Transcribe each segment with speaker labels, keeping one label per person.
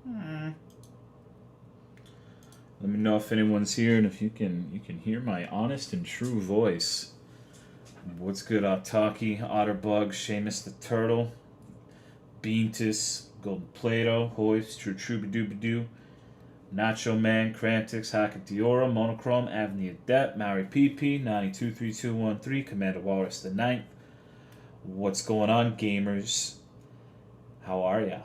Speaker 1: Let me know if anyone's here and if you can hear my honest and true voice. What's good, Otaki, Otterbug, Seamus the Turtle, Beantus, Golden Plato, Hoist, True Troubadoobadoo, Nacho Man, Crantix, Hakadiora, Monochrome, Avenue Adept, Maori PP, 923213, Commander Walrus the Ninth. What's going on, gamers? How are ya?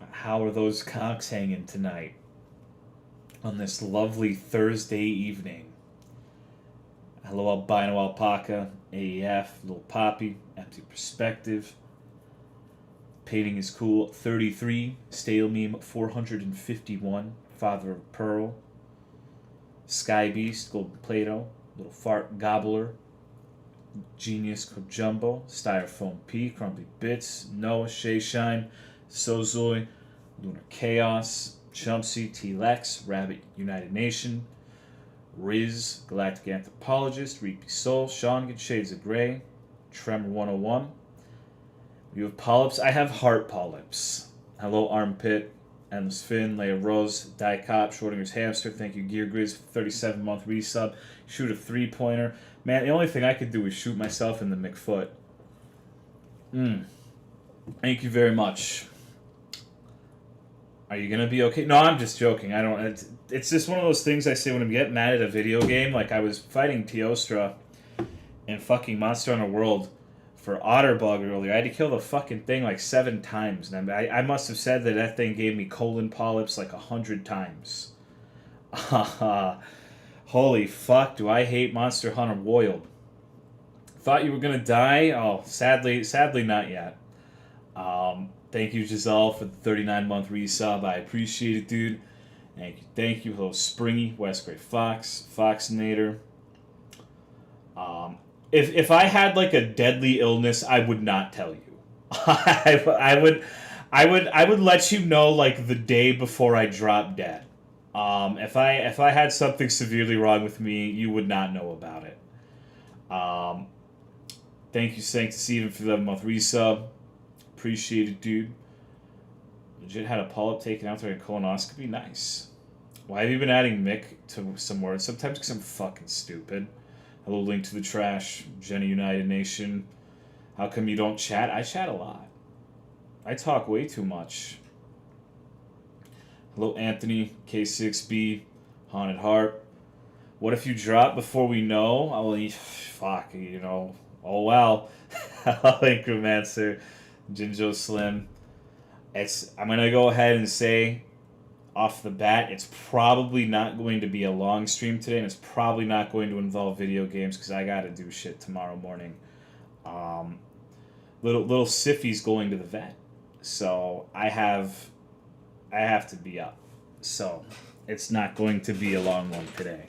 Speaker 1: How are those cocks hanging tonight? On this lovely Thursday evening. Hello, Albino Alpaca, AEF, Little Poppy, Empty Perspective. Painting is cool, 33, Stale Meme, 451, Father of Pearl, Sky Beast, Golden Plato, Little Fart Gobbler, Genius Jumbo, Styrofoam P, Crumbly Bits, Noah, Shayshine, Sozoi, Lunar Chaos, Chumpsy, T-Lex, Rabbit United Nation, Riz, Galactic Anthropologist, Reapy Soul, Sean, Get Shades of Grey, Tremor 101. You have polyps? I have heart polyps. Hello, Armpit, Endless Finn, Leia Rose, Die Cop, Schrodinger's Hamster, thank you, Gear Grizz, 37-month resub. Shoot a 3-pointer. Man, the only thing I could do is shoot myself in the McFoot. Thank you very much. Are you gonna be okay? No, I'm just joking. I don't. It's just one of those things I say when I get mad at a video game. Like I was fighting Teostra in fucking Monster Hunter World for Otterbug earlier. I had to kill the fucking thing like 7 times, and I must have said that thing gave me colon polyps like 100 times. Holy fuck! Do I hate Monster Hunter World? Thought you were gonna die? Oh, sadly not yet. Thank you, Giselle, for the 39-month resub. I appreciate it, dude. Thank you. Hello, Springy, West Gray Fox, Foxinator. If I had like a deadly illness, I would not tell you. I would let you know like the day before I drop dead. If I had something severely wrong with me, you would not know about it. Thank you, Sanctus Steven, for the 11-month resub. Appreciate it, dude. Legit had a polyp taken out during a colonoscopy. Nice. Why have you been adding Mick to some words? Sometimes because I'm fucking stupid. Hello, Link to the Trash. Jenny United Nation. How come you don't chat? I chat a lot. I talk way too much. Hello, Anthony. K6B. Haunted Heart. What if you drop before we know? Fuck, you know. Oh, well. Hello, Incromancer. Jinjo Slim. I'm going to go ahead and say off the bat, it's probably not going to be a long stream today, and it's probably not going to involve video games because I got to do shit tomorrow morning. Little Siffy's going to the vet, so I have to be up. So it's not going to be a long one today.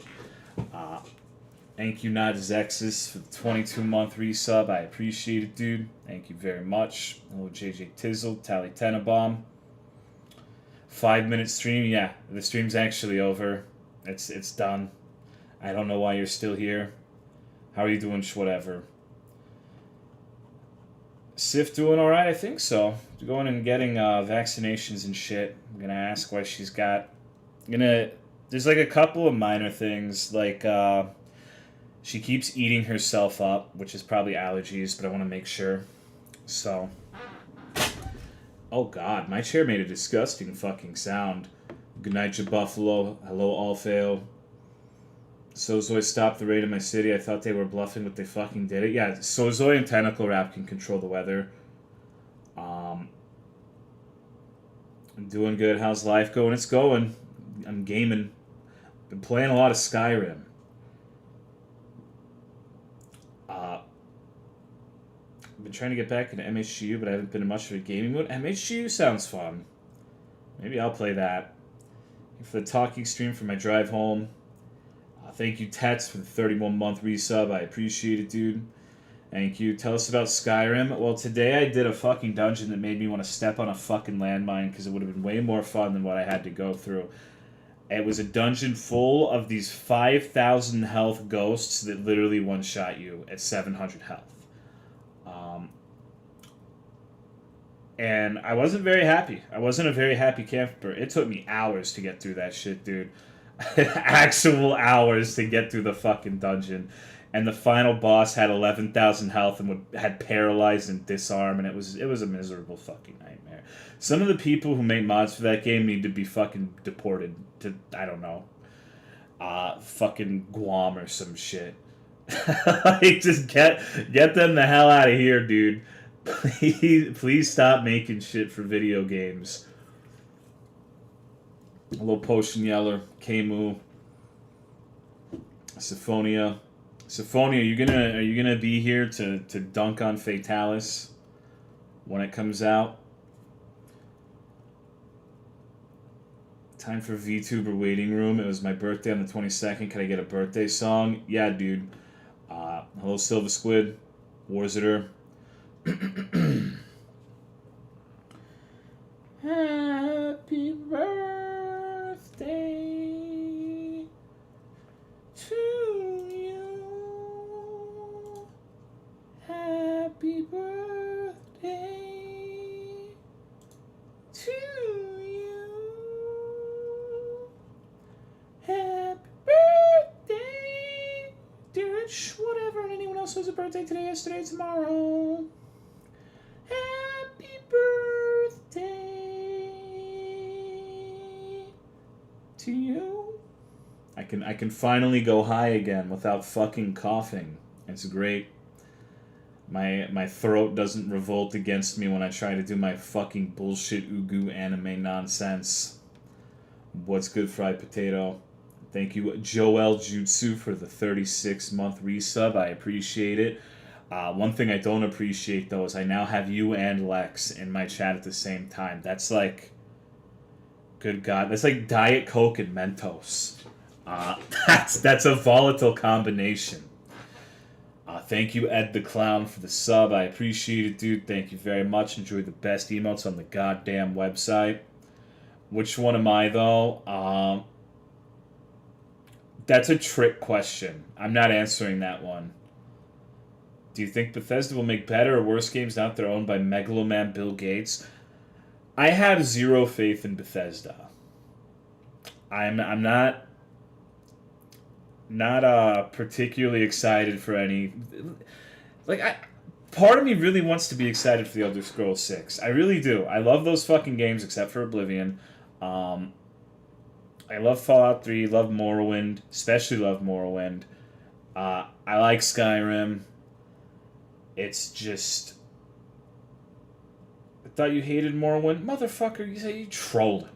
Speaker 1: Thank you, Nodizexis, for the 22-month resub. I appreciate it, dude. Thank you very much. Hello, JJ Tizzle, Tally Tenenbaum. 5-minute stream. Yeah, the stream's actually over. It's done. I don't know why you're still here. How are you doing? Whatever. Sif doing all right? I think so. Going and getting vaccinations and shit. I'm gonna ask why she's got. There's like a couple of minor things like. She keeps eating herself up, which is probably allergies, but I want to make sure. So. Oh god, my chair made a disgusting fucking sound. Good night, Buffalo. Hello, Allfail. Sozoi stopped the raid in my city. I thought they were bluffing, but they fucking did it. Yeah, Sozoi and Tentacle Wrap can control the weather. I'm doing good. How's life going? It's going. I'm gaming. Been playing a lot of Skyrim. Been trying to get back into MHGU, but I haven't been in much of a gaming mood. MHGU sounds fun. Maybe I'll play that. For the talking stream for my drive home. Thank you, Tets, for the 31-month resub. I appreciate it, dude. Thank you. Tell us about Skyrim. Well, today I did a fucking dungeon that made me want to step on a fucking landmine because it would have been way more fun than what I had to go through. It was a dungeon full of these 5,000 health ghosts that literally one-shot you at 700 health. And I wasn't very happy. I wasn't a very happy camper. It took me hours to get through that shit, dude. Actual hours to get through the fucking dungeon. And the final boss had 11,000 health and had paralyzed and disarm, and it was a miserable fucking nightmare. Some of the people who made mods for that game need to be fucking deported to, I don't know, fucking Guam or some shit. Like, just get them the hell out of here, dude. Please stop making shit for video games. A little Potion Yeller, Kmu, Symphonia. Symphonia, are you gonna be here to dunk on Fatalis when it comes out? Time for VTuber waiting room. It was my birthday on the 22nd. Can I get a birthday song? Yeah, dude. Hello, Silver Squid. Warzitter. Happy birthday to you. Happy birthday to you. Happy birthday, Rich. Whatever, and anyone else who has a birthday today, yesterday, tomorrow. Happy birthday to you. I can finally go high again without fucking coughing. It's great. My throat doesn't revolt against me when I try to do my fucking bullshit ugu anime nonsense. What's good, fried potato? Thank you, Joel Jutsu, for the 36-month resub. I appreciate it. One thing I don't appreciate, though, is I now have you and Lex in my chat at the same time. That's like... Good God. That's like Diet Coke and Mentos. That's a volatile combination. Thank you, Ed the Clown, for the sub. I appreciate it, dude. Thank you very much. Enjoy the best emotes on the goddamn website. Which one am I, though? That's a trick question. I'm not answering that one. Do you think Bethesda will make better or worse games now that they're owned by Megaloman Bill Gates? I have zero faith in Bethesda. I'm not particularly excited for any... part of me really wants to be excited for the Elder Scrolls 6. I really do. I love those fucking games except for Oblivion. I love Fallout 3, love Morrowind, especially love Morrowind. I like Skyrim. It's just... I thought you hated Morrowind? Motherfucker, you say you trolling.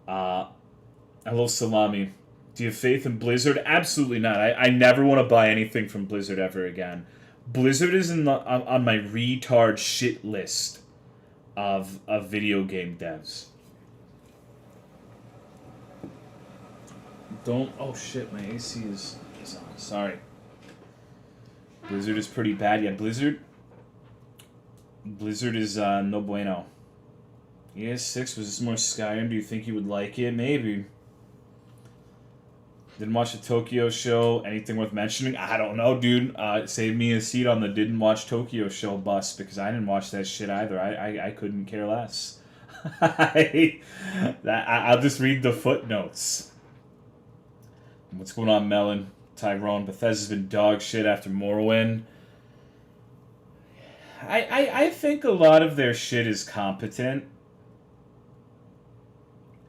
Speaker 1: Hello, Salami. Do you have faith in Blizzard? Absolutely not. I never want to buy anything from Blizzard ever again. Blizzard is on my retard shit list of video game devs. Don't... Oh shit, my AC is on. Sorry. Blizzard is pretty bad. Yeah, Blizzard is no bueno. ES6, was this more Skyrim? Do you think you would like it? Maybe. Didn't watch the Tokyo show. Anything worth mentioning? I don't know, dude. Save me a seat on the didn't watch Tokyo show bus, because I didn't watch that shit either. I couldn't care less. I'll just read the footnotes. What's going on, Melon? Tyrone, Bethesda's been dog shit after Morrowind. I think a lot of their shit is competent.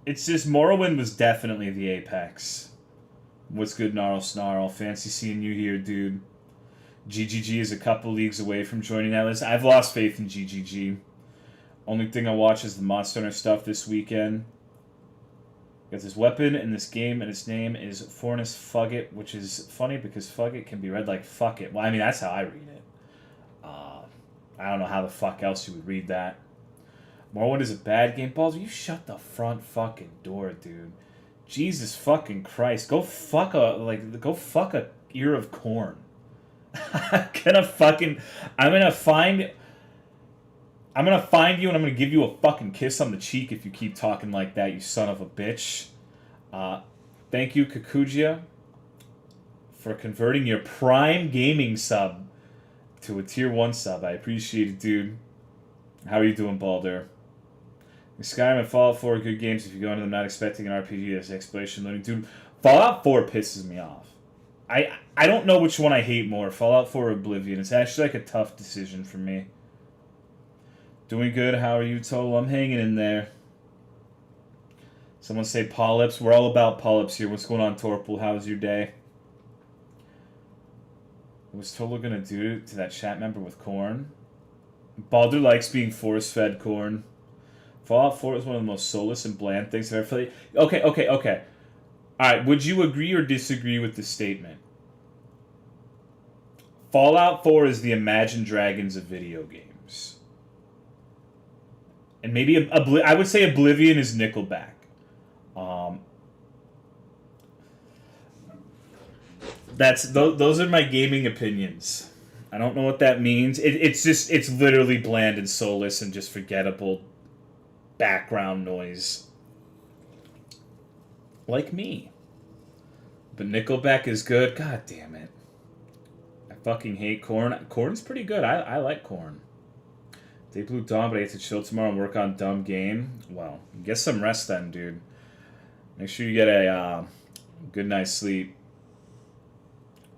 Speaker 1: It's just Morrowind was definitely the apex. What's good, Gnarl Snarl? Fancy seeing you here, dude. GGG is a couple leagues away from joining that list. I've lost faith in GGG. Only thing I watch is the Monster Hunter stuff this weekend. Got this weapon in this game, and its name is Fornus Fugget, which is funny because Fugget can be read like fuck it. Well, I mean, that's how I read it. I don't know how the fuck else you would read that. Morrowind is a bad game. Balls, you shut the front fucking door, dude. Jesus fucking Christ. Go fuck a ear of corn. I'm gonna find you and I'm gonna give you a fucking kiss on the cheek if you keep talking like that, you son of a bitch. Thank you, Kakujia, for converting your Prime Gaming sub to a Tier 1 sub. I appreciate it, dude. How are you doing, Balder? Skyrim and Fallout 4 are good games if you go into them not expecting an RPG as exploration loading. Dude, Fallout 4 pisses me off. I don't know which one I hate more, Fallout 4 or Oblivion. It's actually like a tough decision for me. Doing good. How are you, Total? I'm hanging in there. Someone say polyps. We're all about polyps here. What's going on, Torpal? How's your day? What was Total gonna do to that chat member with corn? Baldur likes being force-fed corn. Fallout 4 is one of the most soulless and bland things I've ever played. Okay. Alright, would you agree or disagree with the statement? Fallout 4 is the Imagine Dragons of video games. And maybe, I would say Oblivion is Nickelback. Those are my gaming opinions. I don't know what that means. It's literally bland and soulless and just forgettable background noise. Like me. But Nickelback is good. God damn it. I fucking hate corn. Corn's pretty good. I like corn. Day Blue Dawn, but I get to chill tomorrow and work on dumb game. Well, get some rest then, dude. Make sure you get a good night's sleep.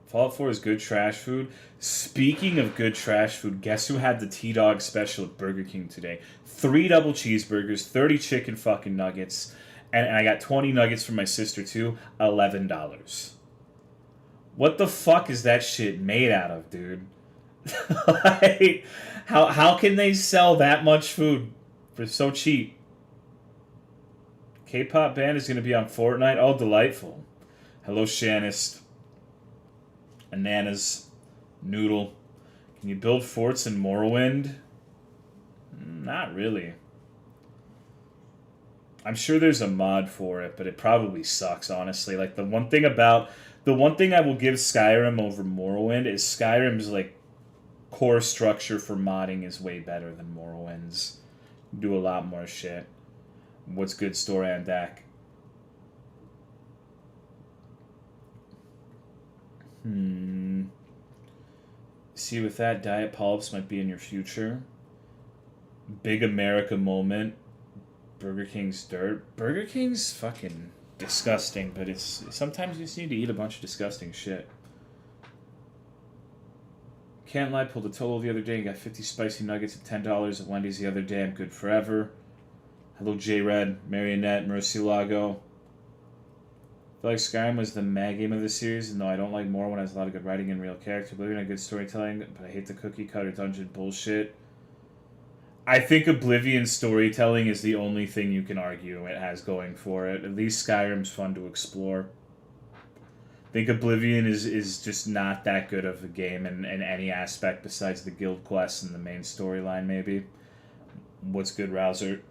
Speaker 1: Fallout 4 is good trash food. Speaking of good trash food, guess who had the T-Dog special at Burger King today? 3 double cheeseburgers, 30 chicken fucking nuggets, and I got 20 nuggets from my sister too. $11. What the fuck is that shit made out of, dude? Like, how can they sell that much food for so cheap? K-pop band is going to be on Fortnite. Oh, delightful. Hello, Shanist. Ananas. Noodle. Can you build forts in Morrowind? Not really. I'm sure there's a mod for it, but it probably sucks, honestly. Like, the one thing I will give Skyrim over Morrowind is Skyrim's, like, core structure for modding is way better than Morrowind's. Do a lot more shit. What's good story on deck? See, with that, diet polyps might be in your future. Big America moment. Burger King's dirt. Burger King's fucking disgusting, but it's sometimes you just need to eat a bunch of disgusting shit. Can't lie, pulled a total the other day and got 50 spicy nuggets at $10 at Wendy's the other day. I'm good forever. Hello, J-Red, Marionette, Murcielago. I feel like Skyrim was the mad game of the series, and though I don't like Morrowind, it has a lot of good writing and real character. Oblivion had good storytelling, but I hate the cookie cutter dungeon bullshit. I think Oblivion's storytelling is the only thing you can argue it has going for it. At least Skyrim's fun to explore. I think Oblivion is just not that good of a game in any aspect besides the guild quests and the main storyline, maybe. What's good, Rouser?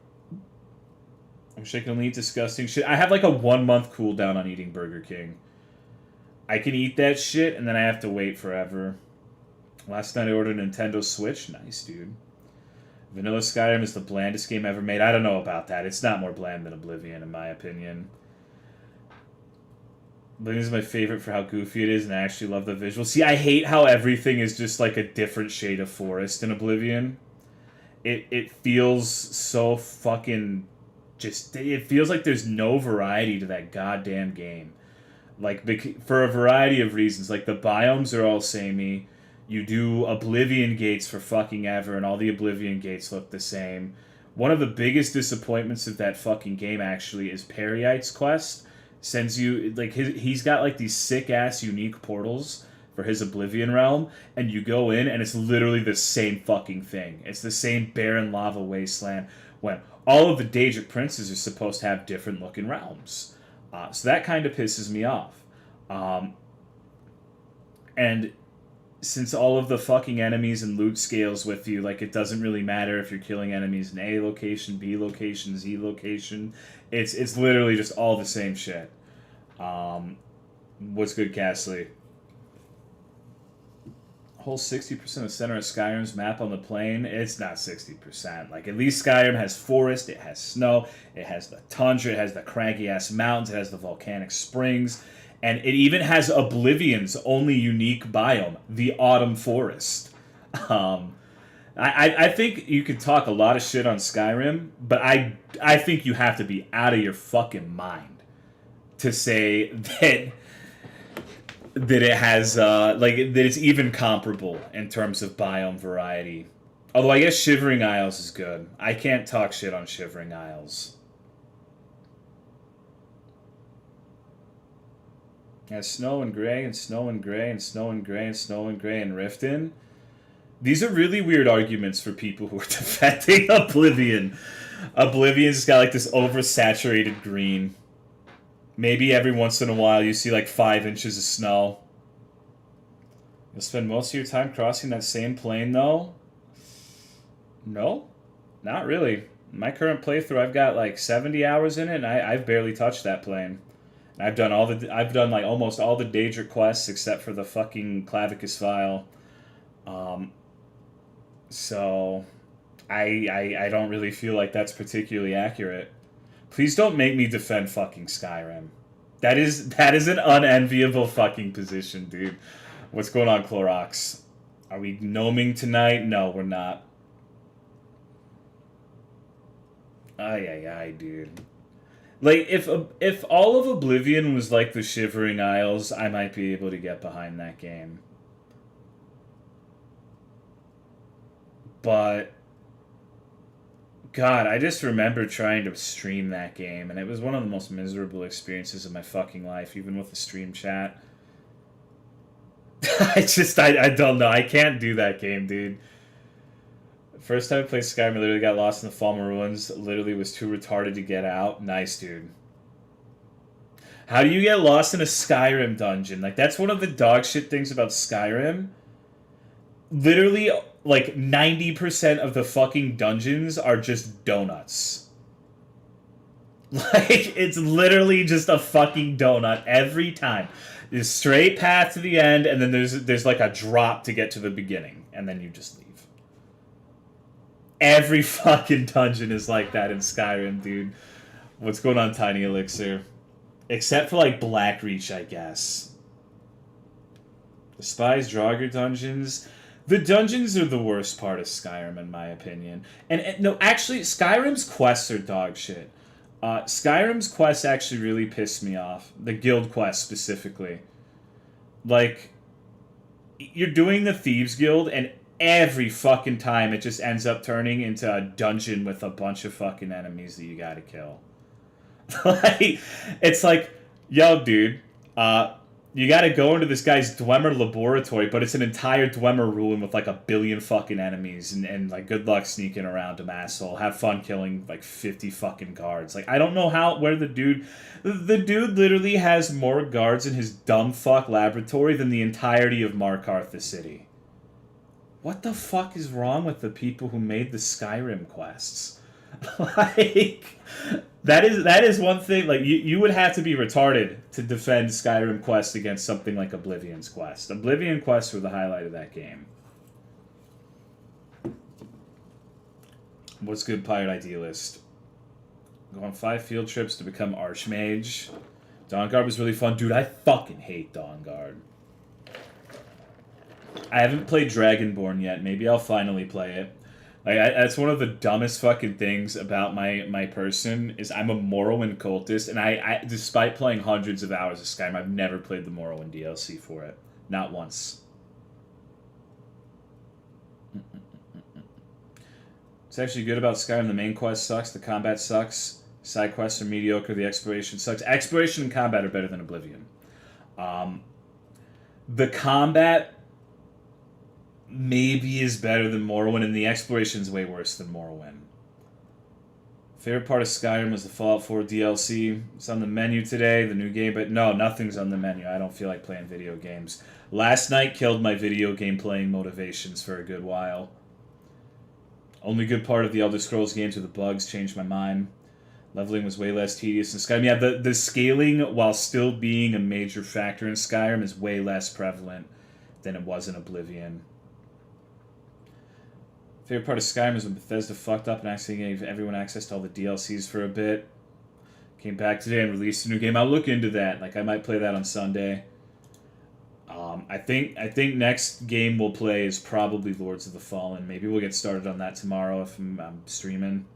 Speaker 1: I wish I could only eat disgusting shit. I have like a 1 month cooldown on eating Burger King. I can eat that shit, and then I have to wait forever. Last night I ordered a Nintendo Switch. Nice, dude. Vanilla Skyrim is the blandest game ever made. I don't know about that. It's not more bland than Oblivion, in my opinion. Oblivion is my favorite for how goofy it is, and I actually love the visual. See, I hate how everything is just like a different shade of forest in Oblivion. It feels so fucking... it feels like there's no variety to that goddamn game. Like, for a variety of reasons. Like, the biomes are all samey. You do Oblivion gates for fucking ever, and all the Oblivion gates look the same. One of the biggest disappointments of that fucking game, actually, is Periite's quest. Sends you, like, he's got, like, these sick-ass unique portals for his Oblivion realm, and you go in, and it's literally the same fucking thing. It's the same barren lava wasteland, when all of the Daedric princes are supposed to have different looking realms. So that kind of pisses me off. And since all of the fucking enemies and loot scales with you, like, it doesn't really matter if you're killing enemies in A location, B location, Z location. It's literally just all the same shit. What's good, Castley? Whole 60% of the center of Skyrim's map on the plane, it's not 60%. Like, at least Skyrim has forest, it has snow, it has the tundra, it has the craggy-ass mountains, it has the volcanic springs, and it even has Oblivion's only unique biome, the Autumn Forest. I think you could talk a lot of shit on Skyrim, but I think you have to be out of your fucking mind to say that it has that it's even comparable in terms of biome variety. Although I guess Shivering Isles is good. I can't talk shit on Shivering Isles. Yeah, snow and gray and snow and gray and snow and gray and snow and gray and Riften. These are really weird arguments for people who are defending Oblivion. Oblivion's got like this oversaturated green. Maybe every once in a while you see like 5 inches of snow. You'll spend most of your time crossing that same plane though? No, not really. My current playthrough, I've got like 70 hours in it, and I've barely touched that plane. I've done like almost all the Daedric quests except for the fucking Clavicus Vial. So I don't really feel like that's particularly accurate. Please don't make me defend fucking Skyrim. That is an unenviable fucking position, dude. What's going on, Clorox? Are we gnoming tonight? No, we're not. Ay, dude. Like, if all of Oblivion was like the Shivering Isles, I might be able to get behind that game. But, God, I just remember trying to stream that game, and it was one of the most miserable experiences of my fucking life, even with the stream chat. I don't know. I can't do that game, dude. First time I played Skyrim, I literally got lost in the Falmer Ruins. Literally was too retarded to get out. Nice, dude. How do you get lost in a Skyrim dungeon? Like, that's one of the dog shit things about Skyrim. Literally, like, 90% of the fucking dungeons are just donuts. Like, it's literally just a fucking donut every time. There's a straight path to the end, and then there's like a drop to get to the beginning, and then you just leave. Every fucking dungeon is like that in Skyrim, dude. What's going on, Tiny Elixir? Except for, like, Blackreach, I guess. The Spies Draugr dungeons. The dungeons are the worst part of Skyrim, in my opinion. And no, actually, Skyrim's quests are dog shit. Skyrim's quests actually really piss me off. The guild quests, specifically. Like, you're doing the Thieves Guild, and every fucking time it just ends up turning into a dungeon with a bunch of fucking enemies that you gotta kill. Like, it's like, yo, dude, you gotta go into this guy's Dwemer laboratory, but it's an entire Dwemer ruin with like a billion fucking enemies, and like, good luck sneaking around him, asshole. Have fun killing like 50 fucking guards. Like, I don't know where the dude literally has more guards in his dumb fuck laboratory than the entirety of Markarth the city. What the fuck is wrong with the people who made the Skyrim quests? Like, that is one thing. Like, you would have to be retarded to defend Skyrim quests against something like Oblivion's quest. Oblivion quests were the highlight of that game. What's good, Pirate Idealist? Go on 5 field trips to become Archmage. Dawnguard was really fun. Dude, I fucking hate Dawnguard. I haven't played Dragonborn yet. Maybe I'll finally play it. Like, that's one of the dumbest fucking things about my person is I'm a Morrowind cultist, and I despite playing hundreds of hours of Skyrim, I've never played the Morrowind DLC for it. Not once. It's actually good about Skyrim. The main quest sucks. The combat sucks. Side quests are mediocre. The exploration sucks. Exploration and combat are better than Oblivion. The combat maybe is better than Morrowind, and the exploration's way worse than Morrowind. Favorite part of Skyrim was the Fallout 4 DLC. It's on the menu today, the new game, but no, nothing's on the menu. I don't feel like playing video games. Last night killed my video game playing motivations for a good while. Only good part of the Elder Scrolls games are the bugs, changed my mind. Leveling was way less tedious in Skyrim. Yeah, the scaling, while still being a major factor in Skyrim, is way less prevalent than it was in Oblivion. Favorite part of Skyrim is when Bethesda fucked up and actually gave everyone access to all the DLCs for a bit. Came back today and released a new game. I'll look into that. Like, I might play that on Sunday. I think next game we'll play is probably Lords of the Fallen. Maybe we'll get started on that tomorrow if I'm streaming.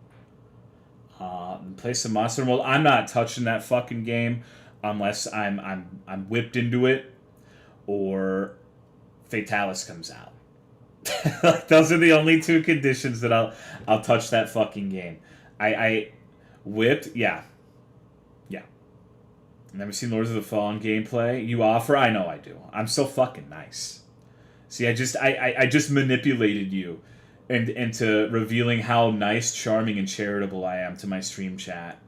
Speaker 1: Play some Monster World. I'm not touching that fucking game unless I'm whipped into it or Fatalis comes out. Like, those are the only two conditions that I'll touch that fucking game. I whipped, yeah. Never seen Lords of the Fallen gameplay. You offer? I know I do. I'm so fucking nice. See, I just manipulated you into revealing how nice, charming, and charitable I am to my stream chat.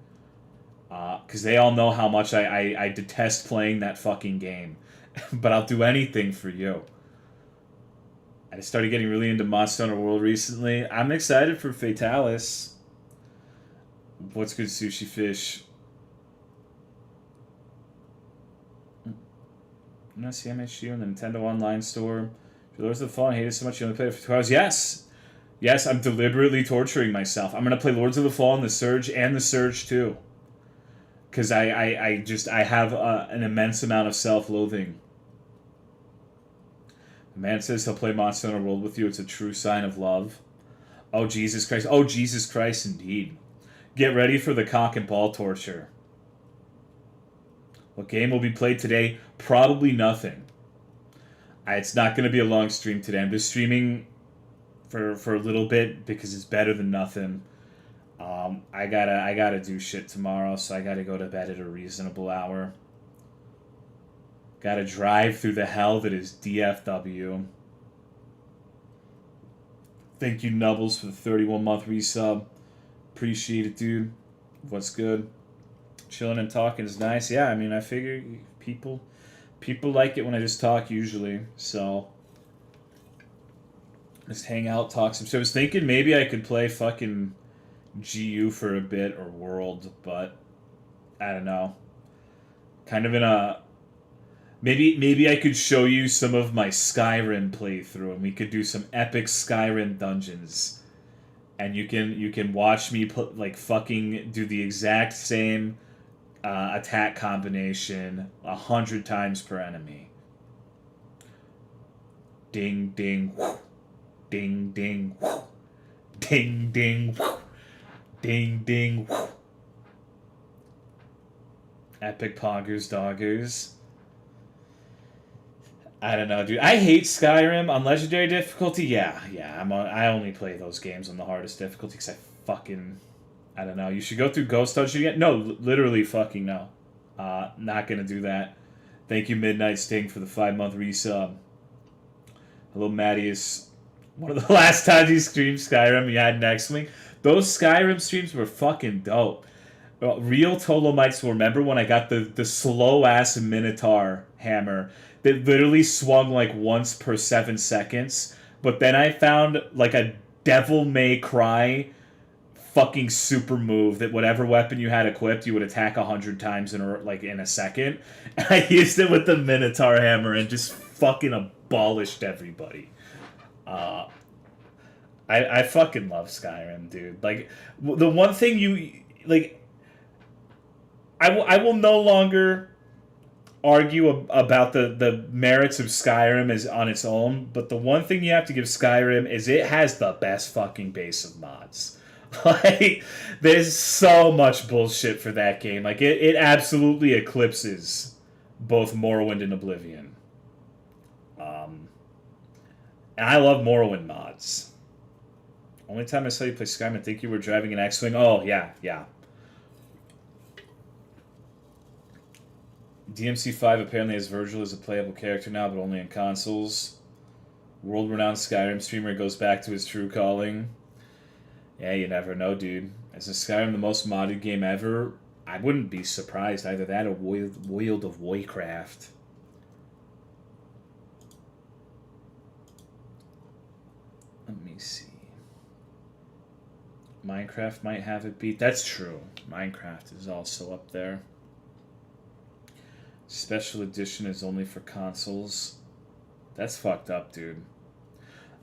Speaker 1: Because they all know how much I detest playing that fucking game. But I'll do anything for you. I started getting really into Monster Hunter World recently. I'm excited for Fatalis. What's good, Sushi Fish? I'm not seeing MSU in the Nintendo Online store. Lords of the Fallen, I hate it so much you only played it for 2 hours. Yes! Yes, I'm deliberately torturing myself. I'm going to play Lords of the Fallen, The Surge, and The Surge 2. Because I have an immense amount of self-loathing. The man says he'll play Monster Hunter World with you. It's a true sign of love. Oh, Jesus Christ. Oh, Jesus Christ, indeed. Get ready for the cock and ball torture. What game will be played today? Probably nothing. It's not going to be a long stream today. I'm just streaming for a little bit because it's better than nothing. I gotta do shit tomorrow, so I gotta go to bed at a reasonable hour. Gotta drive through the hell that is DFW. Thank you, Nubbles, for the 31-month resub. Appreciate it, dude. What's good? Chilling and talking is nice. Yeah, I mean, I figure people like it when I just talk usually. So just hang out, talk some shit. I was thinking maybe I could play fucking GU for a bit or World, but I don't know. Kind of in a maybe I could show you some of my Skyrim playthrough, and we could do some epic Skyrim dungeons, and you can watch me fucking do the exact same attack combination 100 times per enemy. Ding ding, whoo. Ding ding, whoo. Ding ding, whoo. Ding ding, whoo. Epic poggers doggers. I don't know, dude. I hate Skyrim on legendary difficulty. Yeah. I only play those games on the hardest difficulty because I don't know. You should go through Ghost Dungeon again. No, literally fucking no. Not gonna do that. Thank you, Midnight Sting, for the 5-month resub. Hello, Mattias. One of the last times you streamed Skyrim, you had Next Wing. Those Skyrim streams were fucking dope. Real Tolomites will remember when I got the slow-ass Minotaur hammer that literally swung like once per 7 seconds. But then I found like a Devil May Cry fucking super move that whatever weapon you had equipped, you would attack 100 times in a second. And I used it with the Minotaur hammer and just fucking abolished everybody. I fucking love Skyrim, dude. Like, the one thing I will no longer argue about the merits of Skyrim as on its own, but the one thing you have to give Skyrim is it has the best fucking base of mods. Like, there's so much bullshit for that game. Like, it absolutely eclipses both Morrowind and Oblivion. And I love Morrowind mods. Only time I saw you play Skyrim, I think you were driving an X-Wing. Oh, yeah. DMC5 apparently has Virgil as a playable character now, but only in consoles. World-renowned Skyrim streamer goes back to his true calling. Yeah, you never know, dude. Is Skyrim the most modded game ever? I wouldn't be surprised. Either that or World of Warcraft. Let me see. Minecraft might have it beat. That's true. Minecraft is also up there. Special edition is only for consoles. That's fucked up, dude.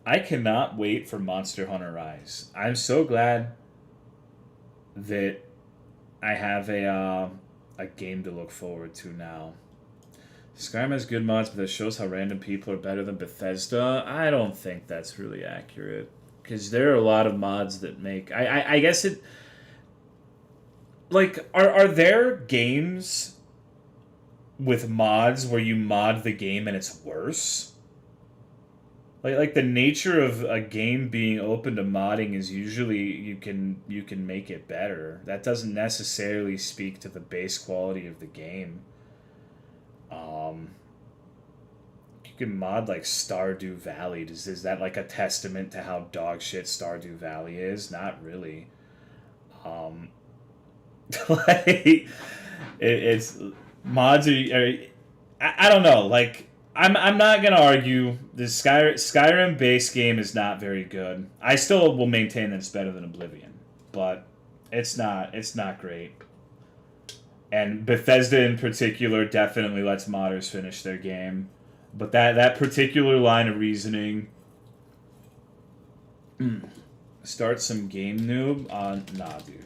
Speaker 1: I cannot wait for Monster Hunter Rise. I'm so glad that I have a game to look forward to now. Skyrim has good mods, but that shows how random people are better than Bethesda. I don't think that's really accurate. Because there are a lot of mods that make... I guess it... Like, are there games with mods where you mod the game and it's worse? Like the nature of a game being open to modding is usually you can make it better. That doesn't necessarily speak to the base quality of the game. You can mod like Stardew Valley. Is that like a testament to how dog shit Stardew Valley is? Not really. Like it's mods are I don't know. Like I'm not gonna argue the Skyrim base game is not very good. I still will maintain that it's better than Oblivion, but it's not great. And Bethesda in particular definitely lets modders finish their game, but that particular line of reasoning. Start some game noob. Nah, dude.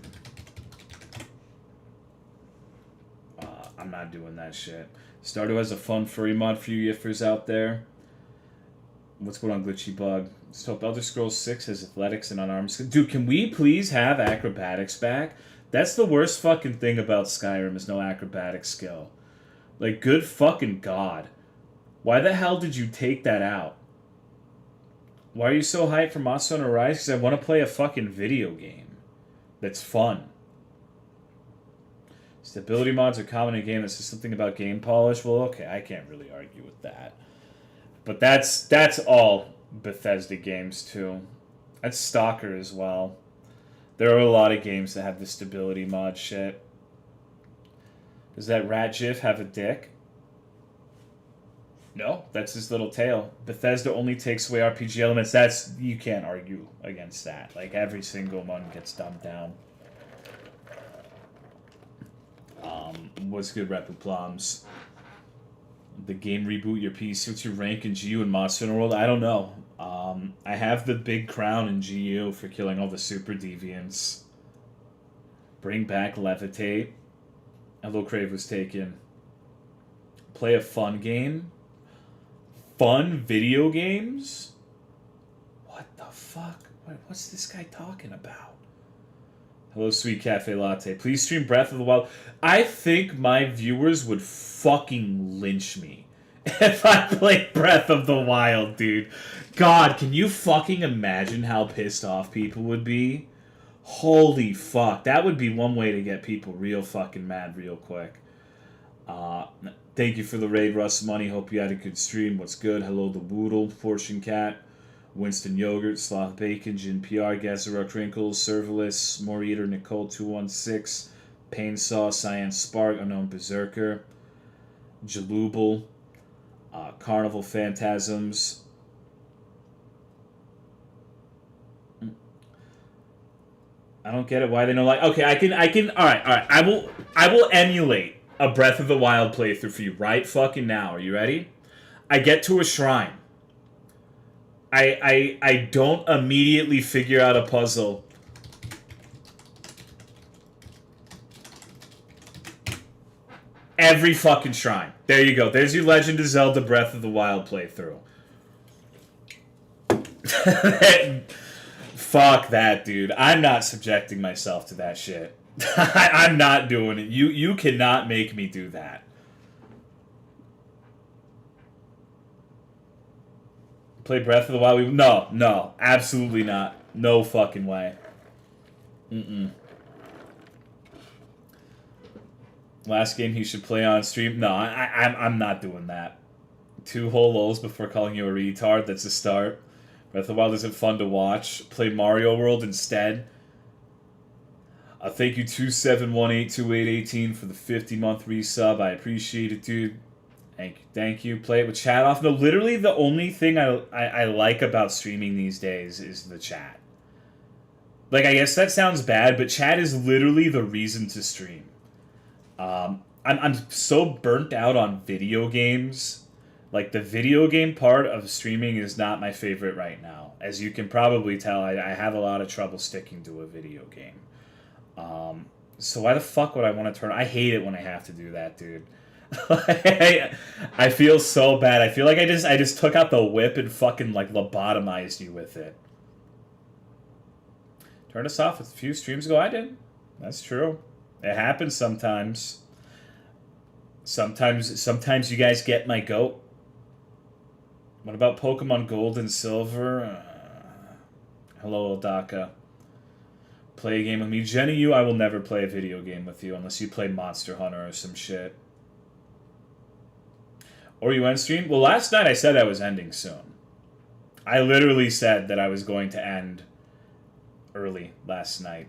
Speaker 1: I'm not doing that shit. Stardew has a fun furry mod for you yiffers out there. What's going on, Glitchy Bug? Let's hope Elder Scrolls 6 has athletics and unarmed. Dude, can we please have acrobatics back? That's the worst fucking thing about Skyrim is no acrobatic skill. Like, good fucking god. Why the hell did you take that out? Why are you so hyped for Monster Hunter Rise? Because I want to play a fucking video game that's fun. Stability mods are common in a game that says something about game polish. Well, okay, I can't really argue with that. But that's all Bethesda games, too. That's Stalker as well. There are a lot of games that have the stability mod shit. Does that rat GIF have a dick? No, that's his little tail. Bethesda only takes away RPG elements. You can't argue against that. Like, every single one gets dumbed down. What's good, Repu Plums? The game reboot your PC. What's your rank in GU and Monster Hunter World? I don't know. I have the big crown in GU for killing all the super deviants. Bring back Levitate. Hello Crave was taken. Play a fun game? Fun video games? What the fuck? What's this guy talking about? Hello, Sweet Cafe Latte. Please stream Breath of the Wild. I think my viewers would fucking lynch me if I played Breath of the Wild, dude. God, can you fucking imagine how pissed off people would be? Holy fuck. That would be one way to get people real fucking mad real quick. Thank you for the raid, Russ Money. Hope you had a good stream. What's good? Hello, the Woodle, Portion Cat. Winston Yogurt, Sloth Bacon, Jin PR, Gazara Crinkles, Serverless, More Eater, Nicole 216, Pain Saw, Cyan Spark, Unknown Berserker, Jalubal, Carnival Phantasms. I don't get it. Why they know like okay, I can all right. I will emulate a Breath of the Wild playthrough for you right fucking now. Are you ready? I get to a shrine. I don't immediately figure out a puzzle. Every fucking shrine. There you go. There's your Legend of Zelda Breath of the Wild playthrough. Fuck that, dude. I'm not subjecting myself to that shit. I'm not doing it. You cannot make me do that. Play Breath of the Wild? No, absolutely not. No fucking way. Last game he should play on stream? No, I'm not doing that. 2 whole lulls before calling you a retard. That's a start. Breath of the Wild isn't fun to watch. Play Mario World instead. Thank you 27182818 for the 50-month resub. I appreciate it, dude. Thank you. Play it with chat off. No, literally the only thing I like about streaming these days is the chat. Like, I guess that sounds bad, but chat is literally the reason to stream. I'm so burnt out on video games. Like, the video game part of streaming is not my favorite right now. As you can probably tell, I have a lot of trouble sticking to a video game. So why the fuck would I want to turn... I hate it when I have to do that, dude. I feel so bad. I feel like I just took out the whip and fucking like lobotomized you with it. Turn us off a few streams ago. I did. That's true. It happens sometimes. Sometimes you guys get my goat. What about Pokemon Gold and Silver? Hello, Odaka. Play a game with me. Jenny, I will never play a video game with you unless you play Monster Hunter or some shit. Or you end stream? Well, last night I said I was ending soon. I literally said that I was going to end early last night.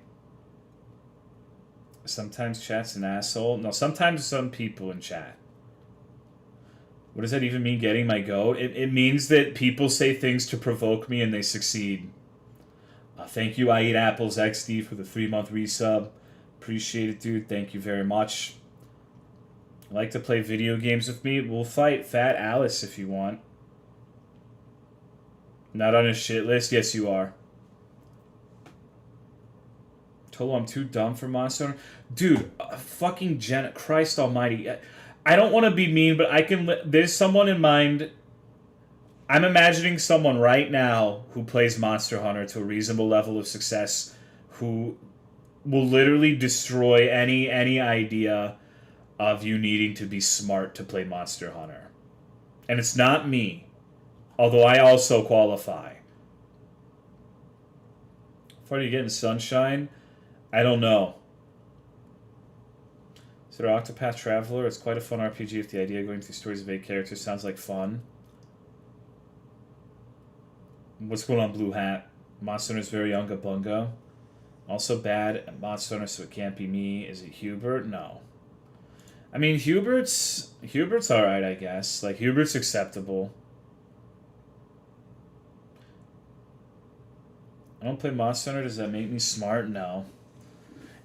Speaker 1: Sometimes chat's an asshole. No, sometimes some people in chat. What does that even mean, getting my goat? It means that people say things to provoke me and they succeed. Thank you, I Eat Apples XD, for the 3-month resub. Appreciate it, dude. Thank you very much. Like to play video games with me? We'll fight Fat Alice if you want. Not on a shit list? Yes, you are. Tolo, I'm too dumb for Monster Hunter. Dude, fucking Christ almighty. I don't want to be mean, but I can... There's someone in mind... I'm imagining someone right now who plays Monster Hunter to a reasonable level of success who will literally destroy any idea of you needing to be smart to play Monster Hunter. And it's not me, although I also qualify. How are you getting Sunshine? I don't know. Is it Octopath Traveler? It's quite a fun RPG with the idea of going through stories of 8 characters. Sounds like fun. What's going on, Blue Hat? Monster Hunter's very Unga Bunga. Also bad at Monster Hunter, so it can't be me. Is it Hubert? No. I mean, Hubert's alright, I guess. Like, Hubert's acceptable. I don't play Monster Hunter. Does that make me smart? No.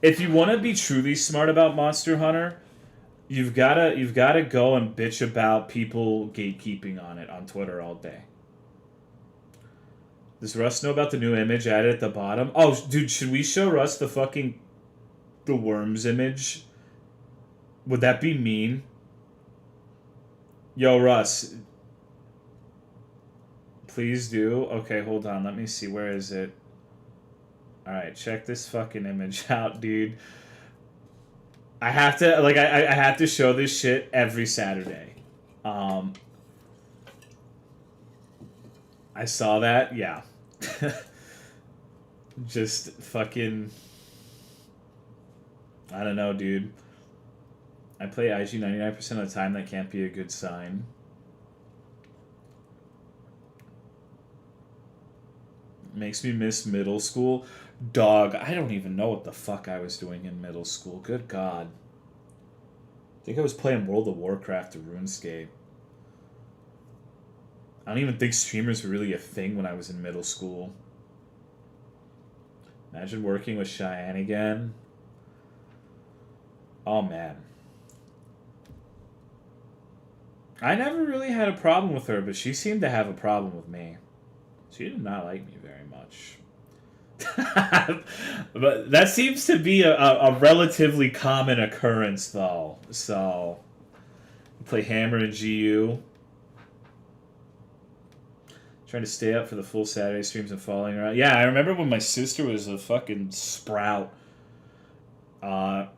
Speaker 1: If you want to be truly smart about Monster Hunter, you've gotta go and bitch about people gatekeeping on it on Twitter all day. Does Russ know about the new image added at the bottom? Oh, dude, should we show Russ the worms image? Would that be mean? Yo, Russ. Please do. Okay, hold on. Let me see. Where is it? Alright, check this fucking image out, dude. I have to, like, I have to show this shit every Saturday. I saw that, yeah. Just fucking... I don't know, dude. I play IG 99% of the time. That can't be a good sign. Makes me miss middle school. Dog, I don't even know what the fuck I was doing in middle school. Good God. I think I was playing World of Warcraft or RuneScape. I don't even think streamers were really a thing when I was in middle school. Imagine working with Cheyenne again. Oh, man. I never really had a problem with her, but she seemed to have a problem with me. She did not like me very much. But that seems to be a relatively common occurrence, though. So, play Hammer and GU. Trying to stay up for the full Saturday streams and following around. Yeah, I remember when my sister was a fucking sprout. And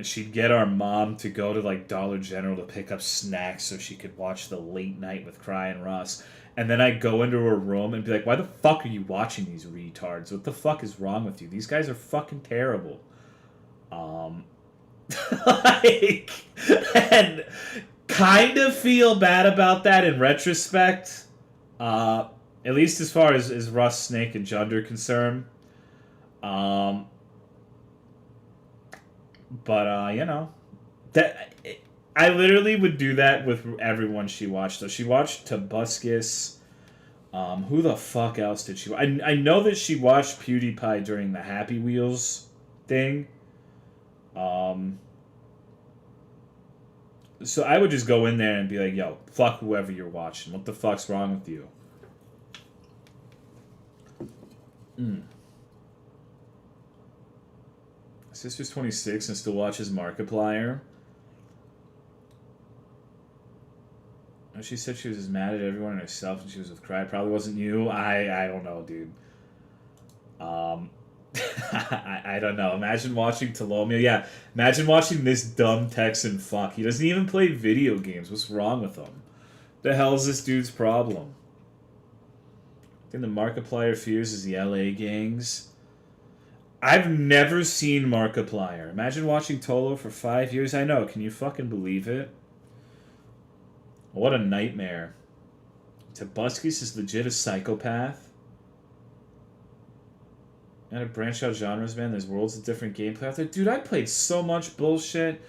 Speaker 1: she'd get our mom to go to, like, Dollar General to pick up snacks so she could watch the late night with Cry and Russ. And then I'd go into her room and be like, why the fuck are you watching these retards? What the fuck is wrong with you? These guys are fucking terrible. Like, and kind of feel bad about that in retrospect. At least as far as Russ, Snake, and Jund are concerned. But, you know. I literally would do that with everyone she watched. So she watched Tobuscus. Who the fuck else did she watch? I know that she watched PewDiePie during the Happy Wheels thing. So I would just go in there and be like, yo, fuck whoever you're watching. What the fuck's wrong with you? My sister's 26 and still watches Markiplier. She said she was as mad at everyone and herself and she was with Cry. Probably wasn't you. I don't know, dude. I don't know. Imagine watching Tolomeo. Yeah, imagine watching this dumb Texan fuck. He doesn't even play video games. What's wrong with him? The hell is this dude's problem? I think the Markiplier fears is the LA gangs. I've never seen Markiplier. Imagine watching Tolo for 5 years. I know. Can you fucking believe it? What a nightmare. Tabuskis is legit a psychopath. And to branch out genres, man. There's worlds of different gameplay out there. Dude, I played so much bullshit.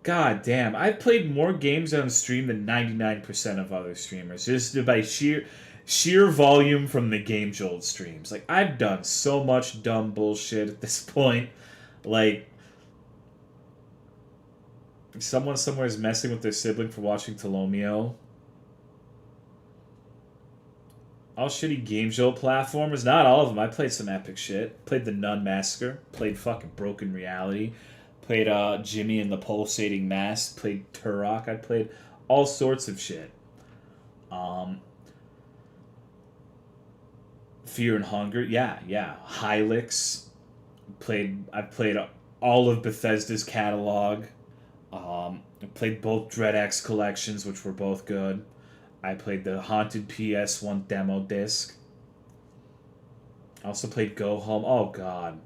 Speaker 1: God damn. I've played more games on stream than 99% of other streamers. Just by sheer volume from the Game Jolt streams. Like, I've done so much dumb bullshit at this point. Like, someone somewhere is messing with their sibling for watching Tolomeo. All shitty Game Jolt platformers. Not all of them. I played some epic shit. Played the Nun Massacre. Played fucking Broken Reality. Played Jimmy and the Pulsating Mask. Played Turok. I played all sorts of shit. Fear and Hunger. Yeah. Hylix. I've played all of Bethesda's catalog. I played both Dread X collections, which were both good. I played the Haunted PS1 demo disc. I also played Go Home. Oh, God.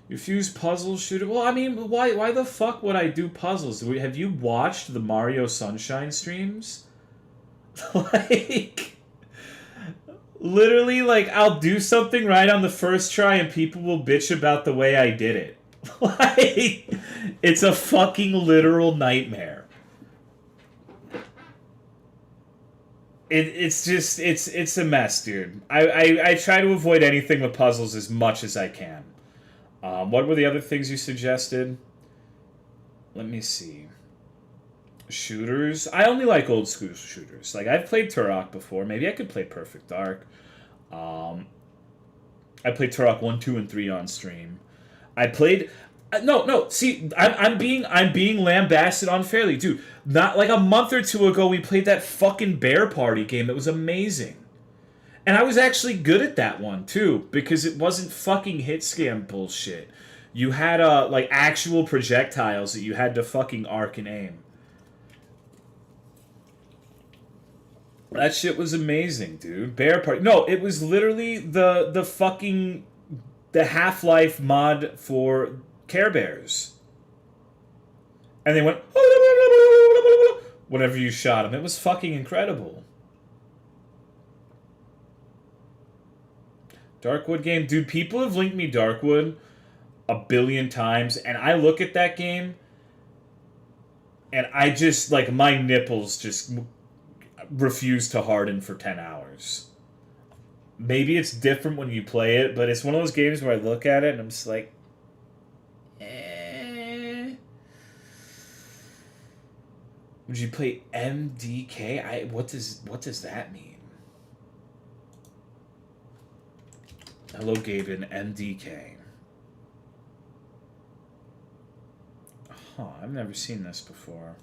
Speaker 1: You fuse puzzle shooter? Well, I mean, why the fuck would I do puzzles? Have you watched the Mario Sunshine streams? Like, literally, like, I'll do something right on the first try and people will bitch about the way I did it. Like, it's a fucking literal nightmare. It's a mess, dude. I try to avoid anything with puzzles as much as I can. What were the other things you suggested? Let me see. Shooters. I only like old school shooters. Like, I've played Turok before. Maybe I could play Perfect Dark. I played Turok 1, 2, and 3 on stream. I played... No. See, I'm being lambasted unfairly, dude. Not like a month or two ago, we played that fucking Bear Party game that was amazing, and I was actually good at that one too because it wasn't fucking hit scam bullshit. You had like actual projectiles that you had to fucking arc and aim. That shit was amazing, dude. Bear Party. No, it was literally the fucking the Half-Life mod for Care Bears. And they went whenever you shot them. It was fucking incredible. Darkwood game. Dude, people have linked me Darkwood a billion times, and I look at that game, and I just, like, my nipples just refuse to harden for 10 hours. Maybe it's different when you play it, but it's one of those games where I look at it, and I'm just like, Would you play MDK? What does that mean? Hello, Gaben. MDK. Huh, I've never seen this before.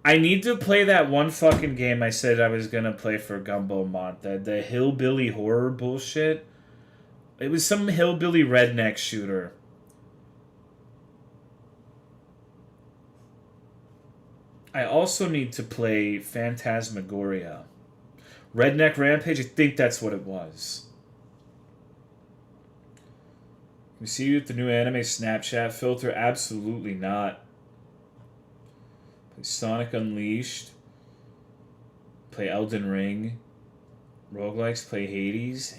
Speaker 1: I need to play that one fucking game I said I was gonna play for Gumbo Mont. The hillbilly horror bullshit. It was some hillbilly redneck shooter. I also need to play Phantasmagoria. Redneck Rampage, I think that's what it was. We see you with the new anime Snapchat filter? Absolutely not. Play Sonic Unleashed. Play Elden Ring. Roguelikes, play Hades.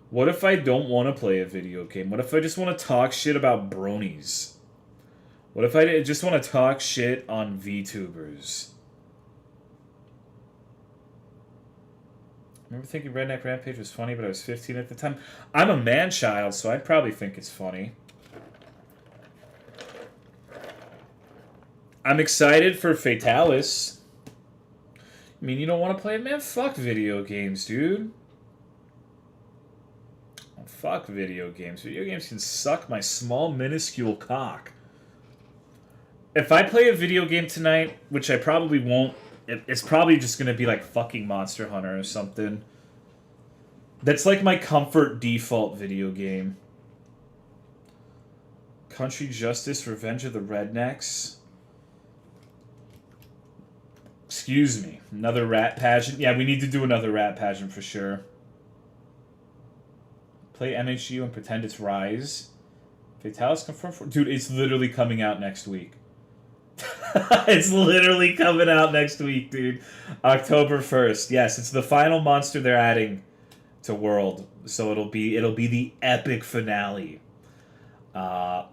Speaker 1: What if I don't want to play a video game? What if I just want to talk shit about bronies? What if I just want to talk shit on VTubers? I remember thinking Redneck Rampage was funny, but I was 15 at the time. I'm a man-child, so I'd probably think it's funny. I'm excited for Fatalis. I mean, you don't want to play it? Man, fuck video games, dude. Oh, fuck video games. Video games can suck my small, minuscule cock. If I play a video game tonight, which I probably won't, it's probably just gonna be like fucking Monster Hunter or something. That's like my comfort default video game. Country Justice, Revenge of the Rednecks. Excuse me. Another rat pageant. Yeah, we need to do another rat pageant for sure. Play MHU and pretend it's Rise. Fatalis confirmed for... Dude, it's literally coming out next week. It's literally coming out next week, dude. October 1st. Yes, it's the final monster they're adding to World. So it'll be the epic finale. Been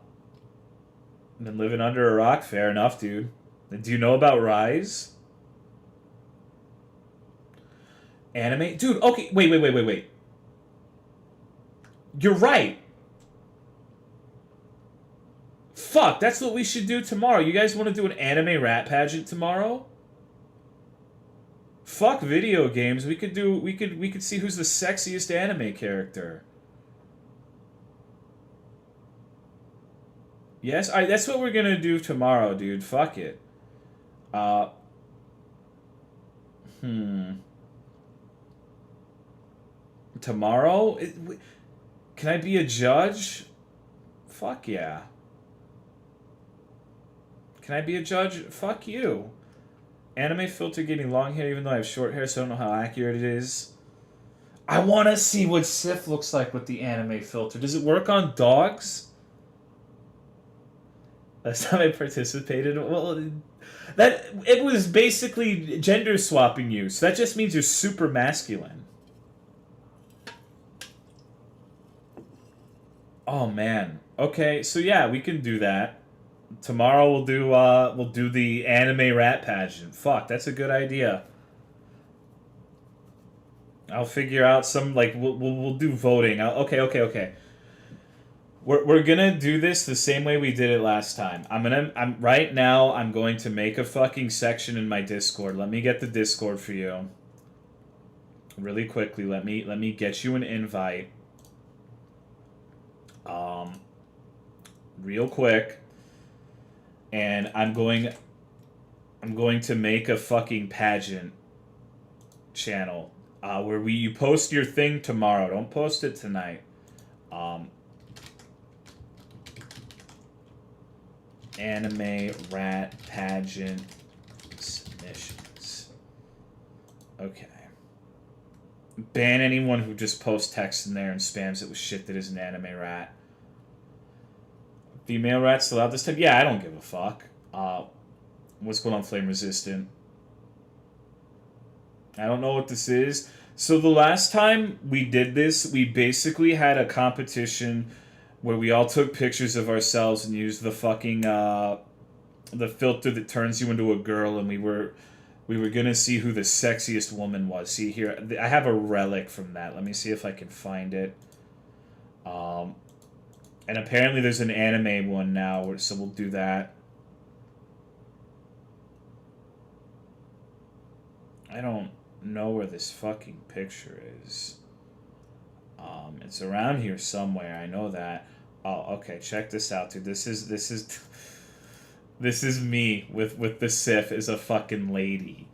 Speaker 1: living under a rock? Fair enough, dude. Do you know about Rise? Anime? Dude, okay, wait. You're right. Fuck, that's what we should do tomorrow. You guys want to do an anime rat pageant tomorrow? Fuck video games. We could see who's the sexiest anime character. Yes, that's what we're gonna do tomorrow, dude. Fuck it. Tomorrow? Can I be a judge? Fuck yeah. Can I be a judge? Fuck you. Anime filter getting long hair even though I have short hair, so I don't know how accurate it is. I want to see what Sif looks like with the anime filter. Does it work on dogs? Last time I participated, well, it was basically gender swapping you, so that just means you're super masculine. Oh man. Okay, so yeah, we can do that. Tomorrow we'll do the anime rat pageant. Fuck, that's a good idea. I'll figure out some like we'll do voting. Okay. We're gonna do this the same way we did it last time. I'm right now. I'm going to make a fucking section in my Discord. Let me get the Discord for you. Really quickly, let me get you an invite. Real quick, and I'm going to make a fucking pageant channel where you post your thing tomorrow. Don't post it tonight. Anime rat pageant submissions. Okay. Ban anyone who just posts text in there and spams it with shit that is an anime rat. Female rats still out this time? Yeah, I don't give a fuck. What's going on, Flame Resistant? I don't know what this is. So the last time we did this, we basically had a competition where we all took pictures of ourselves and used the fucking the filter that turns you into a girl, and we were gonna see who the sexiest woman was. See here, I have a relic from that. Let me see if I can find it. And apparently there's an anime one now, so we'll do that. I don't know where this fucking picture is. It's around here somewhere. I know that. Oh, okay. Check this out, dude. This is me with the Sif as a fucking lady.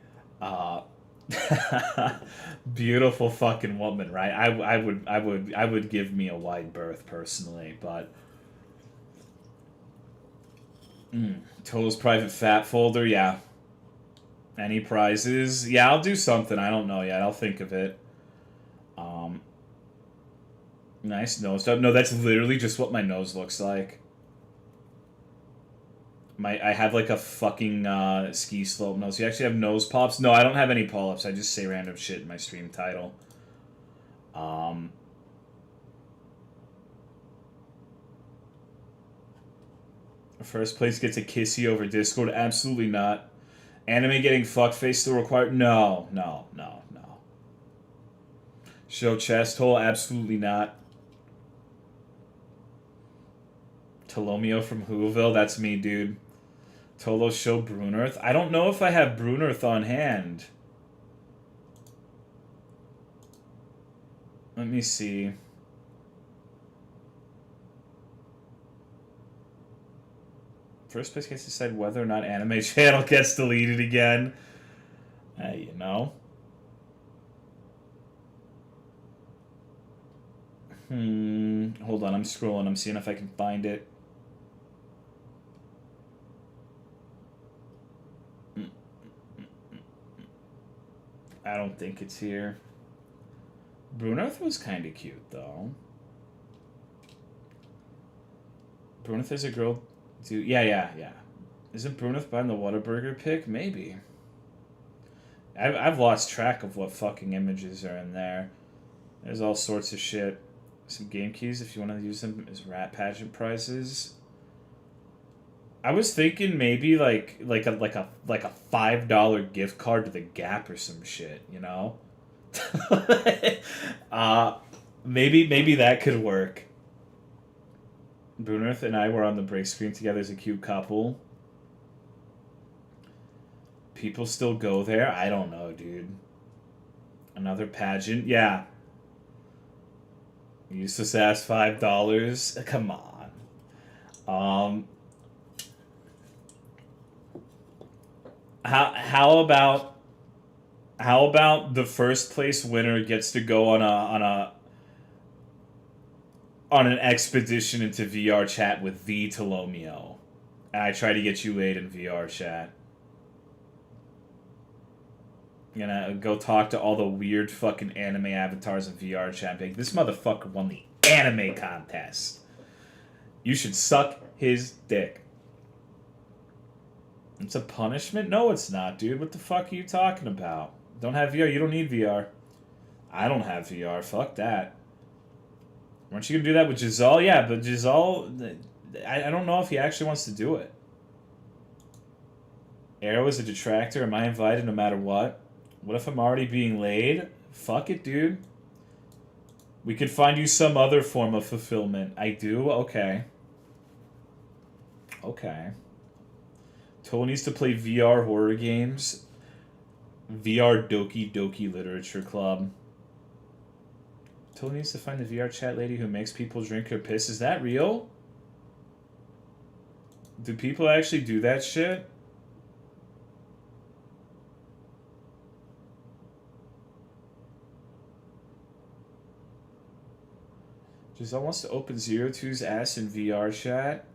Speaker 1: Beautiful fucking woman, right? I would give me a wide berth personally, but Total's private fat folder, yeah. Any prizes? Yeah, I'll do something. I don't know yet. I'll think of it. Nice nose job. No, that's literally just what my nose looks like. I have like a fucking ski slope nose. You actually have nose pops? No, I don't have any polyps. I just say random shit in my stream title. First place gets a kissy over Discord? Absolutely not. Anime getting fuckface still required? No. Show chest hole? Absolutely not. Tolomeo from Whoville? That's me, dude. Tolo show Brunearth? I don't know if I have Brunearth on hand. Let me see. First place gets to decide whether or not Anime Channel gets deleted again. You know. Hold on, I'm scrolling. I'm seeing if I can find it. I don't think it's here. Bruneth was kind of cute, though. Bruneth is a girl... Yeah. Isn't Bruneth buying the Whataburger pic? Maybe. I've lost track of what fucking images are in there. There's all sorts of shit. Some game keys if you want to use them as rat pageant prizes. I was thinking maybe like a $5 gift card to the Gap or some shit, you know? Maybe that could work. Bruneth and I were on the break screen together as a cute couple. People still go there? I don't know, dude. Another pageant? Yeah. Useless ass $5. Come on. How about the first place winner gets to go on an expedition into VR chat with the Tolomeo, and I try to get you laid in VR chat. I'm gonna go talk to all the weird fucking anime avatars in VR chat. Like, this motherfucker won the anime contest. You should suck his dick. It's a punishment? No, it's not, dude. What the fuck are you talking about? Don't have VR. You don't need VR. I don't have VR. Fuck that. Weren't you gonna do that with Giselle? Yeah, but Giselle... I don't know if he actually wants to do it. Arrow is a detractor. Am I invited no matter what? What if I'm already being laid? Fuck it, dude. We could find you some other form of fulfillment. I do? Okay. Okay. Toll needs to play VR horror games. VR Doki Doki Literature Club. Toll needs to find the VR chat lady who makes people drink her piss. Is that real? Do people actually do that shit? Giselle wants to open Zero Two's ass in VR chat.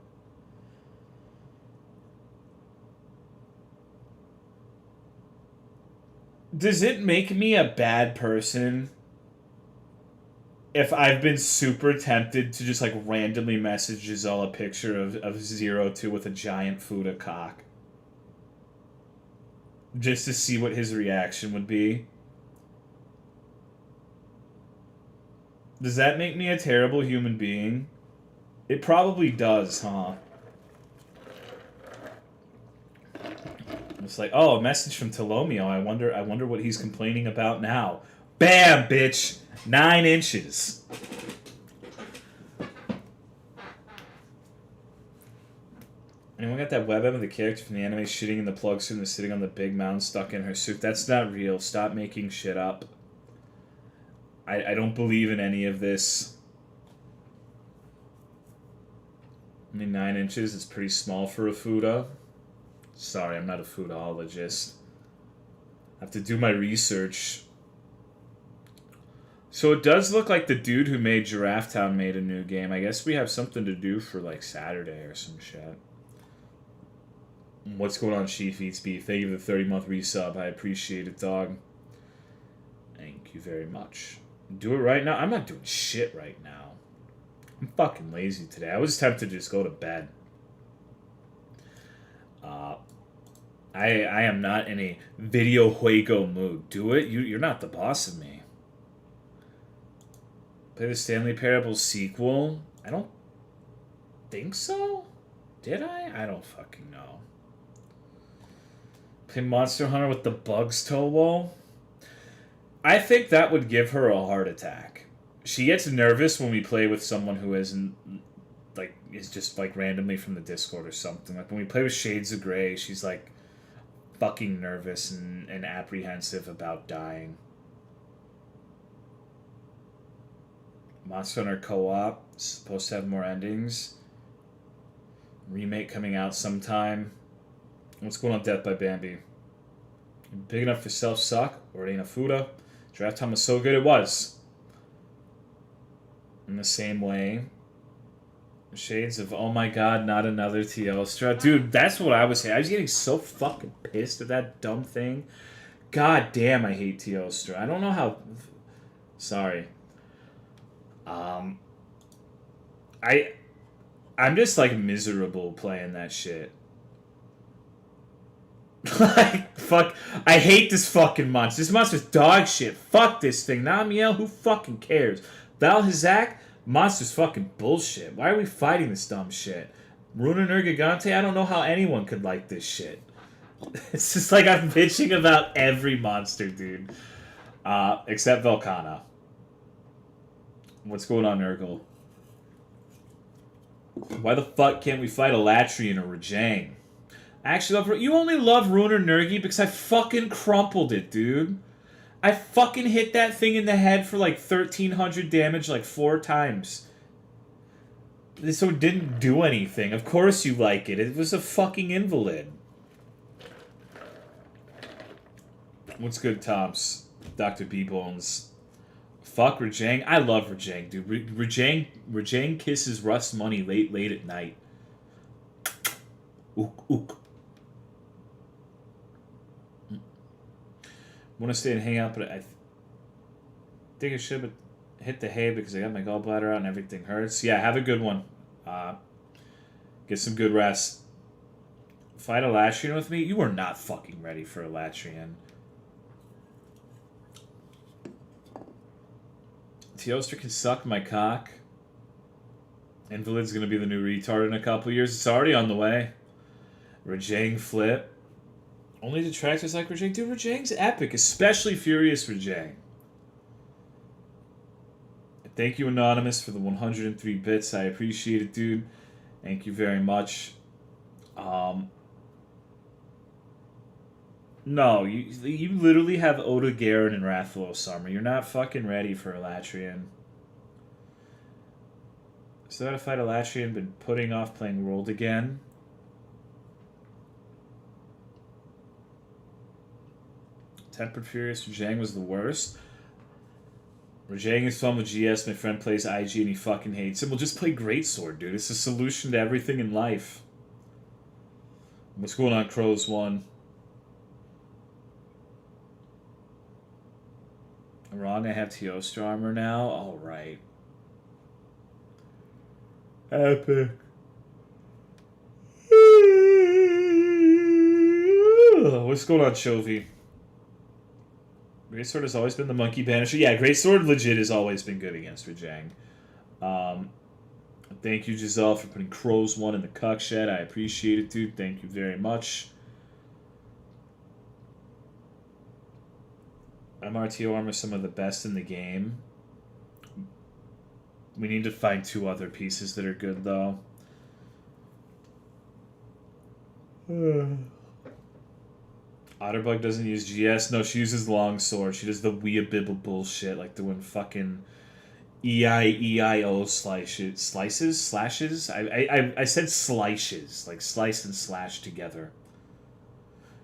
Speaker 1: Does it make me a bad person if I've been super tempted to just like randomly message Giselle a picture of Zero Two with a giant Fuda cock? Just to see what his reaction would be? Does that make me a terrible human being? It probably does, huh? It's like, oh, a message from Tolomeo. I wonder what he's complaining about now. Bam, bitch! 9 inches. Anyone got that webm of the character from the anime shitting in the plug suit and sitting on the big mound stuck in her suit? That's not real. Stop making shit up. I don't believe in any of this. I mean, 9 inches is pretty small for a Fuda. Sorry, I'm not a foodologist. I have to do my research. So it does look like the dude who made Giraffe Town made a new game. I guess we have something to do for like Saturday or some shit. What's going on, Chief Eats Beef? Thank you for the 30-month resub. I appreciate it, dog. Thank you very much. Do it right now? I'm not doing shit right now. I'm fucking lazy today. I was tempted to just go to bed. I am not in a video juego mood. Do it? You're not the boss of me. Play the Stanley Parable sequel? I don't think so. Did I? I don't fucking know. Play Monster Hunter with the Bugs Towo? I think that would give her a heart attack. She gets nervous when we play with someone who isn't, like, is just, like, randomly from the Discord or something. Like, when we play with Shades of Grey, she's, like, fucking nervous and apprehensive about dying. Monster Hunter Co-op, supposed to have more endings. Remake coming out sometime. What's going on, Death by Bambi? Big enough for self-suck, or it ain't a Fuda. Draft time was so good, it was. In the same way. Shades of, oh my god, not another Teostra. Dude, that's what I was saying. I was getting so fucking pissed at that dumb thing. God damn, I hate Teostra. I don't know how... Sorry. I'm just, like, miserable playing that shit. Like, fuck. I hate this fucking monster. This monster's dog shit. Fuck this thing. Namiel, who fucking cares? Val Hazak, monster's fucking bullshit. Why are we fighting this dumb shit? Runa Nergigante, I don't know how anyone could like this shit. It's just like I'm bitching about every monster, dude. Except Velkhana. What's going on, Nurgle? Why the fuck can't we fight a Latrian or Rajang? I actually love... You only love Runer Nergi because I fucking crumpled it, dude. I fucking hit that thing in the head for like 1,300 damage like 4 times. So it didn't do anything. Of course you like it. It was a fucking invalid. What's good, Toms? Dr. B-Bones. Fuck Rajang. I love Rajang, dude. Rajang kisses Rust money late at night. Ook, ook. Want to stay and hang out, but I think I should hit the hay because I got my gallbladder out and everything hurts. Yeah, have a good one. Get some good rest. Fight a Latrian with me? You are not fucking ready for a Latrian. Teostra can suck my cock. Invalid's gonna be the new retard in a couple years. It's already on the way. Rajang flip. Only detractors like Rajang. Dude, Rajang's epic, especially Furious Rajang. Thank you, Anonymous, for the 103 bits. I appreciate it, dude. Thank you very much. No, you literally have Oda Garen and Rathalos Summer. You're not fucking ready for a Latrian. Still gotta fight a Latrian, been putting off playing World again. Tempered Furious Rajang was the worst. Rajang is fun with GS. My friend plays IG and he fucking hates him. We'll just play Greatsword, dude. It's the solution to everything in life. What's going on, Crows 1? I'm wrong, I have Teostra armor now? Alright. Epic. What's going on, Chovy? Greatsword has always been the monkey banisher. Yeah, Greatsword legit has always been good against Rajang. Thank you, Giselle, for putting Crows 1 in the cuck shed. I appreciate it, dude. Thank you very much. MRTO armor is some of the best in the game. We need to find 2 other pieces that are good, though. Otterbug doesn't use GS. No, she uses Longsword. She does the Weeabibble bullshit, like doing fucking EIO slashes. I said slices, like slice and slash together.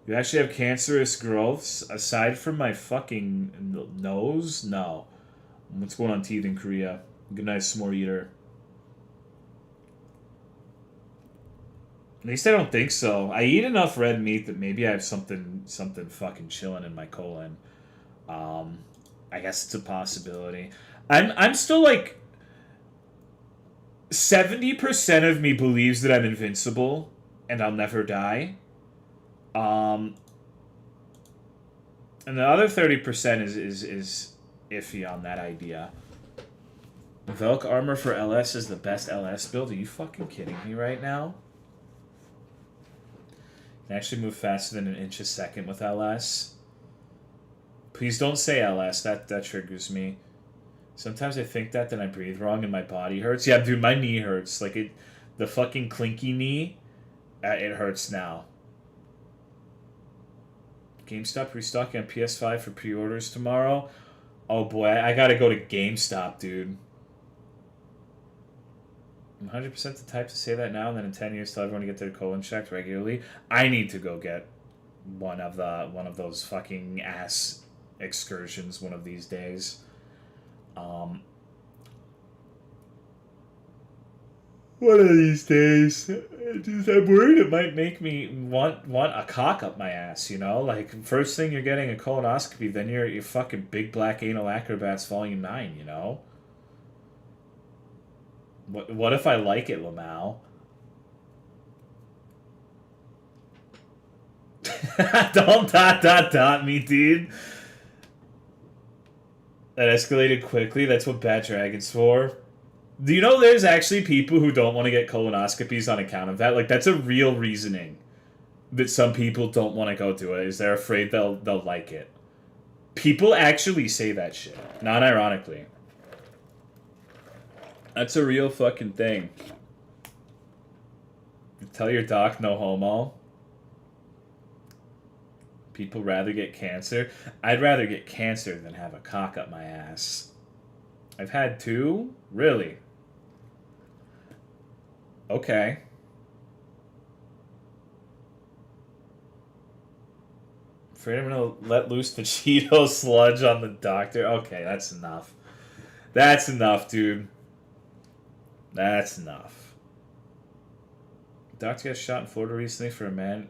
Speaker 1: You actually have cancerous growths aside from my fucking nose? No. What's going on, Teeth in Korea? Good night, S'more Eater. At least I don't think so. I eat enough red meat that maybe I have something fucking chilling in my colon. I guess it's a possibility. I'm still like 70% of me believes that I'm invincible and I'll never die. And the other 30% is iffy on that idea. Velk armor for LS is the best LS build? Are you fucking kidding me right now? Can actually move faster than an inch a second with LS. Please don't say LS. That triggers me. Sometimes I think that, then I breathe wrong and my body hurts. Yeah, dude, my knee hurts. Like, the fucking clinky knee, it hurts now. GameStop restocking on PS5 for pre-orders tomorrow. Oh boy, I gotta go to GameStop, dude. I'm 100% the type to say that now, and then in 10 years tell everyone to get their colon checked regularly. I need to go get one of those fucking ass excursions one of these days. One of these days. I'm worried it might make me want a cock up my ass, you know? Like, first thing you're getting a colonoscopy, then you're fucking Big Black Anal Acrobats Volume 9, you know? What if I like it, Lamau? Don't dot me, dude. That escalated quickly. That's what Bat Dragon's for. Do you know there's actually people who don't want to get colonoscopies on account of that? Like, that's a real reasoning that some people don't want to go do it, is they're afraid they'll like it. People actually say that shit. Not ironically. That's a real fucking thing. Tell your doc no homo. People rather get cancer. I'd rather get cancer than have a cock up my ass. I've had 2? Really? Okay. Afraid I'm gonna let loose the Cheeto sludge on the doctor. Okay, that's enough. That's enough, dude. That's enough. Doctor got shot in Florida recently for a man.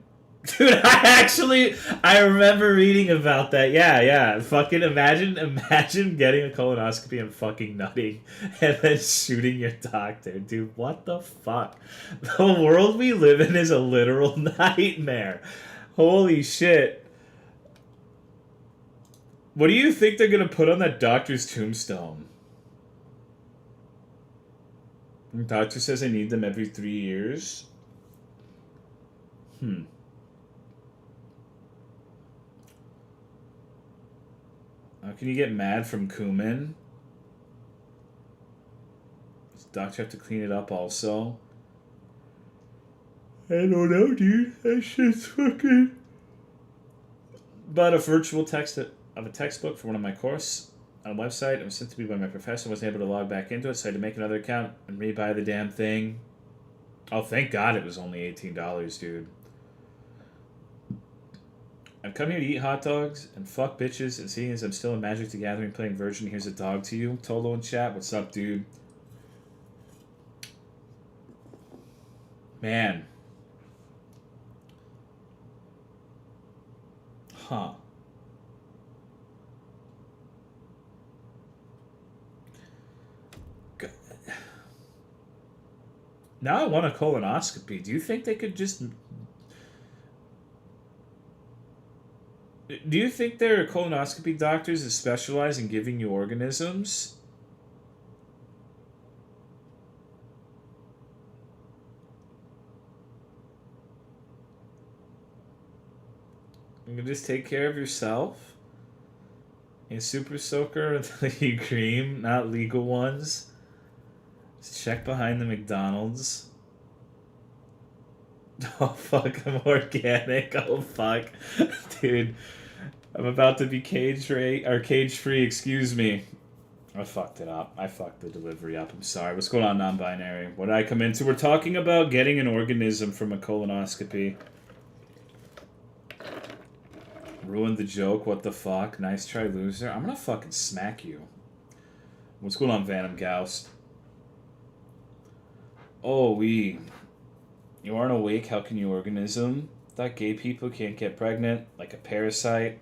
Speaker 1: Dude, I remember reading about that. Yeah. Fucking imagine getting a colonoscopy and fucking nutting and then shooting your doctor. Dude, what the fuck? The world we live in is a literal nightmare. Holy shit. What do you think they're gonna put on that doctor's tombstone? The doctor says I need them every 3 years. How can you get mad from cumin? Does the doctor have to clean it up also? I don't know, dude. That shit's fucking... But a virtual text of a textbook for one of my course on a website. It was sent to me by my professor. I wasn't able to log back into it, so I had to make another account and rebuy the damn thing. Oh, thank God it was only $18, dude. I've come here to eat hot dogs and fuck bitches, and seeing as I'm still in Magic the Gathering playing Virgin, here's a dog to you. Tolo in chat, what's up, dude? Man. Huh. Now I want a colonoscopy. Do you think they could just... Do you think there are colonoscopy doctors that specialize in giving you organisms? You can just take care of yourself? A super soaker until you cream, not legal ones. Just check behind the McDonald's. Oh fuck, I'm organic. Oh fuck. Dude, I'm about to be cage-free, excuse me. I fucked it up. I fucked the delivery up. I'm sorry. What's going on, non-binary? What did I come into? We're talking about getting an organism from a colonoscopy. Ruined the joke. What the fuck? Nice try, loser. I'm gonna fucking smack you. What's going on, Venom Gauss? Oh, you aren't awake? How can you organism? Thought gay people can't get pregnant? Like a parasite?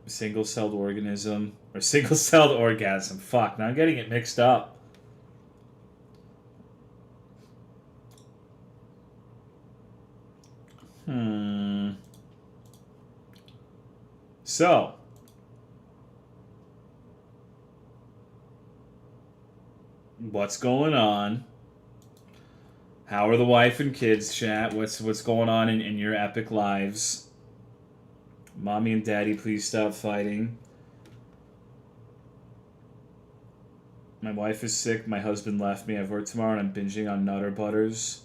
Speaker 1: Single-celled organism? Or single-celled orgasm? Fuck, now I'm getting it mixed up. So, what's going on? How are the wife and kids, chat? What's going on in your epic lives? Mommy and daddy, please stop fighting. My wife is sick. My husband left me. I have work tomorrow and I'm binging on Nutter Butters.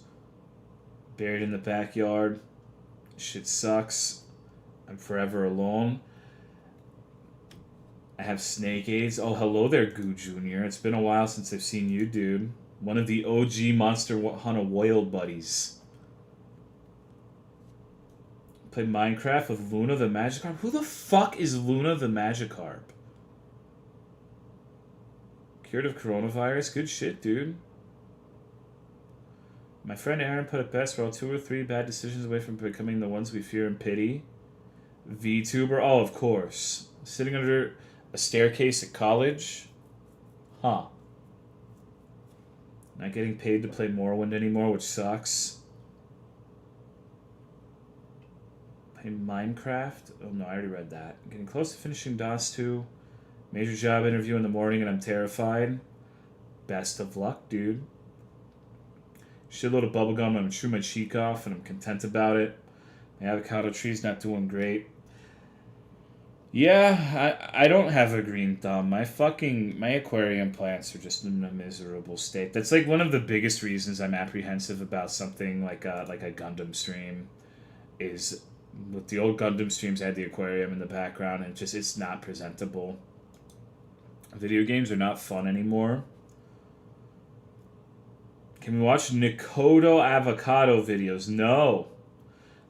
Speaker 1: Buried in the backyard. Shit sucks. I'm forever alone. I have snake AIDS. Oh, hello there, Goo Jr. It's been a while since I've seen you, dude. One of the OG Monster Hunter Wild buddies. Play Minecraft with Luna the Magikarp? Who the fuck is Luna the Magikarp? Cured of coronavirus? Good shit, dude. My friend Aaron put it best. We're all 2 or 3 bad decisions away from becoming the ones we fear and pity. VTuber? Oh, of course. Sitting under a staircase at college? Huh. Not getting paid to play Morrowind anymore, which sucks. Play Minecraft? Oh no, I already read that. Getting close to finishing DOS 2. Major job interview in the morning and I'm terrified. Best of luck, dude. Shitload of bubblegum, I'm chew my cheek off and I'm content about it. My avocado tree's not doing great. Yeah, I don't have a green thumb. My aquarium plants are just in a miserable state. That's like one of the biggest reasons I'm apprehensive about something like a Gundam stream. Is with the old Gundam streams, I had the aquarium in the background and it's not presentable. Video games are not fun anymore. Can we watch Nikodo avocado videos? No.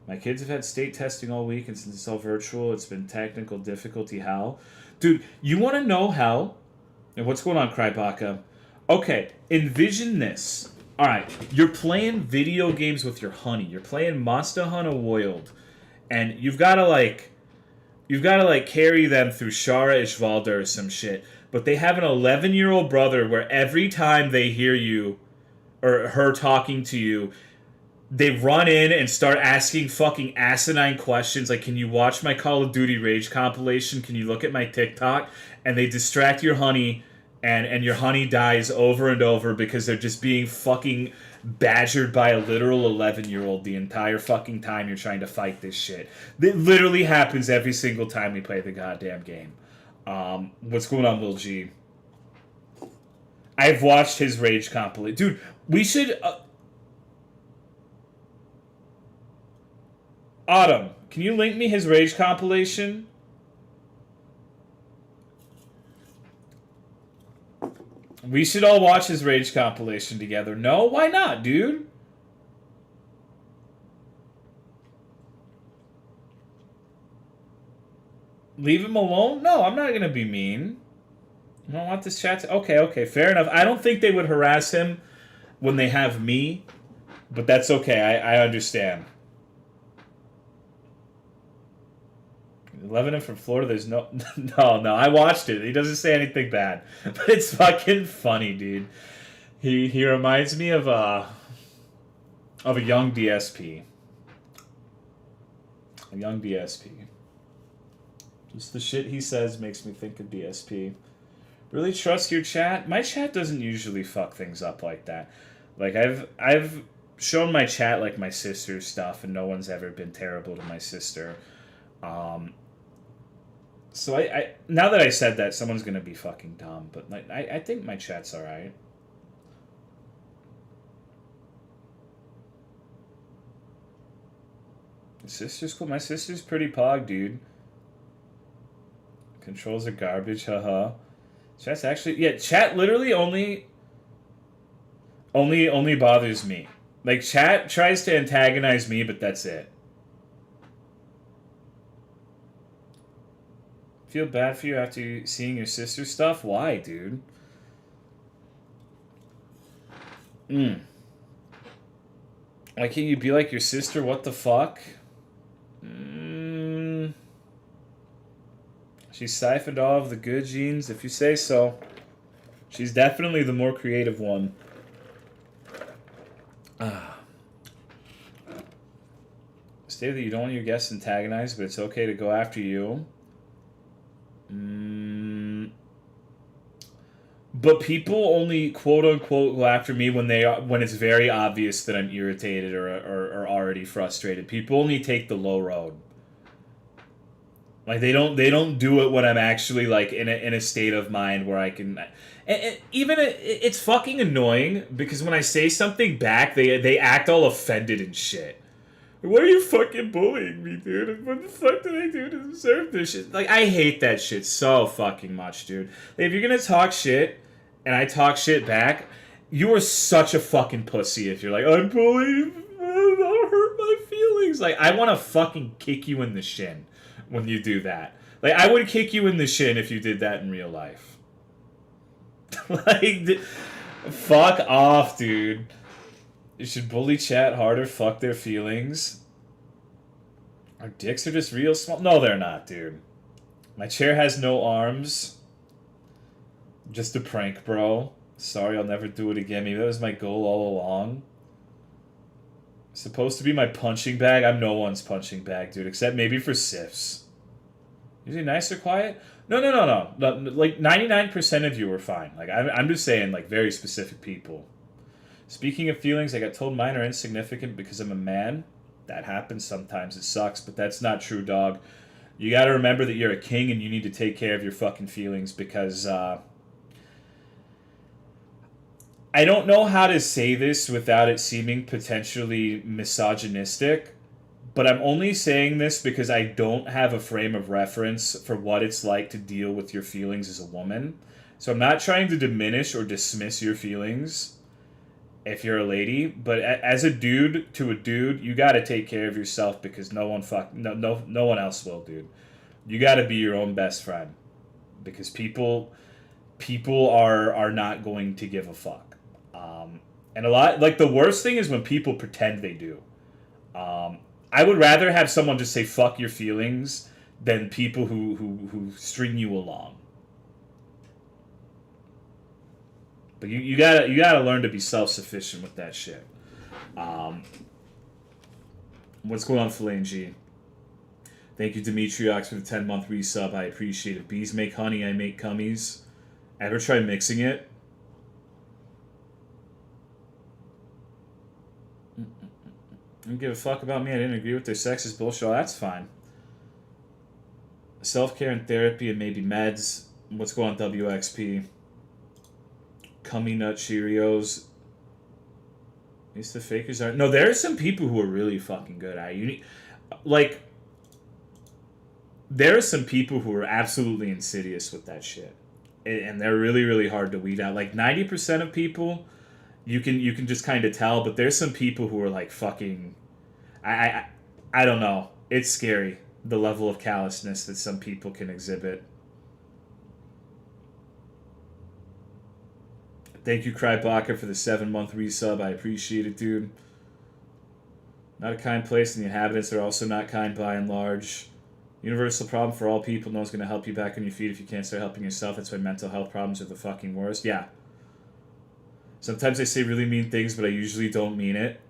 Speaker 1: My kids have had state testing all week, and since it's all virtual, it's been technical difficulty hell. Dude, you want to know hell? And what's going on, Krybaka? Okay, envision this. Alright, you're playing video games with your honey. You're playing Monster Hunter Wild. And you've got to carry them through Shara Ishvalda or some shit. But they have an 11-year-old brother where every time they hear you, or her talking to you, they run in and start asking fucking asinine questions like, can you watch my Call of Duty Rage compilation? Can you look at my TikTok? And they distract your honey, and your honey dies over and over because they're just being fucking badgered by a literal 11-year-old the entire fucking time you're trying to fight this shit. It literally happens every single time we play the goddamn game. What's going on, Lil G? I've watched his Rage compilation. Dude, we should... Autumn, can you link me his Rage compilation? We should all watch his Rage compilation together. No? Why not, dude? Leave him alone? No, I'm not going to be mean. I don't want this chat to... Okay, fair enough. I don't think they would harass him when they have me, but that's okay. I understand. 11 from Florida, there's no... No, I watched it. He doesn't say anything bad. But it's fucking funny, dude. He reminds me of a young DSP. A young DSP. Just the shit he says makes me think of DSP. Really trust your chat? My chat doesn't usually fuck things up like that. Like, I've shown my chat, like, my sister's stuff, and no one's ever been terrible to my sister. So I now that I said that, someone's gonna be fucking dumb, but like, I think my chat's alright. My sister's cool. My sister's pretty pog, dude. Controls are garbage, haha. Chat's actually... Yeah, chat literally only bothers me. Like, chat tries to antagonize me, but that's it. Feel bad for you after seeing your sister's stuff? Why, dude? Why can't you be like your sister? What the fuck? She siphoned all of the good genes, if you say so. She's definitely the more creative one. Stay that you don't want your guests antagonized, but it's okay to go after you. But people only quote unquote go after me when it's very obvious that I'm irritated or already frustrated. People only take the low road. Like, they don't do it when I'm actually, like, in a state of mind where I can... it's fucking annoying, because when I say something back, they act all offended and shit. Why are you fucking bullying me, dude? What the fuck did I do to deserve this shit? Like, I hate that shit so fucking much, dude. Like, if you're gonna talk shit, and I talk shit back, You are such a fucking pussy if you're like, I'm bullied, don't hurt my feelings. Like, I want to fucking kick you in the shin when you do that. Like, I would kick you in the shin if you did that in real life. Like, fuck off, dude. You should bully chat harder, fuck their feelings. Our dicks are just real small. No, they're not, dude. My chair has no arms. Just a prank, bro. Sorry, I'll never do it again. Maybe that was my goal all along. Supposed to be my punching bag. I'm no one's punching bag, dude. Except maybe for Sifs. Is he nice or quiet? No. Like, 99% of you were fine. Like, I'm just saying, like, very specific people. Speaking of feelings, I got told mine are insignificant because I'm a man. That happens sometimes. It sucks, but that's not true, dog. You gotta remember that you're a king and you need to take care of your fucking feelings because, I don't know how to say this without it seeming potentially misogynistic, but I'm only saying this because I don't have a frame of reference for what it's like to deal with your feelings as a woman. So I'm not trying to diminish or dismiss your feelings if you're a lady, but as a dude to a dude, you got to take care of yourself because no one else will, dude. You got to be your own best friend because people are not going to give a fuck. And a lot, like, the worst thing is when people pretend they do. I would rather have someone just say fuck your feelings than people who string you along. But you gotta learn to be self-sufficient with that shit. What's going on, Phalange? Thank you, Dimitriox, for the 10-month resub. I appreciate it. Bees make honey, I make cummies. Ever try mixing it? Don't give a fuck about me. I didn't agree with their sexist bullshit. Oh, that's fine. Self-care and therapy and maybe meds. What's going on, WXP? Cummy Nut Cheerios. At least the fakers aren't. No, there are some people who are really fucking good at it. You need, like, there are some people who are absolutely insidious with that shit, and they're really, really hard to weed out. Like 90% of people, you can just kind of tell, but there's some people who are like fucking. I don't know. It's scary, the level of callousness that some people can exhibit. Thank you, Krybaka, for the 7-month resub. I appreciate it, dude. Not a kind place, and the inhabitants are also not kind by and large. Universal problem for all people. No one's going to help you back on your feet if you can't start helping yourself. That's why mental health problems are the fucking worst. Yeah. Sometimes I say really mean things, but I usually don't mean it.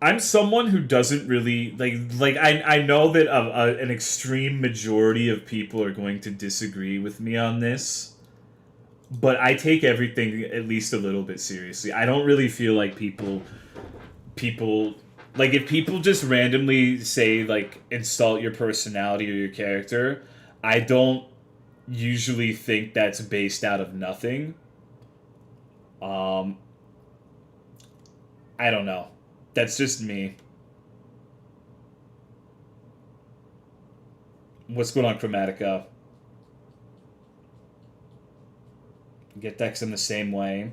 Speaker 1: I'm someone who doesn't really like. I know that an extreme majority of people are going to disagree with me on this, but I take everything at least a little bit seriously. I don't really feel like people like if people just randomly say like insult your personality or your character, I don't usually think that's based out of nothing. I don't know. That's just me. What's going on, Chromatica? Get decks in the same way.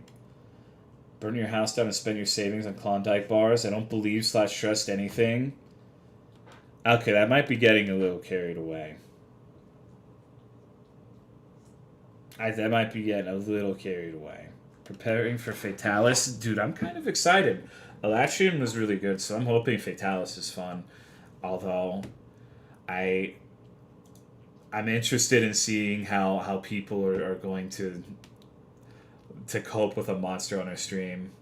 Speaker 1: Burn your house down and spend your savings on Klondike bars. I don't believe / trust anything. Okay, that might be getting a little carried away. That might be getting a little carried away. Preparing for Fatalis? Dude, I'm kind of excited. Elatrium was really good, so I'm hoping Fatalis is fun. Although, I'm interested in seeing how people are going to cope with a monster on our stream.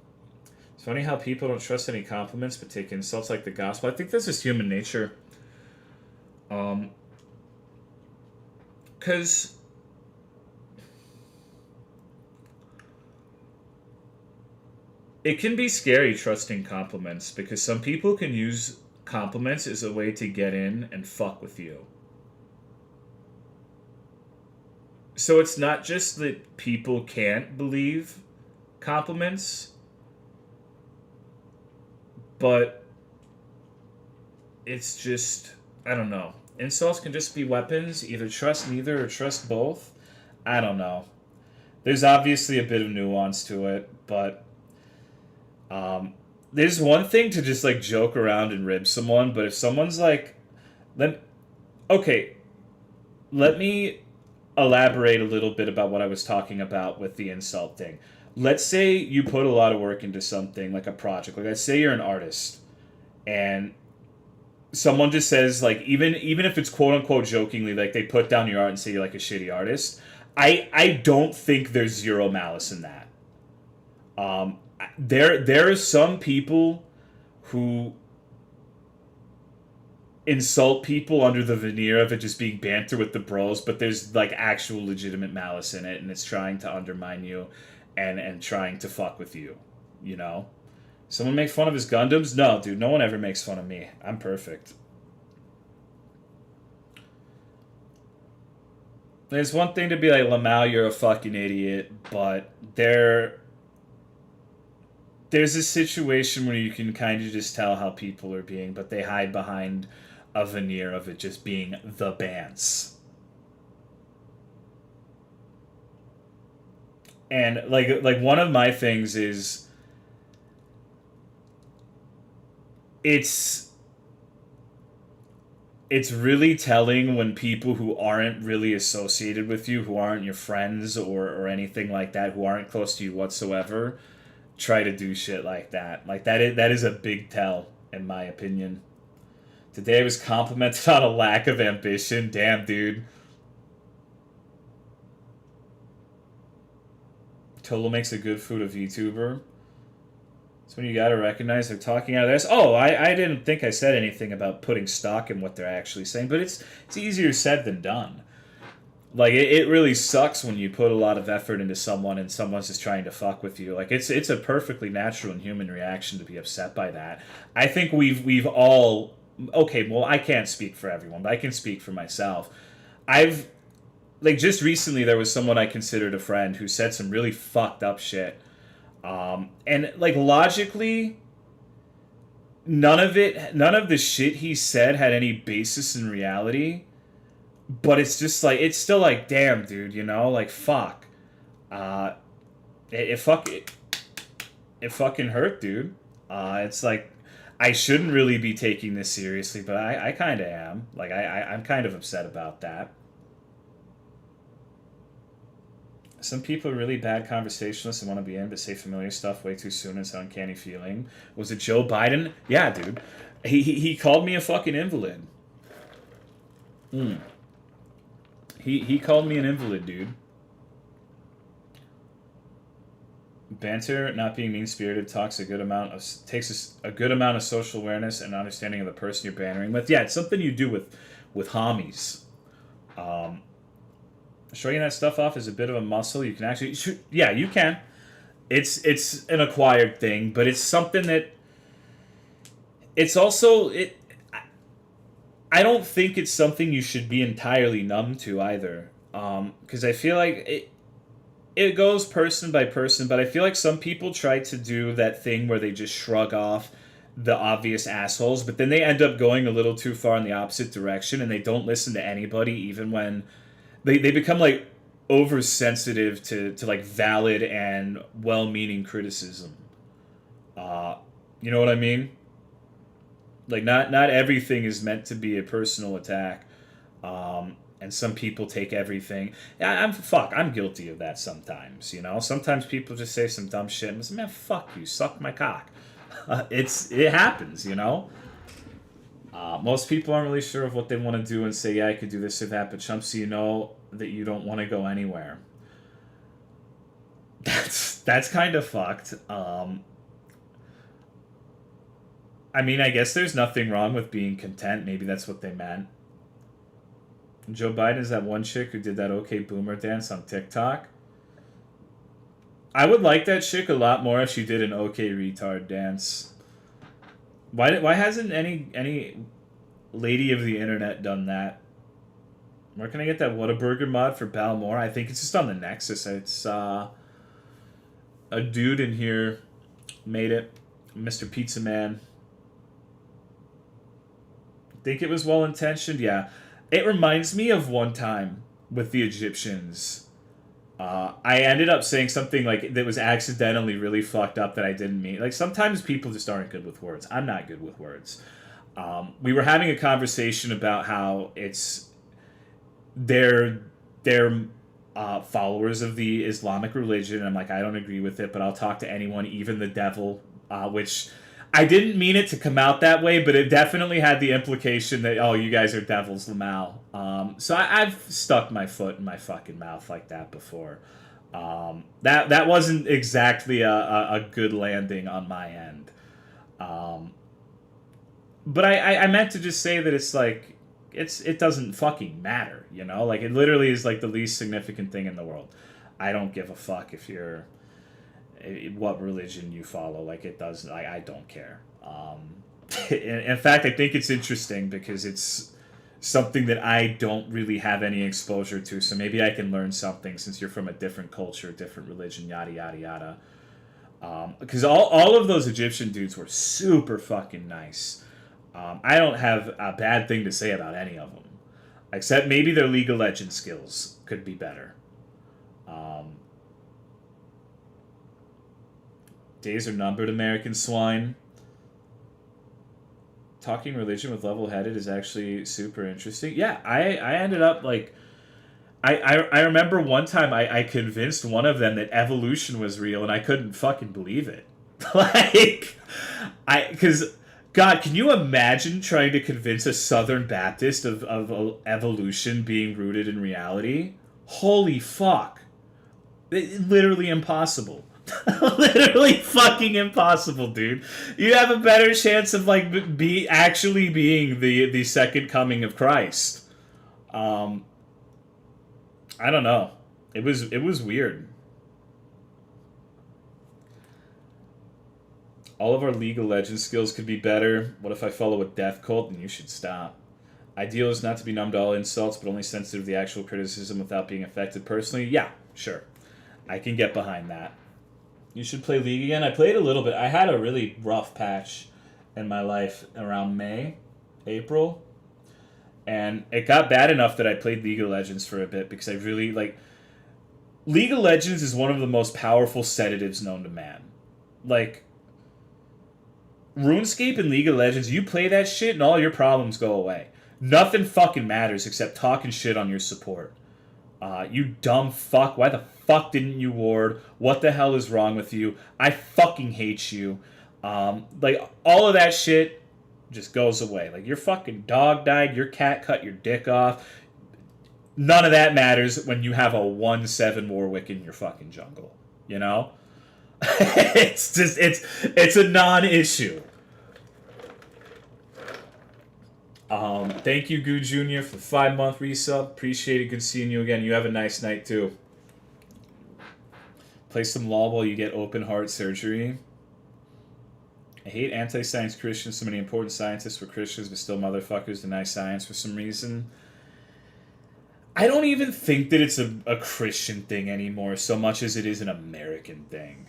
Speaker 1: It's funny how people don't trust any compliments but take insults like the gospel. I think this is human nature. Because it can be scary trusting compliments because some people can use compliments as a way to get in and fuck with you. So it's not just that people can't believe compliments, but it's just, I don't know. insults can just be weapons. Either trust neither or trust both. I don't know. There's obviously a bit of nuance to it, but there's one thing to just like joke around and rib someone, but if someone's like, let okay, let me elaborate a little bit about what I was talking about with the insult thing. Let's say you put a lot of work into something like a project. Like let's say you're an artist and someone just says like even if it's quote unquote jokingly like they put down your art and say you're like a shitty artist. I don't think there's zero malice in that. There are some people who insult people under the veneer of it just being banter with the bros, but there's like actual legitimate malice in it, and it's trying to undermine you, and trying to fuck with you. You know, someone make fun of his Gundams? No, dude, no one ever makes fun of me. I'm perfect. There's one thing to be like, Lamau, you're a fucking idiot, but there's a situation where you can kind of just tell how people are being, but they hide behind a veneer of it just being the bands. And like one of my things is it's it's really telling when people who aren't really associated with you, who aren't your friends or anything like that, who aren't close to you whatsoever, try to do shit like that. Like that is a big tell, in my opinion. Today I was complimented on a lack of ambition. Damn, dude. Tolo makes a good food of VTuber. That's when you gotta recognize they're talking out of this. Oh, I didn't think I said anything about putting stock in what they're actually saying, but it's easier said than done. Like it really sucks when you put a lot of effort into someone and someone's just trying to fuck with you. Like it's a perfectly natural and human reaction to be upset by that. I think we've all okay. Well, I can't speak for everyone, but I can speak for myself. I've like just recently there was someone I considered a friend who said some really fucked up shit. And like logically, none of the shit he said had any basis in reality. But it's just like it's still like, damn, dude, you know, like fuck. Uh, it fucking hurt, dude. It's like I shouldn't really be taking this seriously, but I kind of am. Like I'm kind of upset about that. Some people are really bad conversationalists and want to be in, but say familiar stuff way too soon. It's an uncanny feeling. Was it Joe Biden? Yeah, dude. He called me a fucking invalid. Mm. He called me an invalid, dude. Banter, not being mean spirited, takes a good amount of social awareness and understanding of the person you're bantering with. Yeah, it's something you do with homies. Um, Showing that stuff off is a bit of a muscle. You can actually, yeah, you can. It's an acquired thing, but it's something that it's also it. I don't think it's something you should be entirely numb to either, because I feel like it goes person by person, but I feel like some people try to do that thing where they just shrug off the obvious assholes, but then they end up going a little too far in the opposite direction and they don't listen to anybody, even when they become like oversensitive to like valid and well-meaning criticism. You know what I mean? Like not everything is meant to be a personal attack. And some people take everything. I'm guilty of that sometimes. You know, sometimes people just say some dumb shit and say, "Man, fuck you, suck my cock." It happens. You know. Most people aren't really sure of what they want to do and say, "Yeah, I could do this or that," but chumps, so you know that you don't want to go anywhere. That's kind of fucked. I mean, I guess there's nothing wrong with being content. Maybe that's what they meant. Joe Biden is that one chick who did that okay boomer dance on TikTok. I would like that chick a lot more if she did an okay retard dance. Why hasn't any lady of the internet done that? Where can I get that Whataburger mod for Balmore? I think it's just on the Nexus. It's a dude in here made it, Mr. Pizza Man. Think it was well intentioned? Yeah. It reminds me of one time with the Egyptians. I ended up saying something like that was accidentally really fucked up that I didn't mean. Like sometimes people just aren't good with words. I'm not good with words. We were having a conversation about how they're followers of the Islamic religion. And I'm like, I don't agree with it, but I'll talk to anyone, even the devil, which I didn't mean it to come out that way, but it definitely had the implication that, oh, you guys are devils, Lamal. So I've stuck my foot in my fucking mouth like that before. That wasn't exactly a good landing on my end. Um, but I meant to just say that it's like it doesn't fucking matter, you know? Like it literally is like the least significant thing in the world. I don't give a fuck if you're what religion you follow. Like it does. I don't care. In fact, I think it's interesting because it's something that I don't really have any exposure to. So maybe I can learn something since you're from a different culture, different religion, yada yada yada. Because all of those Egyptian dudes were super fucking nice. I don't have a bad thing to say about any of them, except maybe their League of Legends skills could be better. Um, Days are numbered, American swine. Talking religion with level headed is actually super interesting. Yeah, I ended up like I remember one time I convinced one of them that evolution was real and I couldn't fucking believe it. Like because God, can you imagine trying to convince a Southern Baptist of evolution being rooted in reality? Holy fuck. Literally impossible. Literally fucking impossible, dude. You have a better chance of like be actually being the second coming of Christ. Um, I don't know. It was weird. All of our League of Legends skills could be better. What if I follow a death cult? Then you should stop. Ideal is not to be numb to all insults, but only sensitive to the actual criticism without being affected personally. Yeah, sure. I can get behind that. You should play League again. I played a little bit. I had a really rough patch in my life around May, April, and it got bad enough that I played League of Legends for a bit because I really like League of Legends is one of the most powerful sedatives known to man. Like RuneScape and League of Legends, you play that shit and all your problems go away. Nothing fucking matters except talking shit on your support. You dumb fuck. Why the fuck didn't you ward? What the hell is wrong with you? I fucking hate you. Like, all of that shit just goes away. Like, your fucking dog died, your cat cut your dick off. None of that matters when you have a 1/7 Warwick in your fucking jungle. You know? it's a non-issue. Thank you, Goo Jr., for the 5-month resub. Appreciate it. Good seeing you again. You have a nice night, too. Play some LOL while you get open heart surgery. I hate anti-science Christians. So many important scientists were Christians, but still motherfuckers deny science for some reason. I don't even think that it's a Christian thing anymore so much as it is an American thing.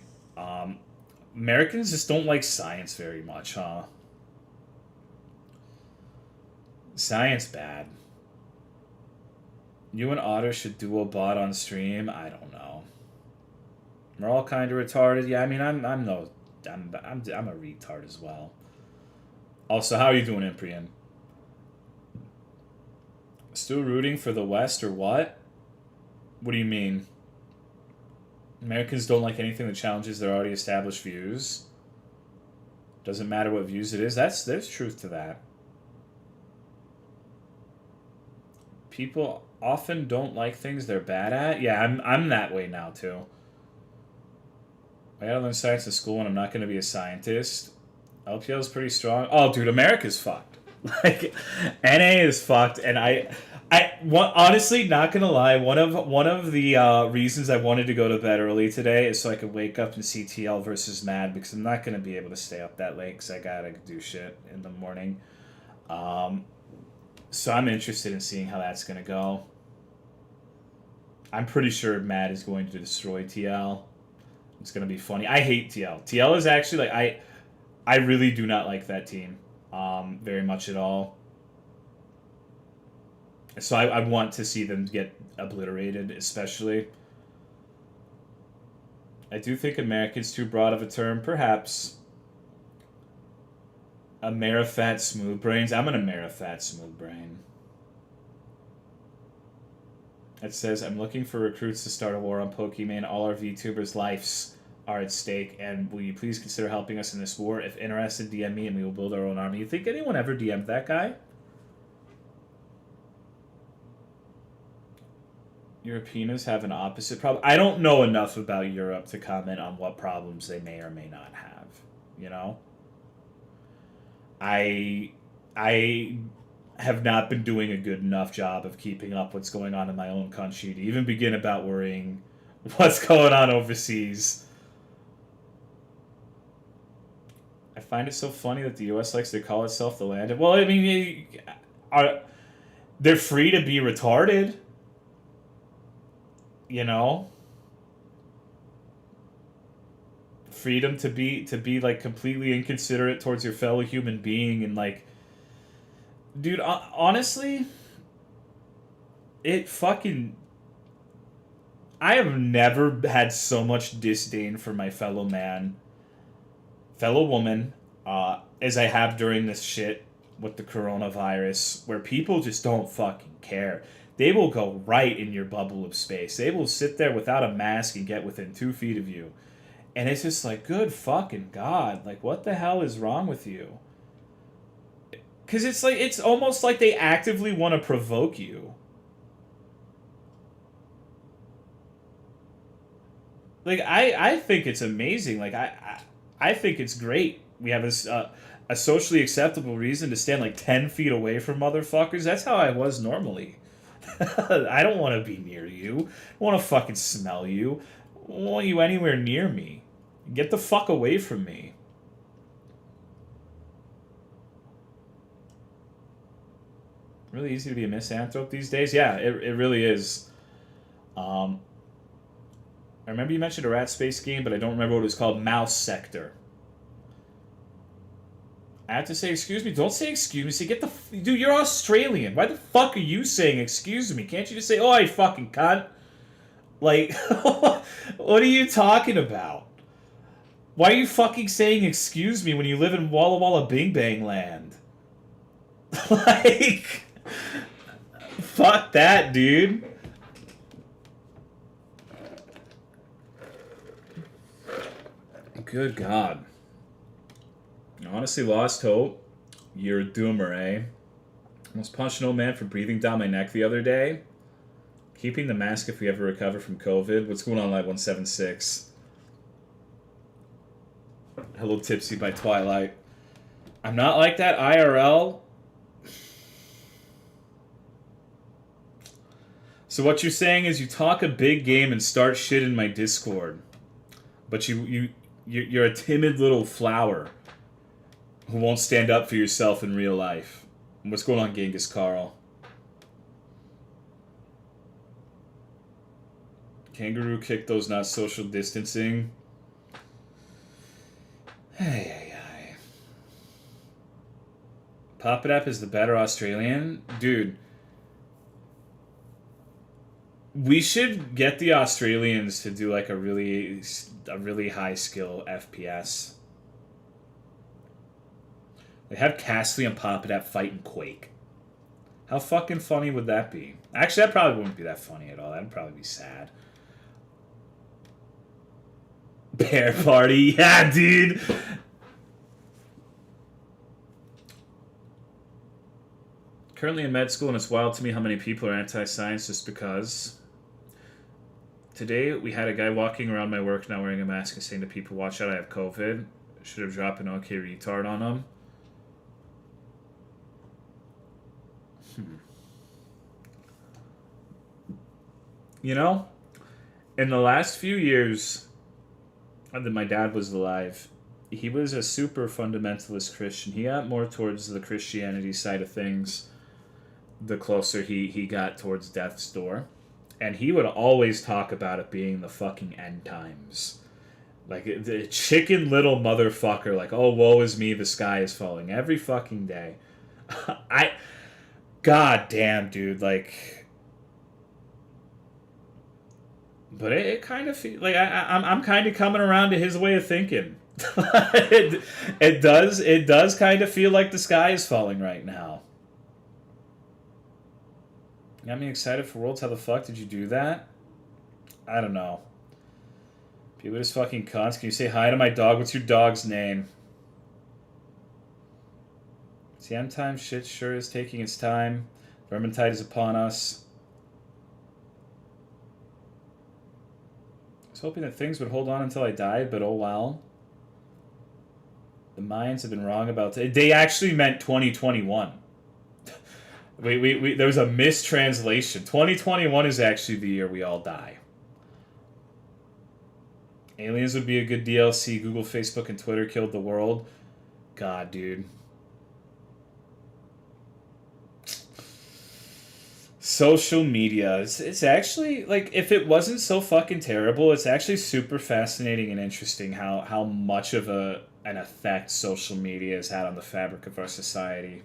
Speaker 1: Americans just don't like science very much, huh? Science bad. You and Otter should duo bot on stream. I don't know. We're all kind of retarded. Yeah, I mean, I'm a retard as well. Also, how are you doing, Imprian? Still rooting for the West or what? What do you mean? Americans don't like anything that challenges their already established views. Doesn't matter what views it is. There's truth to that. People often don't like things they're bad at. Yeah, I'm that way now too. I gotta learn science in school and I'm not gonna be a scientist. LPL is pretty strong. Oh, dude, America's fucked. Like, NA is fucked, and honestly, not gonna lie, one of the reasons I wanted to go to bed early today is so I could wake up and see TL versus Mad, because I'm not gonna be able to stay up that late because I gotta do shit in the morning. So I'm interested in seeing how that's gonna go. I'm pretty sure Mad is going to destroy TL. It's gonna be funny. I hate TL. TL is actually like I really do not like that team, very much at all. So I want to see them get obliterated, especially. I do think American's too broad of a term, perhaps. Amerifat smooth brains. I'm an Amerifat smooth brain. It says, I'm looking for recruits to start a war on Pokemon. All our VTubers' lives are at stake, and will you please consider helping us in this war? If interested, DM me and we will build our own army. You think anyone ever DM'd that guy? Europeans have an opposite problem. I don't know enough about Europe to comment on what problems they may or may not have. You know? I have not been doing a good enough job of keeping up what's going on in my own country to even begin about worrying what's going on overseas. I find it so funny that the U.S. likes to call itself the land of... Well, I mean, they're free to be retarded. You know? Freedom to be like completely inconsiderate towards your fellow human being and like... Dude, honestly, it fucking... I have never had so much disdain for my fellow man, fellow woman, as I have during this shit with the coronavirus, where people just don't fucking care. They will go right in your bubble of space. They will sit there without a mask and get within 2 feet of you. And it's just like, good fucking God. Like, what the hell is wrong with you? Because it's like, it's almost like they actively want to provoke you. Like, I think it's amazing. Like, I think it's great. We have a socially acceptable reason to stand like 10 feet away from motherfuckers. That's how I was normally. I don't want to be near you. I want to fucking smell you. I don't want you anywhere near me. Get the fuck away from me. Really easy to be a misanthrope these days? Yeah, it really is. I remember you mentioned a Rat Space game, but I don't remember what it was called. Mouse Sector. I have to say, excuse me. Don't say excuse me. Say, get the... Dude, you're Australian. Why the fuck are you saying excuse me? Can't you just say, oh, I fucking cunt? Like, what are you talking about? Why are you fucking saying excuse me when you live in Walla Walla Bing Bang land? Like... Fuck that, dude. Good God. I honestly lost hope. You're a doomer, eh? Almost punched an old man for breathing down my neck the other day. Keeping the mask if we ever recover from COVID. What's going on, Light 176? Hello, Tipsy by Twilight. I'm not like that IRL. So what you're saying is you talk a big game and start shit in my Discord, but you're a timid little flower who won't stand up for yourself in real life. What's going on, Genghis Carl? Kangaroo kick those not social distancing. Hey. Pop-It-Up is the better Australian? Dude. We should get the Australians to do like a really high skill FPS. They have Castley and Pop-It-Up fighting Quake. How fucking funny would that be? Actually, that probably wouldn't be that funny at all. That'd probably be sad. Bear party, yeah, dude. Currently in med school, and it's wild to me how many people are anti-science just because. Today, we had a guy walking around my work not wearing a mask and saying to people, watch out, I have COVID. Should have dropped an okay retard on him. You know, in the last few years that my dad was alive, he was a super fundamentalist Christian. He got more towards the Christianity side of things the closer he got towards death's door. And he would always talk about it being the fucking end times. Like, the chicken little motherfucker, like, oh, woe is me, the sky is falling. Every fucking day. God damn, dude, like. But it kind of feels like I'm kind of coming around to his way of thinking. it does kind of feel like the sky is falling right now. Got me excited for Worlds. How the fuck did you do that? I don't know. People just fucking cunts. Can you say hi to my dog? What's your dog's name? See, end time shit sure is taking its time. Vermintide is upon us. I was hoping that things would hold on until I died, but oh well. The Mayans have been wrong about it. They actually meant 2021. There was a mistranslation. 2021 is actually the year we all die. Aliens would be a good DLC. Google, Facebook, and Twitter killed the world. God, dude. Social media. It's actually, like, if it wasn't so fucking terrible, it's actually super fascinating and interesting how much of an effect social media has had on the fabric of our society.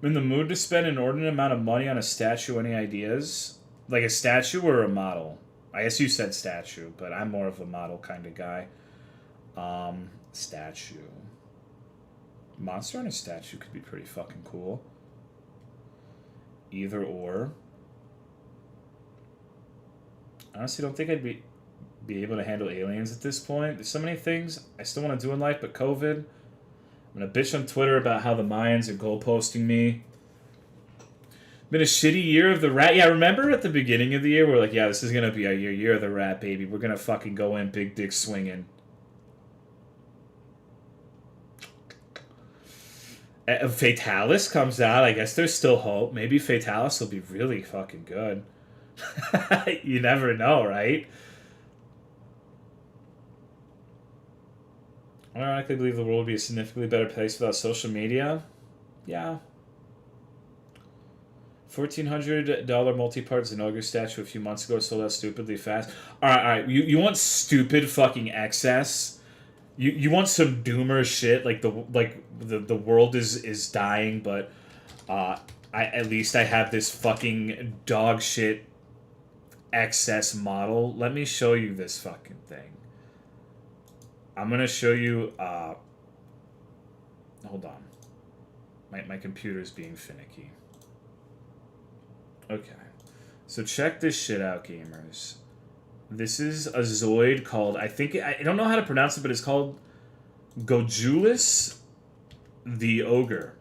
Speaker 1: I'm in the mood to spend an inordinate amount of money on a statue. Any ideas? Like a statue or a model? I guess you said statue, but I'm more of a model kind of guy. Statue. Monster on a statue could be pretty fucking cool. Either or. Honestly, don't think I'd be able to handle aliens at this point. There's so many things I still want to do in life, but COVID. I'm gonna bitch on Twitter about how the Mayans are goalposting me. Been a shitty year of the rat. Yeah, remember at the beginning of the year, we're like, yeah, this is gonna be our year of the rat, baby. We're gonna fucking go in big dick swinging. Fatalis comes out. I guess there's still hope. Maybe Fatalis will be really fucking good. You never know, right? I ironically believe the world would be a significantly better place without social media. Yeah. $1,400 multi-part Zenogre statue a few months ago sold out stupidly fast. All right. You want stupid fucking excess? You want some doomer shit like the world is dying, but at least I have this fucking dog shit excess model. Let me show you this fucking thing. I'm gonna show you. Hold on. My computer's being finicky. Okay, so check this shit out, gamers. This is a Zoid called, I don't know how to pronounce it, but it's called Gojulus the Ogre.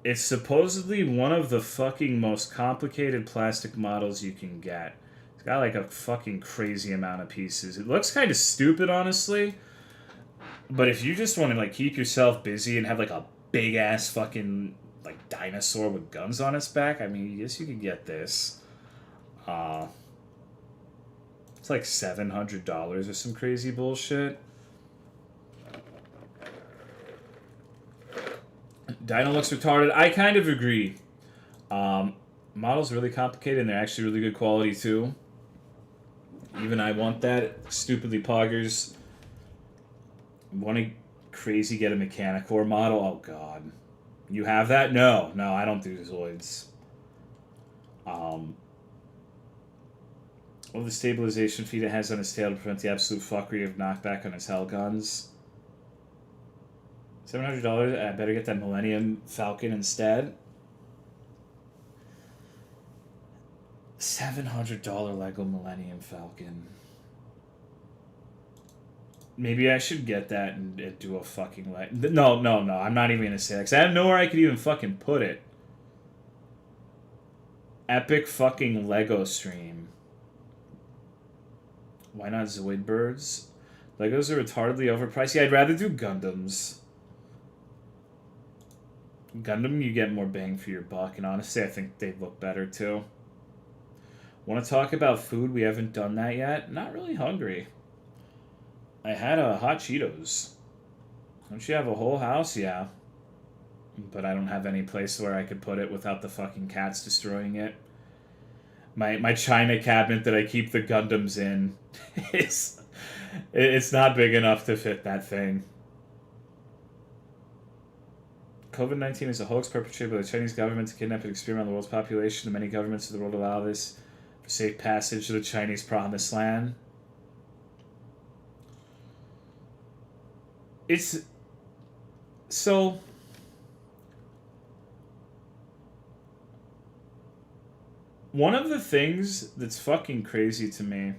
Speaker 1: It's supposedly one of the fucking most complicated plastic models you can get. It's got like a fucking crazy amount of pieces. It looks kind of stupid, honestly. But if you just want to like keep yourself busy and have like a big ass fucking like dinosaur with guns on its back, I mean, I guess you could get this. It's like $700 or some crazy bullshit. Dino looks retarded. I kind of agree. Model's really complicated and they're actually really good quality too. Even I want that. Stupidly poggers. Want to crazy get a Mechanicore model? Oh god. You have that? No, I don't do Zoids. All the stabilization feat it has on its tail to prevent the absolute fuckery of knockback on its hell guns. $700? I better get that Millennium Falcon instead. $700 Lego Millennium Falcon. Maybe I should get that and do a fucking... No. I'm not even going to say that, because I have nowhere I could even fucking put it. Epic fucking Lego stream. Why not Zoidbirds? Legos are retardedly overpriced. Yeah, I'd rather do Gundams. Gundam, you get more bang for your buck, and honestly, I think they look better too. Want to talk about food? We haven't done that yet. Not really hungry. I had hot Cheetos. Don't you have a whole house? Yeah. But I don't have any place where I could put it without the fucking cats destroying it. My china cabinet that I keep the Gundams in it's not big enough to fit that thing. COVID-19 is a hoax perpetrated by the Chinese government to kidnap and experiment on the world's population. The many governments of the world allow this for safe passage to the Chinese promised land. It's... So... One of the things that's fucking crazy to me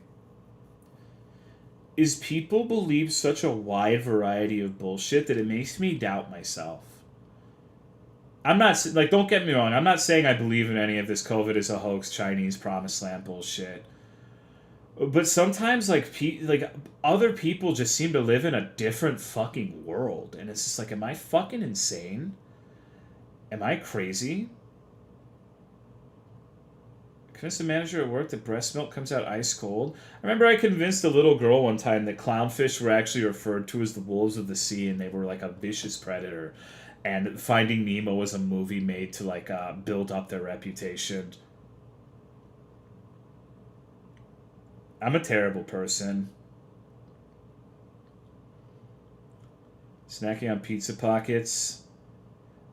Speaker 1: is people believe such a wide variety of bullshit that it makes me doubt myself. I'm not, like, don't get me wrong, I'm not saying I believe in any of this COVID is a hoax, Chinese promised land bullshit. But sometimes, like other people just seem to live in a different fucking world. And it's just like, am I fucking insane? Am I crazy? Convinced the manager at work that breast milk comes out ice cold. I remember I convinced a little girl one time that clownfish were actually referred to as the wolves of the sea, and they were like a vicious predator. And Finding Nemo was a movie made to like build up their reputation. I'm a terrible person. Snacking on pizza pockets.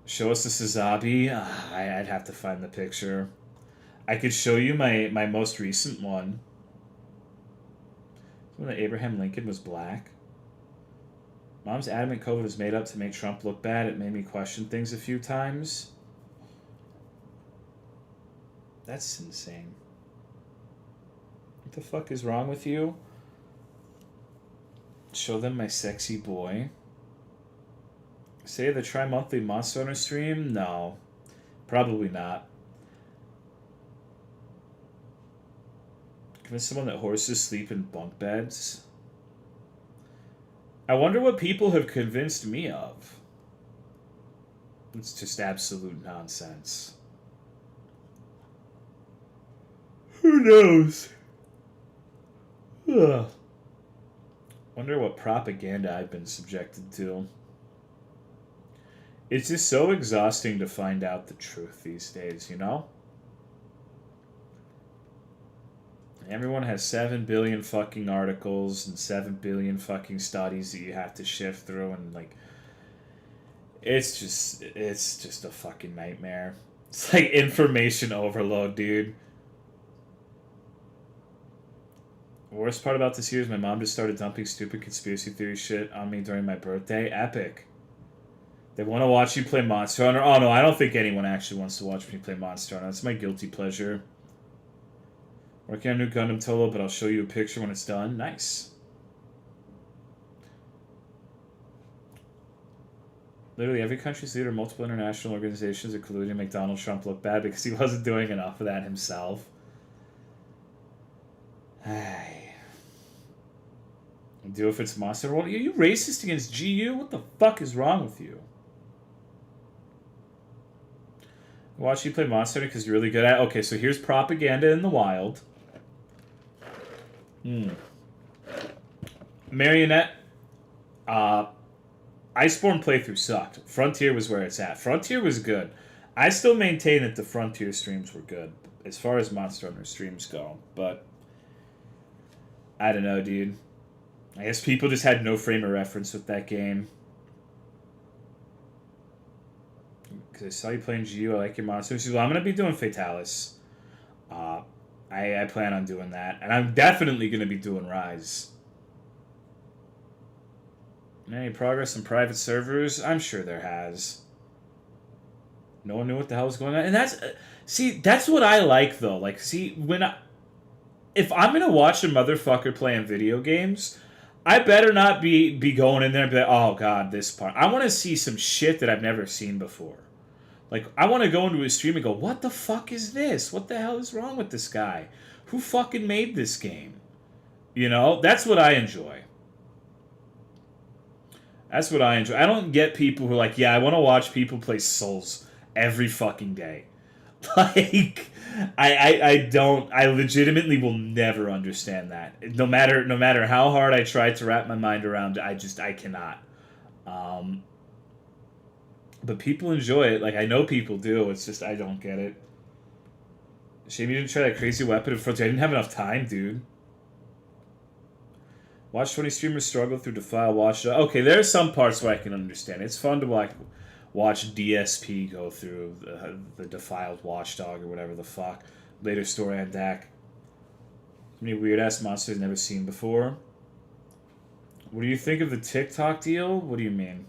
Speaker 1: Show us the Sazabi. I'd have to find the picture. I could show you my most recent one. When Abraham Lincoln was black. Mom's adamant COVID was made up to make Trump look bad. It made me question things a few times. That's insane. What the fuck is wrong with you? Show them my sexy boy. Say the tri-monthly Monster Hunter stream? No. Probably not. Convince someone that horses sleep in bunk beds? I wonder what people have convinced me of. It's just absolute nonsense. Who knows? Ugh. Wonder what propaganda I've been subjected to. It's just so exhausting to find out the truth these days, you know? Everyone has 7 billion fucking articles and 7 billion fucking studies that you have to shift through, and like, it's just a fucking nightmare. It's like information overload, dude. The worst part about this year is my mom just started dumping stupid conspiracy theory shit on me during my birthday. Epic. They want to watch you play Monster Hunter. Oh no, I don't think anyone actually wants to watch me play Monster Hunter. That's my guilty pleasure. Working on a new Gundam Tolo, but I'll show you a picture when it's done. Nice. Literally every country's leader, multiple international organizations are colluding to make Donald Trump look bad because he wasn't doing enough of that himself. Ay. Do if it's Monster. What are you racist against GU? What the fuck is wrong with you? Watch you play Monster because you're really good at it. Okay, so here's propaganda in the wild. Marionette. Iceborne playthrough sucked. Frontier was where it's at. Frontier was good. I still maintain that the Frontier streams were good as far as Monster Hunter streams go, but I don't know, dude. I guess people just had no frame of reference with that game. Because I saw you playing GU, I like your monster. Well, I'm going to be doing Fatalis. I plan on doing that. And I'm definitely going to be doing Rise. Any progress in private servers? I'm sure there has. No one knew what the hell was going on. And that's... see, that's what I like, though. Like, see, if I'm going to watch a motherfucker playing video games, I better not be going in there and be like, oh, God, this part. I want to see some shit that I've never seen before. Like, I want to go into a stream and go, what the fuck is this? What the hell is wrong with this guy? Who fucking made this game? You know? That's what I enjoy. That's what I enjoy. I don't get people who are like, yeah, I want to watch people play Souls every fucking day. Like, I don't. I legitimately will never understand that. No matter how hard I try to wrap my mind around it, I cannot. But people enjoy it. Like, I know people do. It's just, I don't get it. Shame you didn't try that crazy weapon in front. I didn't have enough time, dude. Watch 20 streamers struggle through Defile. Okay, there's some parts where I can understand. It's fun to watch watch DSP go through the Defiled Watchdog or whatever the fuck. Later story on deck. Many weird ass monsters never seen before. What do you think of the TikTok deal? What do you mean?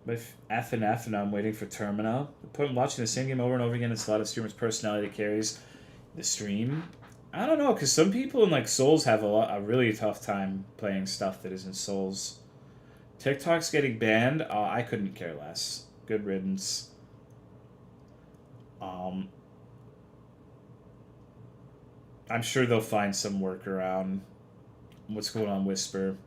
Speaker 1: With F and F, and I'm waiting for Terminal. Watching the same game over and over again. It's a lot of streamers' personality that carries the stream. I don't know, because some people in like Souls have a really tough time playing stuff that isn't Souls. TikTok's getting banned. I couldn't care less. Good riddance. I'm sure they'll find some workaround. What's going on, Whisper?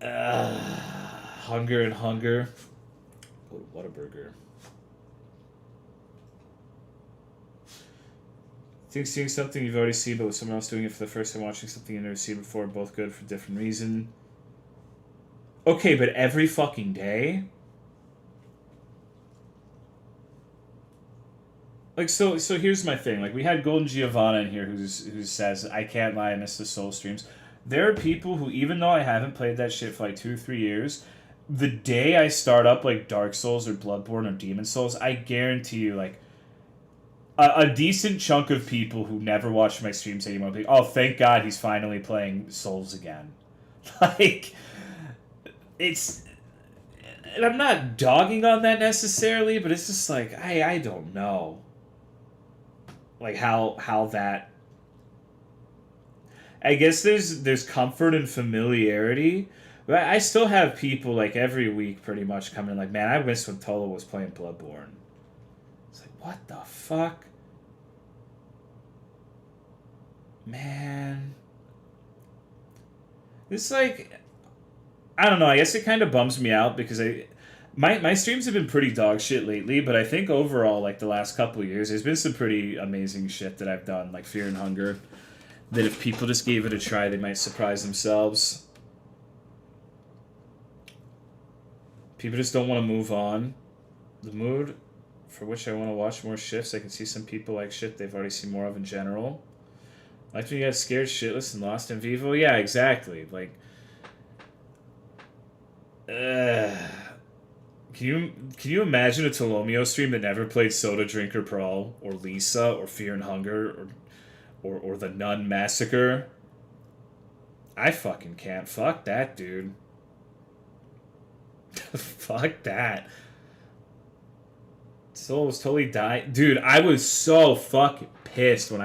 Speaker 1: Hunger and Hunger. Oh, Whataburger. I think seeing something you've already seen, but with someone else doing it for the first time, watching something you've never seen before, both good for different reason. Okay, but every fucking day? Like, so here's my thing. Like, we had Golden Giovanna in here who says, I can't lie, I miss the Soul streams. There are people who, even though I haven't played that shit for like 2 or 3 years, the day I start up like Dark Souls or Bloodborne or Demon Souls, I guarantee you, like, a decent chunk of people who never watch my streams anymore be like, oh, thank God he's finally playing Souls again. Like, it's... And I'm not dogging on that necessarily, but it's just like, I don't know. Like, how that... I guess there's comfort and familiarity, but I still have people, like, every week pretty much coming like, man, I miss when Tolo was playing Bloodborne. It's like, what the fuck? Man. It's like, I don't know, I guess it kind of bums me out because my streams have been pretty dog shit lately, but I think overall, like, the last couple of years, there's been some pretty amazing shit that I've done, like Fear and Hunger, that if people just gave it a try, they might surprise themselves. People just don't want to move on. The mood for which I want to watch more shifts, I can see some people like shit they've already seen more of in general. Like when you got scared shitless and lost in Vivo? Yeah, exactly. Like, Can you imagine a Tolomeo stream that never played Soda Drinker Pro or Lisa or Fear and Hunger or the Nun Massacre? I fucking can't. Fuck that, dude. Fuck that. Soul was totally dying. Dude, I was so fucking pissed when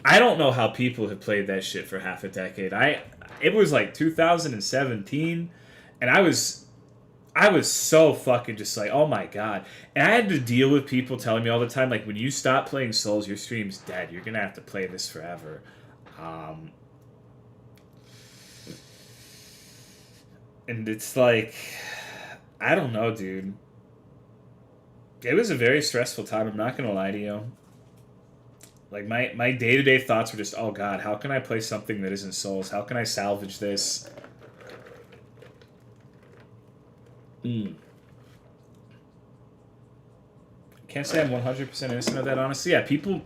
Speaker 1: I don't know how people have played that shit for half a decade. It was like 2017, and I was so fucking just like, oh my god. And I had to deal with people telling me all the time, like, when you stop playing Souls, your stream's dead. You're gonna have to play this forever. And it's like, I don't know, dude. It was a very stressful time, I'm not gonna lie to you. Like, my day-to-day thoughts were just, oh god, how can I play something that isn't Souls? How can I salvage this? Can't say I'm 100% innocent of that, honestly. Yeah, people.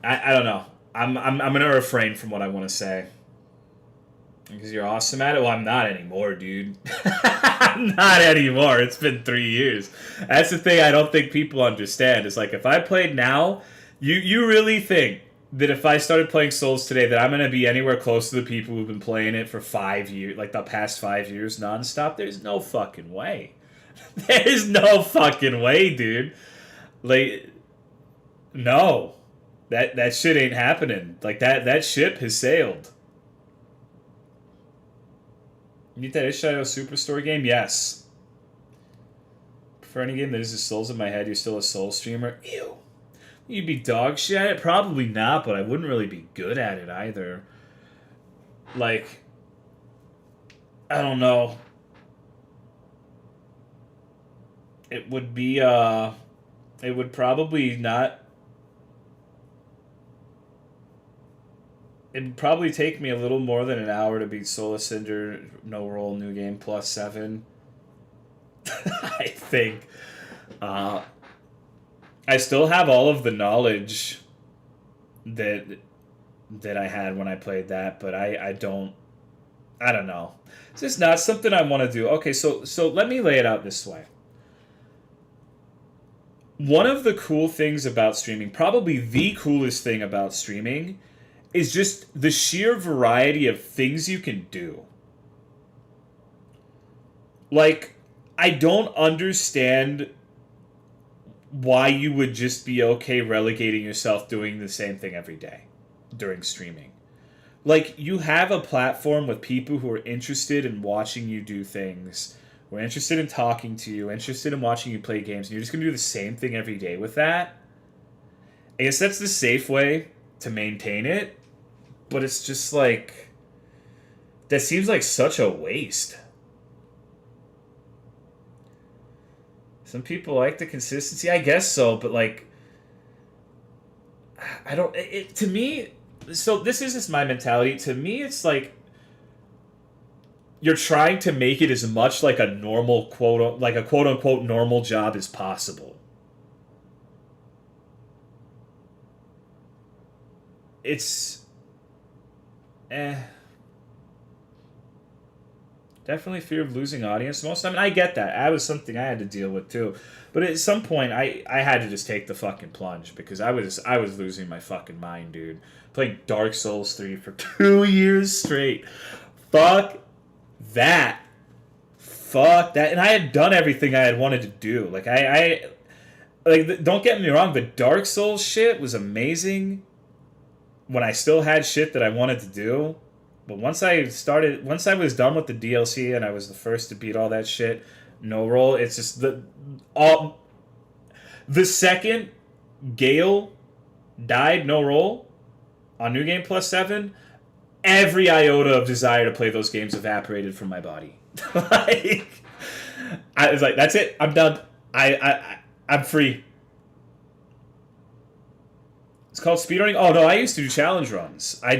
Speaker 1: I don't know. I'm gonna refrain from what I want to say because you're awesome at it. Well, I'm not anymore, dude. I'm not anymore. It's been 3 years. That's the thing I don't think people understand. It's like, if I played now, you really think that if I started playing Souls today, that I'm going to be anywhere close to the people who've been playing it for 5 years, like the past 5 years nonstop? There's no fucking way. There's no fucking way, dude. Like, no. That shit ain't happening. Like, that ship has sailed. You need that Ishido Superstore game? Yes. For any game that is a Souls in my head, you're still a Souls streamer? Ew. You'd be dog shit at it? Probably not, but I wouldn't really be good at it either. Like, I don't know. It would be, it would probably not... It'd probably take me a little more than an hour to beat Soul Cinder, no roll, new game, +7. I think. I still have all of the knowledge that I had when I played that, but I don't I don't know. It's just not something I want to do. Okay, so let me lay it out this way. One of the cool things about streaming, probably the coolest thing about streaming, is just the sheer variety of things you can do. Like, I don't understand why you would just be okay relegating yourself doing the same thing every day during streaming. Like, you have a platform with people who are interested in watching you do things, who are interested in talking to you, interested in watching you play games, and you're just going to do the same thing every day with that. I guess that's the safe way to maintain it, but it's just like, that seems like such a waste. Some people like the consistency, I guess so, but like, I don't. It to me. So this is just my mentality. To me, it's like you're trying to make it as much like a normal like a quote unquote normal job as possible. It's, eh. Definitely fear of losing audience most of the time. And I get that. That was something I had to deal with too. But at some point, I had to just take the fucking plunge because I was losing my fucking mind, dude. Playing Dark Souls 3 for 2 years straight. Fuck that. Fuck that. And I had done everything I had wanted to do. Like, like, don't get me wrong, the Dark Souls shit was amazing when I still had shit that I wanted to do. But once I was done with the DLC and I was the first to beat all that shit, no roll. It's just the second Gale died, no roll, on New Game Plus 7, every iota of desire to play those games evaporated from my body. Like, I was like, that's it. I'm done. I'm free. It's called speedrunning. Oh no, I used to do challenge runs. I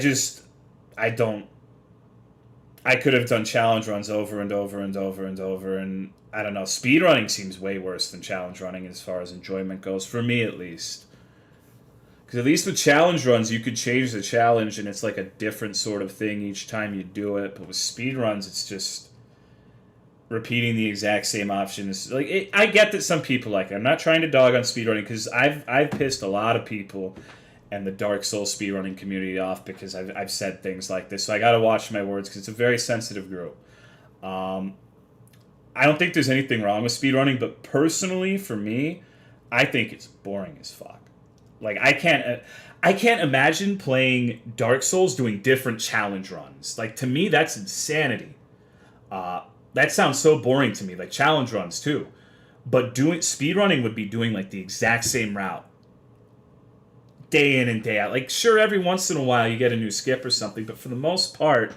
Speaker 1: don't. I could have done challenge runs over and over and over and over, and I don't know. Speedrunning seems way worse than challenge running as far as enjoyment goes, for me at least. Because at least with challenge runs, you could change the challenge, and it's like a different sort of thing each time you do it. But with speedruns, it's just repeating the exact same options. Like, I get that some people like it. I'm not trying to dog on speedrunning because I've pissed a lot of people and the Dark Souls speedrunning community off because I've said things like this. So I gotta watch my words because it's a very sensitive group. I don't think there's anything wrong with speedrunning, but personally, for me, I think it's boring as fuck. Like, I can't imagine playing Dark Souls doing different challenge runs. Like, to me, that's insanity. That sounds so boring to me. Like, challenge runs too, but doing speedrunning would be doing like the exact same route, day in and day out. Like, sure, every once in a while you get a new skip or something, but for the most part,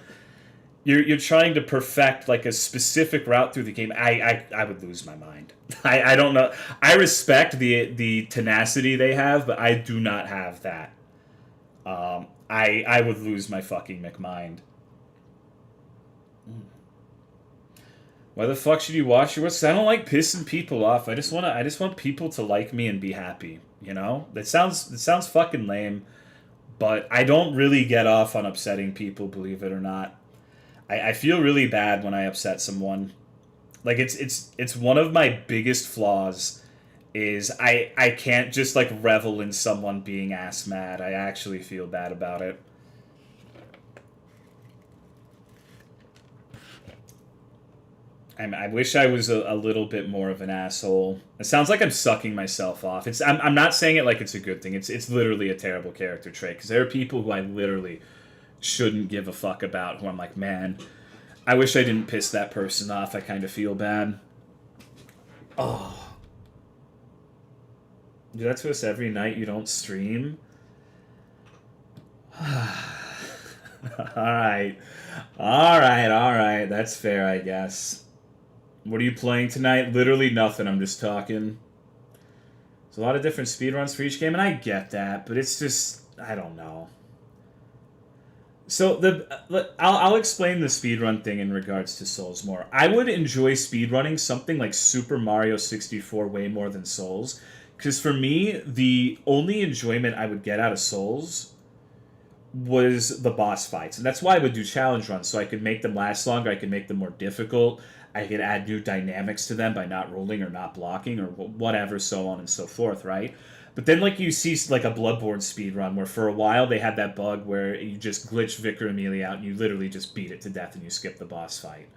Speaker 1: you're trying to perfect like a specific route through the game. I would lose my mind. I don't know. I respect the tenacity they have, but I do not have that. I would lose my fucking McMind. Why the fuck should you watch your words? I don't like pissing people off. I just want people to like me and be happy. You know, that sounds fucking lame, but I don't really get off on upsetting people. Believe it or not, I feel really bad when I upset someone. Like, it's one of my biggest flaws. Is I can't just like revel in someone being ass mad. I actually feel bad about it. I wish I was a little bit more of an asshole. It sounds like I'm sucking myself off. I'm not saying it like it's a good thing. It's literally a terrible character trait. Because there are people who I literally shouldn't give a fuck about. Who I'm like, man, I wish I didn't piss that person off. I kind of feel bad. Oh. Do that to us every night you don't stream? Alright. Alright. That's fair, I guess. What are you playing tonight? Literally nothing. I'm just talking. There's a lot of different speedruns for each game, and I get that, but it's just, I don't know. So I'll explain the speedrun thing in regards to Souls more. I would enjoy speedrunning something like Super Mario 64 way more than Souls, because for me, the only enjoyment I would get out of Souls was the boss fights. And that's why I would do challenge runs, so I could make them last longer, I could make them more difficult, I could add new dynamics to them by not rolling or not blocking or whatever, so on and so forth, right? But then, like, you see, like, a Bloodborne speedrun where for a while they had that bug where you just glitch Vicar Amelia out and you literally just beat it to death and you skip the boss fight.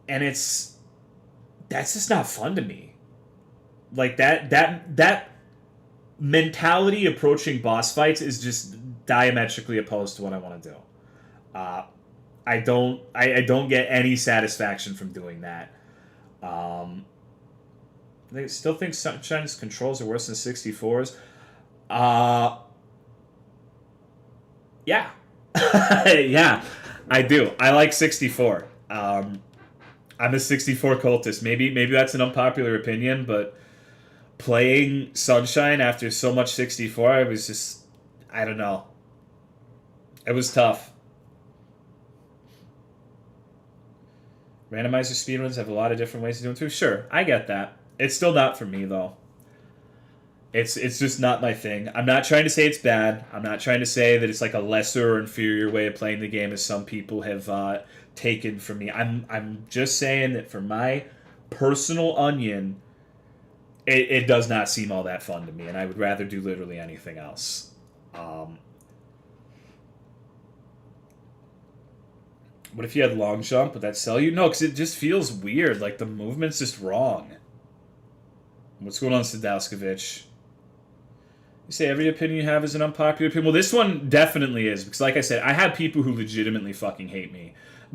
Speaker 1: And that's just not fun to me. Like, that mentality approaching boss fights is just diametrically opposed to what I want to do. I don't get any satisfaction from doing that. They still think Sunshine's controls are worse than 64's. Yeah. Yeah, I do. I like 64. I'm a 64 cultist. Maybe that's an unpopular opinion, but playing Sunshine after so much 64, I was just, I don't know. It was tough. Randomizer speedruns have a lot of different ways to do them too. Sure, I get that. It's still not for me, though. It's just not my thing. I'm not trying to say it's bad. I'm not trying to say that it's like a lesser or inferior way of playing the game as some people have taken from me. I'm just saying that for my personal onion, it does not seem all that fun to me, and I would rather do literally anything else. What if you had long jump? Would that sell you? No, because it just feels weird. Like, the movement's just wrong. What's going on, Sadowskevich? You say every opinion you have is an unpopular opinion. Well, this one definitely is, because like I said, I have people who legitimately fucking hate me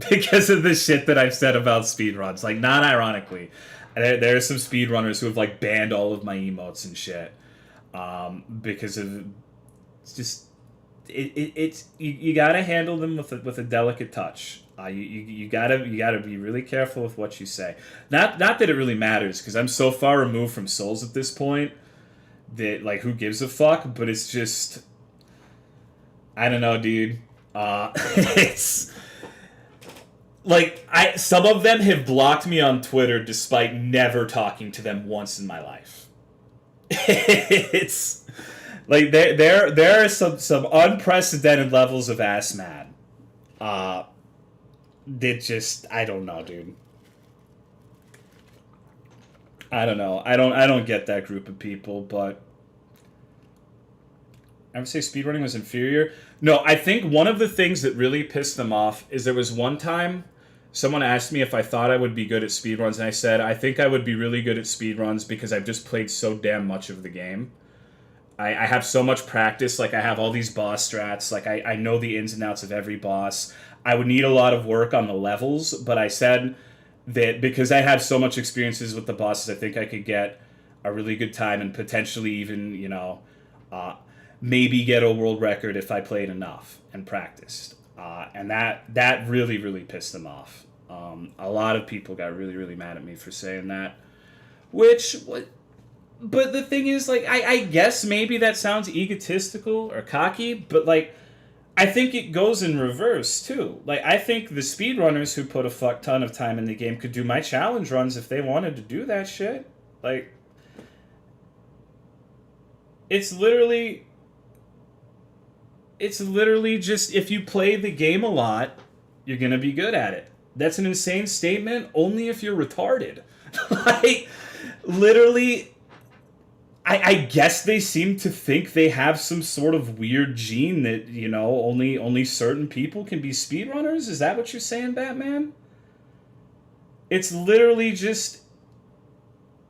Speaker 1: because of the shit that I've said about speedruns. Like, not ironically. There are some speedrunners who have, like, banned all of my emotes and shit. Because of... It's just... It's you gotta handle them with a delicate touch. You gotta be really careful with what you say. Not that it really matters, because I'm so far removed from Souls at this point that, like, who gives a fuck? But it's just, I don't know, dude. It's like some of them have blocked me on Twitter despite never talking to them once in my life. It's like there are some unprecedented levels of ass mad. That just, I don't know, dude. I don't know. I don't get that group of people, but I would say speedrunning was inferior. No, I think one of the things that really pissed them off is there was one time someone asked me if I thought I would be good at speedruns, and I said, I think I would be really good at speedruns because I've just played so damn much of the game. I have so much practice. Like, I have all these boss strats. Like, I know the ins and outs of every boss. I would need a lot of work on the levels, but I said that because I have so much experiences with the bosses, I think I could get a really good time and potentially even, maybe get a world record if I played enough and practiced. And that really, really pissed them off. A lot of people got really, really mad at me for saying that. But the thing is, like, I guess maybe that sounds egotistical or cocky, but, like, I think it goes in reverse, too. Like, I think the speedrunners who put a fuck ton of time in the game could do my challenge runs if they wanted to do that shit. Like, it's literally just, if you play the game a lot, you're gonna be good at it. That's an insane statement only if you're retarded. Like, literally... I guess they seem to think they have some sort of weird gene that, only certain people can be speedrunners? Is that what you're saying, Batman? It's literally just,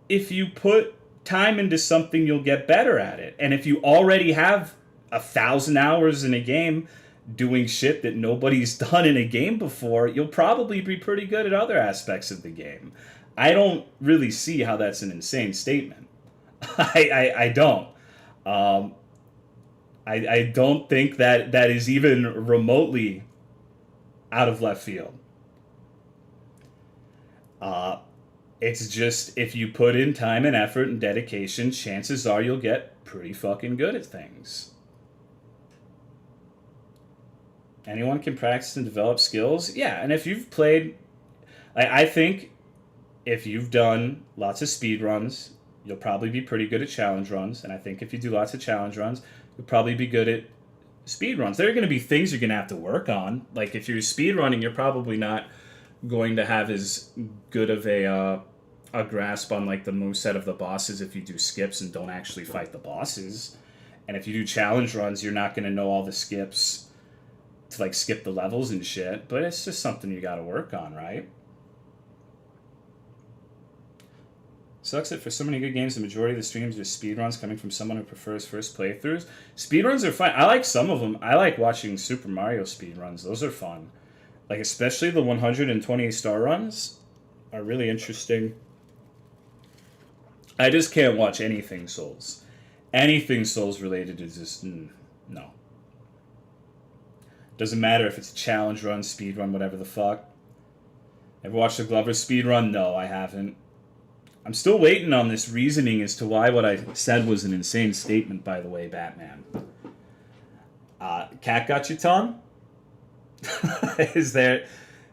Speaker 1: if you put time into something, you'll get better at it. And if you already have 1,000 hours in a game doing shit that nobody's done in a game before, you'll probably be pretty good at other aspects of the game. I don't really see how that's an insane statement. I don't. I don't think that is even remotely out of left field. It's just, if you put in time and effort and dedication, chances are you'll get pretty fucking good at things. Anyone can practice and develop skills. Yeah, and if you've played... I think if you've done lots of speed runs, you'll probably be pretty good at challenge runs. And I think if you do lots of challenge runs, you'll probably be good at speed runs. There are going to be things you're going to have to work on. Like if you're speed running, you're probably not going to have as good of a grasp on like the moveset of the bosses if you do skips and don't actually fight the bosses. And if you do challenge runs, you're not going to know all the skips to like skip the levels and shit. But it's just something you got to work on, right? Sucks that for so many good games, the majority of the streams are speedruns coming from someone who prefers first playthroughs. Speedruns are fun. I like some of them. I like watching Super Mario speedruns. Those are fun. Like, especially the 120 star runs are really interesting. I just can't watch anything Souls. Anything Souls related is just, no. Doesn't matter if it's a challenge run, speed run, whatever the fuck. Ever watched the Glover speed run? No, I haven't. I'm still waiting on this reasoning as to why what I said was an insane statement, by the way, Batman. Cat got you, Tom? Is there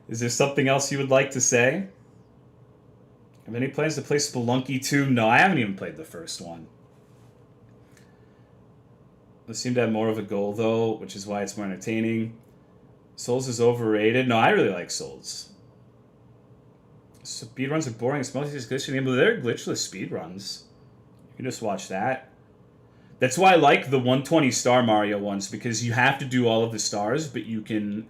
Speaker 1: something else you would like to say? Have any plans to play Spelunky 2? No, I haven't even played the first one. They seem to have more of a goal, though, which is why it's more entertaining. Souls is overrated. No, I really like Souls. Speedruns are boring. It's mostly just glitching, but they're glitchless speedruns. You can just watch that. That's why I like the 120 star Mario ones, because you have to do all of the stars, but you can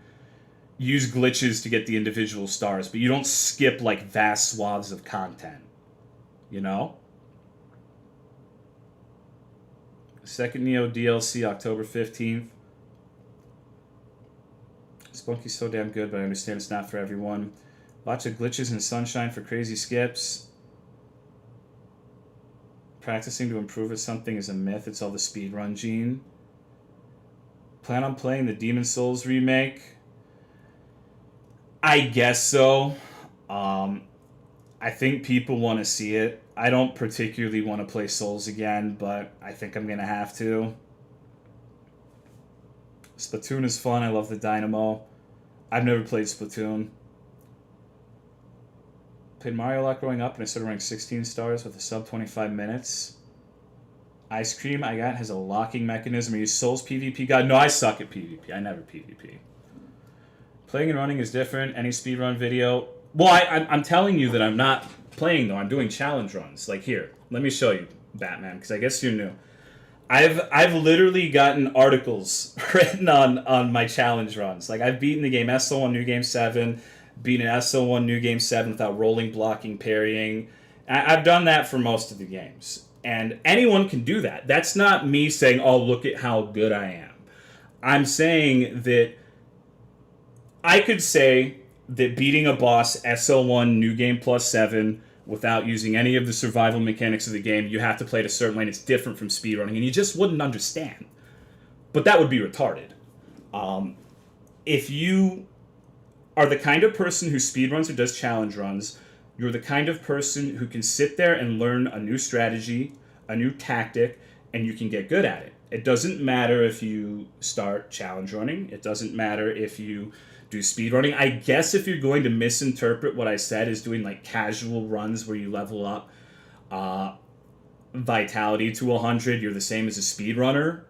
Speaker 1: use glitches to get the individual stars, but you don't skip like vast swaths of content. You know? Second Neo DLC, October 15th. Spunky's so damn good, but I understand it's not for everyone. Lots of glitches and sunshine for crazy skips. Practicing to improve at something is a myth. It's all the speedrun gene. Plan on playing the Demon Souls remake? I guess so. I think people want to see it. I don't particularly want to play Souls again, but I think I'm going to have to. Splatoon is fun. I love the Dynamo. I've never played Splatoon. Played Mario a lot growing up, and I started running 16 stars with a sub 25 minutes. Ice Cream I got has a locking mechanism. Are you Souls PvP god? No, I suck at PvP. I never PvP. Playing and running is different. Any speedrun video? Well, I'm telling you that I'm not playing, though. I'm doing challenge runs. Like, here. Let me show you, Batman, because I guess you're new. I've literally gotten articles written on my challenge runs. Like, I've beaten the game SO1 New Game 7, beaten SO1 New Game 7 without rolling, blocking, parrying. I've done that for most of the games. And anyone can do that. That's not me saying, oh, look at how good I am. I'm saying that I could say that beating a boss SO1 New Game plus 7 without using any of the survival mechanics of the game, you have to play it a certain way, and it's different from speedrunning, and you just wouldn't understand. But that would be retarded. If you are the kind of person who speedruns or does challenge runs, you're the kind of person who can sit there and learn a new strategy, a new tactic, and you can get good at it. It doesn't matter if you start challenge running. It doesn't matter if you do speedrunning. I guess if you're going to misinterpret what I said as doing like casual runs where you level up vitality to 100, you're the same as a speedrunner,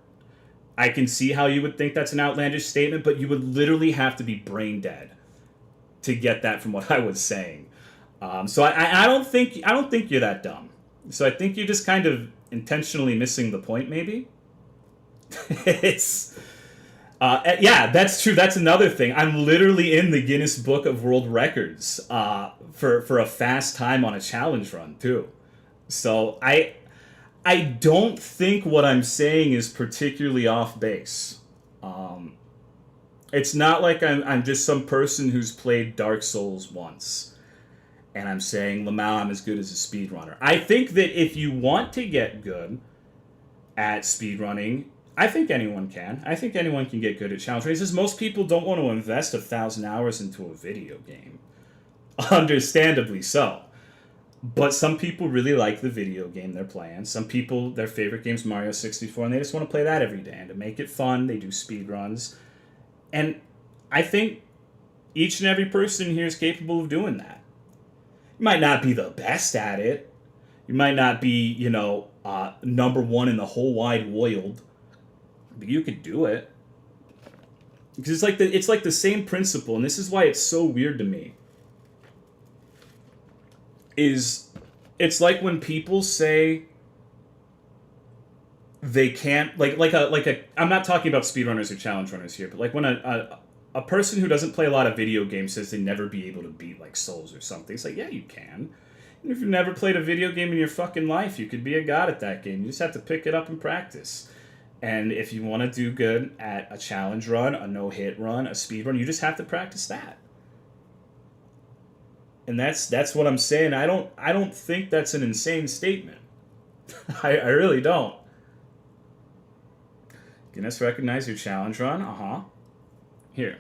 Speaker 1: I can see how you would think that's an outlandish statement, but you would literally have to be brain dead to get that from what I was saying. So I don't think you're that dumb. So I think you're just kind of intentionally missing the point, maybe. It's yeah, that's true. That's another thing. I'm literally in the Guinness Book of World Records for a fast time on a challenge run too. So I don't think what I'm saying is particularly off base. It's not like I'm just some person who's played Dark Souls once and I'm saying, Lamau, I'm as good as a speedrunner. I think that if you want to get good at speedrunning, I think anyone can. I think anyone can get good at challenge races. Most people don't want to invest 1,000 hours into a video game. Understandably so. But some people really like the video game they're playing. Some people, their favorite game's Mario 64, and they just want to play that every day. And to make it fun, they do speed runs. And I think each and every person here is capable of doing that. You might not be the best at it. You might not be, number one in the whole wide world. But you could do it. Because it's like the same principle, and this is why it's so weird to me. Is it's like when people say they can't like a I'm not talking about speedrunners or challenge runners here, but like when a person who doesn't play a lot of video games says they never be able to beat like Souls or something. It's like, yeah, you can. And if you've never played a video game in your fucking life, you could be a god at that game. You just have to pick it up and practice. And if you want to do good at a challenge run, a no-hit run, a speed run, you just have to practice that. And that's what I'm saying. I don't think that's an insane statement. I really don't. Guinness recognize your challenge run. Here,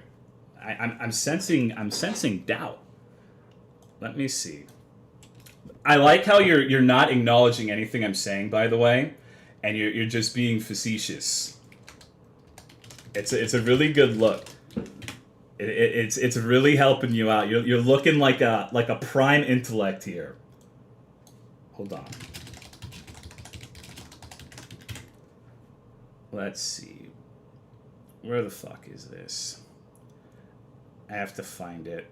Speaker 1: I'm sensing doubt. Let me see. I like how you're not acknowledging anything I'm saying, by the way, and you're just being facetious. It's a really good look. It's really helping you out. You're looking like a prime intellect here. Hold on. Let's see. Where the fuck is this? I have to find it.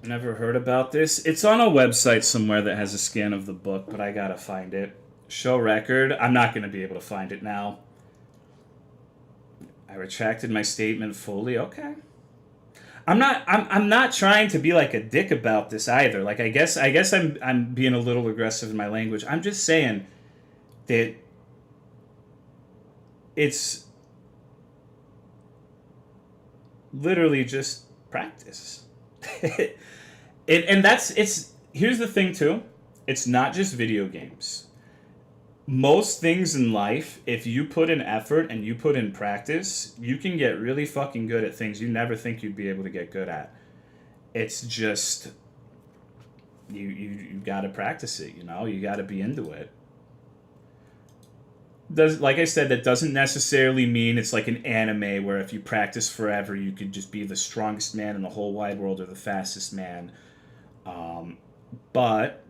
Speaker 1: Never heard about this. It's on a website somewhere that has a scan of the book, but I gotta find it. Show record. I'm not gonna be able to find it now. I retracted my statement fully. Okay. I'm not trying to be like a dick about this either. Like I guess I'm being a little aggressive in my language. I'm just saying that it's literally just practice. It's here's the thing too. It's not just video games. Most things in life, if you put in effort and you put in practice, you can get really fucking good at things you never think you'd be able to get good at. It's just you got to practice it, you know? You got to be into it. Like I said, that doesn't necessarily mean it's like an anime where if you practice forever, you could just be the strongest man in the whole wide world or the fastest man. But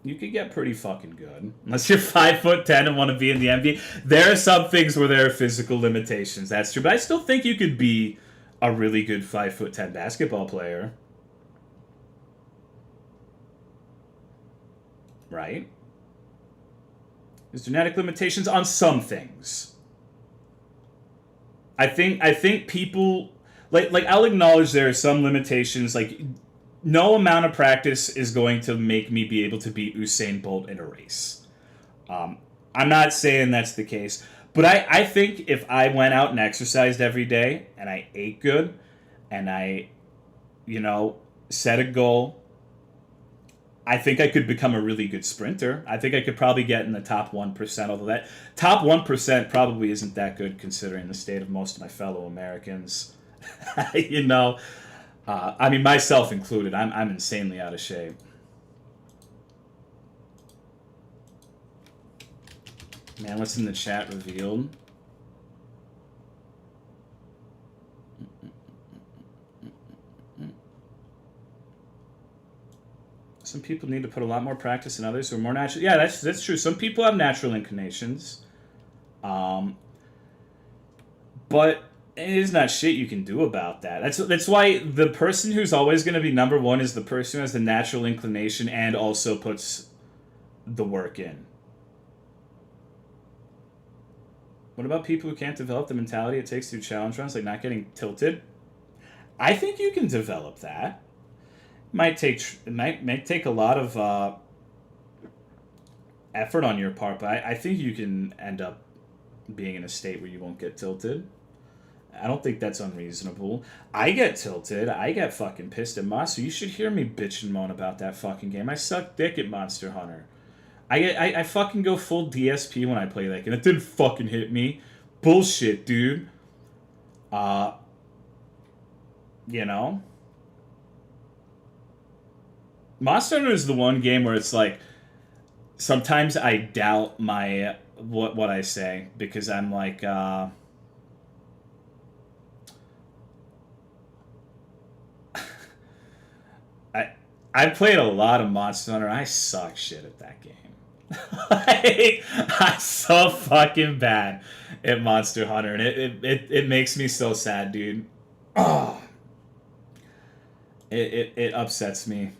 Speaker 1: you could get pretty fucking good. Unless you're 5'10" and want to be in the NBA. There are some things where there are physical limitations. That's true. But I still think you could be a really good 5'10" basketball player. Right? There's genetic limitations on some things. I think people like I'll acknowledge there are some limitations. Like no amount of practice is going to make me be able to beat Usain Bolt in a race. I'm not saying that's the case, but I think if I went out and exercised every day and I ate good and I, set a goal, I think I could become a really good sprinter. I think I could probably get in the top 1%, although that top 1% probably isn't that good considering the state of most of my fellow Americans. I mean, myself included. I'm insanely out of shape. Man, what's in the chat revealed? Some people need to put a lot more practice than others who are more natural. Yeah, that's true. Some people have natural inclinations. But it is not shit you can do about that. That's why the person who's always going to be number one is the person who has the natural inclination and also puts the work in. What about people who can't develop the mentality it takes to do challenge runs, like not getting tilted? I think you can develop that. It might take a lot of effort on your part, but I think you can end up being in a state where you won't get tilted. I don't think that's unreasonable. I get tilted. I get fucking pissed at Monster. You should hear me bitch and moan about that fucking game. I suck dick at Monster Hunter. I fucking go full DSP when I play that game. It didn't fucking hit me. Bullshit, dude. Monster Hunter is the one game where it's like sometimes I doubt my what I say because I'm like I played a lot of Monster Hunter. I suck shit at that game. Like, I'm so fucking bad at Monster Hunter, and it makes me so sad, dude. Oh, it upsets me.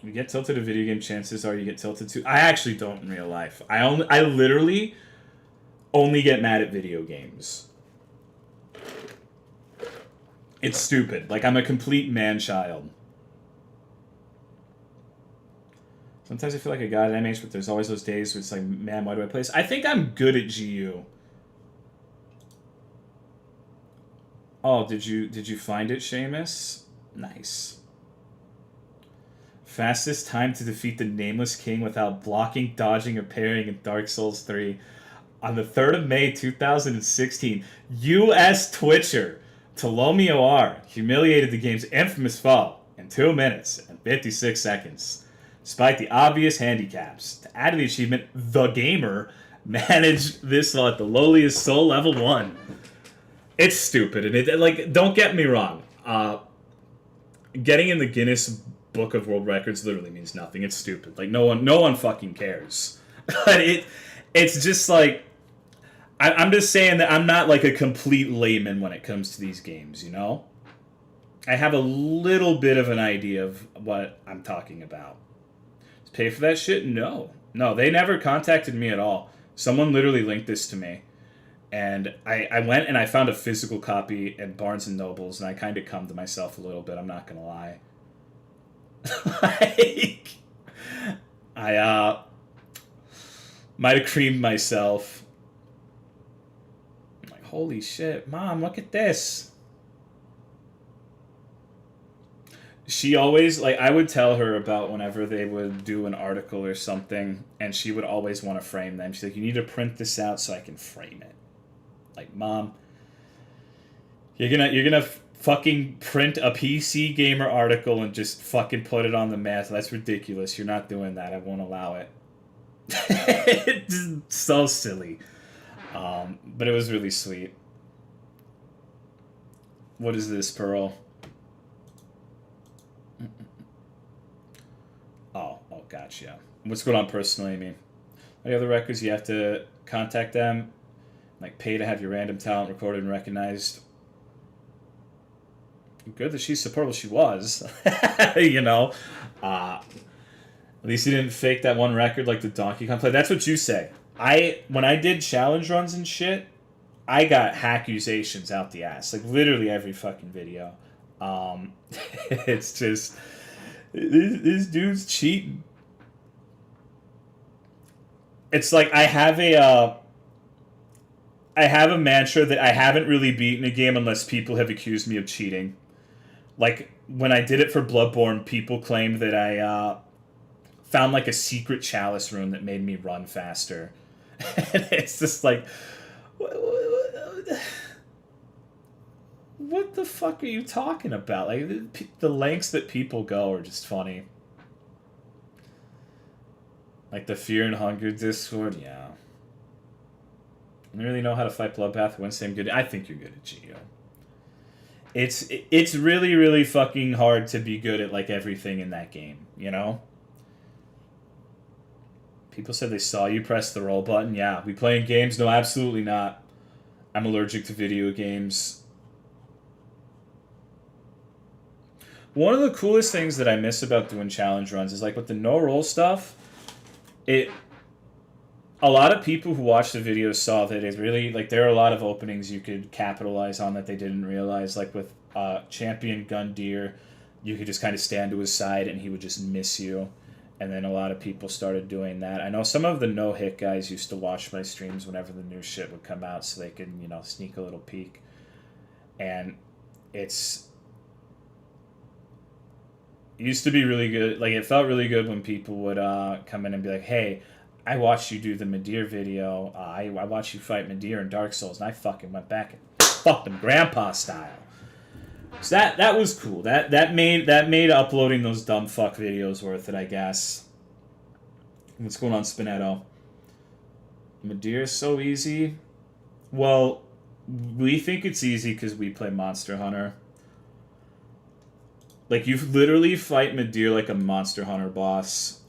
Speaker 1: You get tilted to video game, chances are you get tilted to. I actually don't in real life. I literally only get mad at video games. It's stupid. Like, I'm a complete man-child. Sometimes I feel like a god at MH, but there's always those days where it's like, man, why do I play this? I think I'm good at GU. Oh, did you find it, Seamus? Nice. Fastest time to defeat the Nameless King without blocking, dodging, or parrying in Dark Souls 3. On the 3rd of May, 2016, U.S. Twitcher Tolomeo R humiliated the game's infamous foe in 2 minutes and 56 seconds. Despite the obvious handicaps, to add to the achievement, the gamer managed this while at the lowliest soul level 1. It's stupid, and it, like, don't get me wrong. Getting in the Guinness Book of World Records literally means nothing. It's stupid. Like, no one fucking cares. But it's just like, I'm just saying that I'm not like a complete layman when it comes to these games, you know? I have a little bit of an idea of what I'm talking about. Pay for that shit? No, they never contacted me at all. Someone literally linked this to me, and I went and I found a physical copy at Barnes and Nobles, and I kind of come to myself a little bit. I'm not gonna lie. Like, I might have creamed myself. I'm like, holy shit, Mom, look at this. She always, like, I would tell her about whenever they would do an article or something, and she would always want to frame them. She's like, you need to print this out so I can frame it. Like, Mom, you're gonna fucking print a PC Gamer article and just fucking put it on the mat. That's ridiculous. You're not doing that. I won't allow it. It's so silly. But it was really sweet. What is this, Pearl? Oh, gotcha. What's going on personally, I mean? Any other records, you have to contact them, like pay to have your random talent recorded and recognized. Good that she's supportable. She was. You know? At least you didn't fake that one record like the Donkey Kong play. That's what you say. When I did challenge runs and shit, I got accusations out the ass. Like, literally every fucking video. It's just... This dude's cheating. It's like I have a mantra that I haven't really beaten a game unless people have accused me of cheating. Like, when I did it for Bloodborne, people claimed that I found like a secret chalice rune that made me run faster. And it's just like, what the fuck are you talking about? Like, the lengths that people go are just funny. Like the Fear and Hunger Discord, yeah. I don't really know how to fight Bloodbath. Wednesday, I'm good. I think you're good at Geo. It's really, really fucking hard to be good at like everything in that game, you know? People said they saw you press the roll button. Yeah, we playing games? No, absolutely not. I'm allergic to video games. One of the coolest things that I miss about doing challenge runs is like with the no roll stuff, a lot of people who watched the videos saw that it really, like, there are a lot of openings you could capitalize on that they didn't realize. Like with Champion Gundyr, you could just kind of stand to his side and he would just miss you. And then a lot of people started doing that. I know some of the no-hit guys used to watch my streams whenever the new shit would come out so they could, you know, sneak a little peek. And it used to be really good. Like, it felt really good when people would come in and be like, hey, I watched you do the Midir video. I watched you fight Midir in Dark Souls, and I fucking went back and fucked him grandpa style. So that was cool. That made uploading those dumb fuck videos worth it, I guess. What's going on, Spinetto? Midir is so easy. Well, we think it's easy because we play Monster Hunter. Like, you literally fight Midir like a Monster Hunter boss.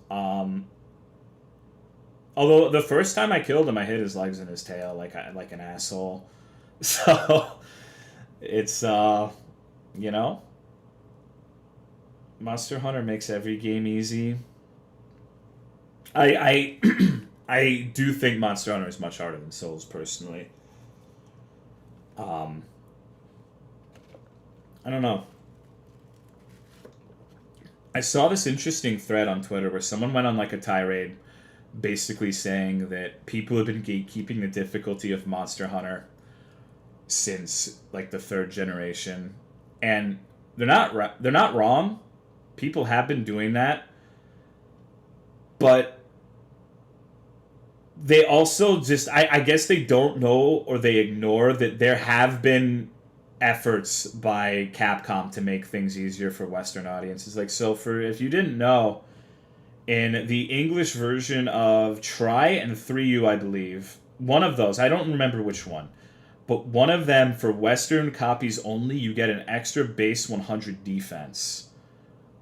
Speaker 1: Although the first time I killed him, I hit his legs and his tail like an asshole. So it's you know, Monster Hunter makes every game easy. I I do think Monster Hunter is much harder than Souls personally. Um, I don't know. I saw this interesting thread on Twitter where someone went on like a tirade basically saying that people have been gatekeeping the difficulty of Monster Hunter since like the third generation, and they're not wrong. People have been doing that, but they also just I guess they don't know or they ignore that there have been efforts by Capcom to make things easier for Western audiences. Like, so for if you didn't know, in the English version of Try and 3U, I believe, one of those, I don't remember which one, but one of them for Western copies only, you get an extra base 100 defense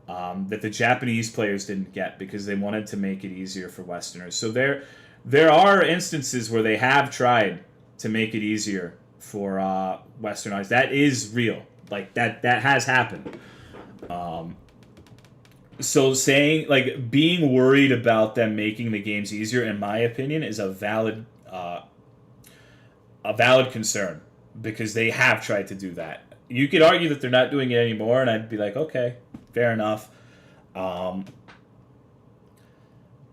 Speaker 1: that the Japanese players didn't get because they wanted to make it easier for Westerners. So there are instances where they have tried to make it easier for Westerners. That is real. Like that has happened. So saying like being worried about them making the games easier, in my opinion, is a valid concern because they have tried to do that. You could argue that they're not doing it anymore, and I'd be like, okay, fair enough.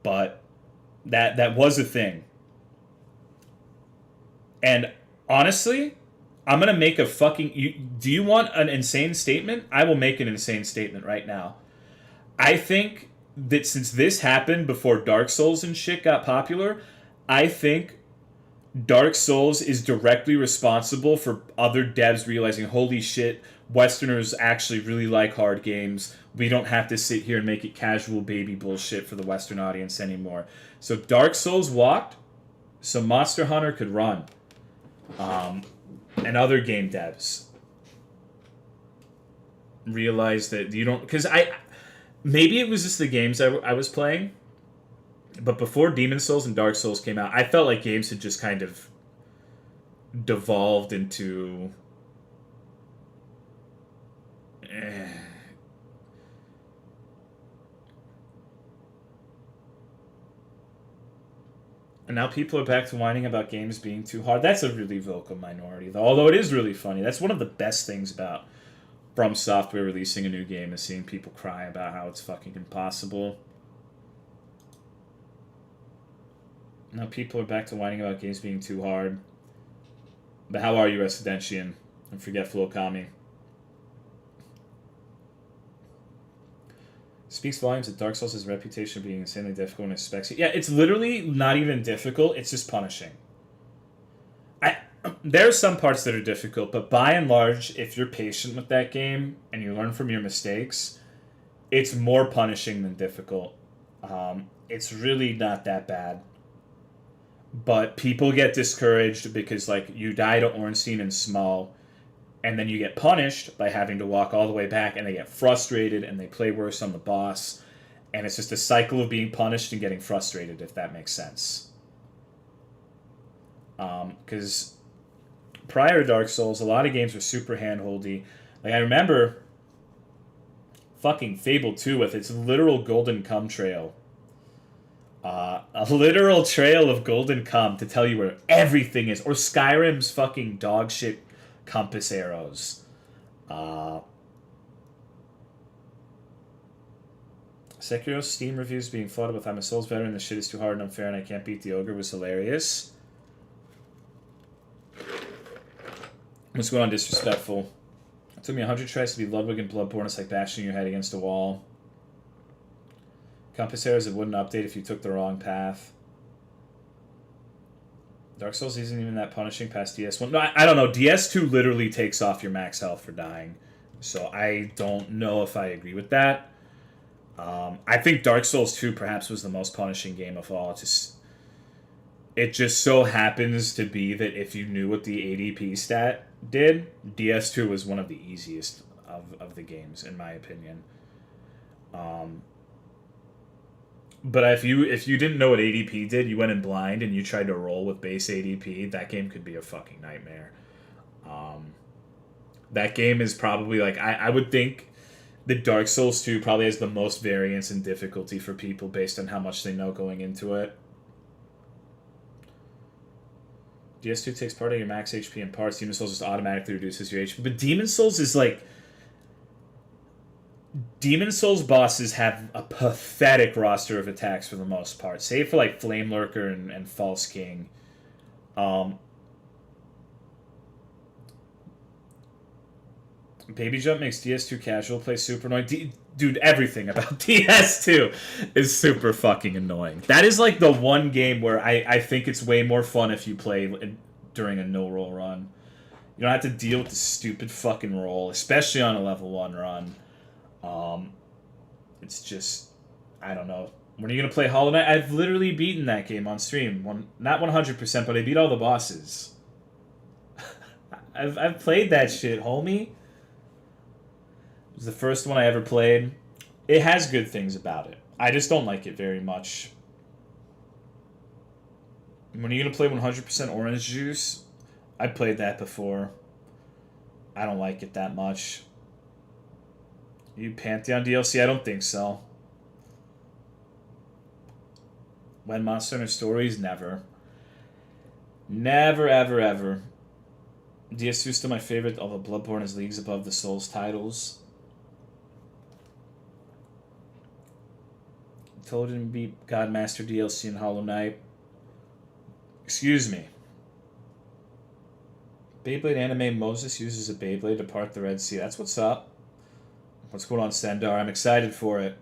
Speaker 1: But that was a thing. And honestly, I'm gonna make a fucking. Do you want an insane statement? I will make an insane statement right now. I think that since this happened before Dark Souls and shit got popular, I think Dark Souls is directly responsible for other devs realizing, holy shit, Westerners actually really like hard games. We don't have to sit here and make it casual baby bullshit for the Western audience anymore. So Dark Souls walked, so Monster Hunter could run. And other game devs realized that you don't... Because maybe it was just the games I was playing, but before Demon Souls and Dark Souls came out, I felt like games had just kind of devolved into... And now people are back to whining about games being too hard. That's a really vocal minority, though. Although it is really funny. That's one of the best things about From Software releasing a new game, is seeing people cry about how it's fucking impossible. Now people are back to whining about games being too hard. But how are you, Residentian? And Forgetful Okami. Speaks volumes that Dark Souls' reputation of being insanely difficult and expects it. Yeah, it's literally not even difficult, it's just punishing. There are some parts that are difficult, but by and large, if you're patient with that game and you learn from your mistakes, it's more punishing than difficult. It's really not that bad. But people get discouraged because, like, you die to Ornstein and Small, and then you get punished by having to walk all the way back, and they get frustrated, and they play worse on the boss. And it's just a cycle of being punished and getting frustrated, if that makes sense. Because prior to Dark Souls, a lot of games were super handholdy. Like, I remember fucking Fable 2 with its literal golden cum trail. A literal trail of golden cum to tell you where everything is. Or Skyrim's fucking dog shit compass arrows. Sekiro's Steam reviews being flooded with "I'm a Souls veteran, this shit is too hard and unfair and I can't beat the ogre" was hilarious. What's going on, Disrespectful? It took me 100 tries to be Ludwig in Bloodborne. It's like bashing your head against a wall. Compass arrows, it wouldn't update if you took the wrong path. Dark Souls isn't even that punishing past DS1. No, I don't know. DS2 literally takes off your max health for dying. So I don't know if I agree with that. I think Dark Souls 2 perhaps was the most punishing game of all. It just so happens to be that if you knew what the ADP stat did, DS2 was one of the easiest of the games, in my opinion. But if you didn't know what ADP did, you went in blind and you tried to roll with base ADP, that game could be a fucking nightmare. That game is probably like I would think the Dark Souls 2 probably has the most variance and difficulty for people based on how much they know going into it. DS2 takes part of your max HP and parts. Demon Souls just automatically reduces your HP. But Demon Souls is like... Demon Souls bosses have a pathetic roster of attacks for the most part. Save for like Flame Lurker and False King. Baby Jump makes DS2 casual play super annoying. Dude, everything about DS2 is super fucking annoying. That is like the one game where I think it's way more fun if you play during a no-roll run. You don't have to deal with the stupid fucking roll, especially on a level 1 run. It's just... I don't know. When are you going to play Hollow Knight? I've literally beaten that game on stream. Not 100%, but I beat all the bosses. I've played that shit, homie. It was the first one I ever played. It has good things about it. I just don't like it very much. When are you going to play 100% Orange Juice? I played that before. I don't like it that much. You Pantheon DLC? I don't think so. When Monster Hunter Stories? Never. Never, ever, ever. DS2 is still my favorite, although Bloodborne is leagues above the Souls titles. Told him to beat Godmaster DLC and Hollow Knight. Excuse me. Beyblade anime, Moses uses a Beyblade to part the Red Sea. That's what's up. What's going on, Sendar? I'm excited for it.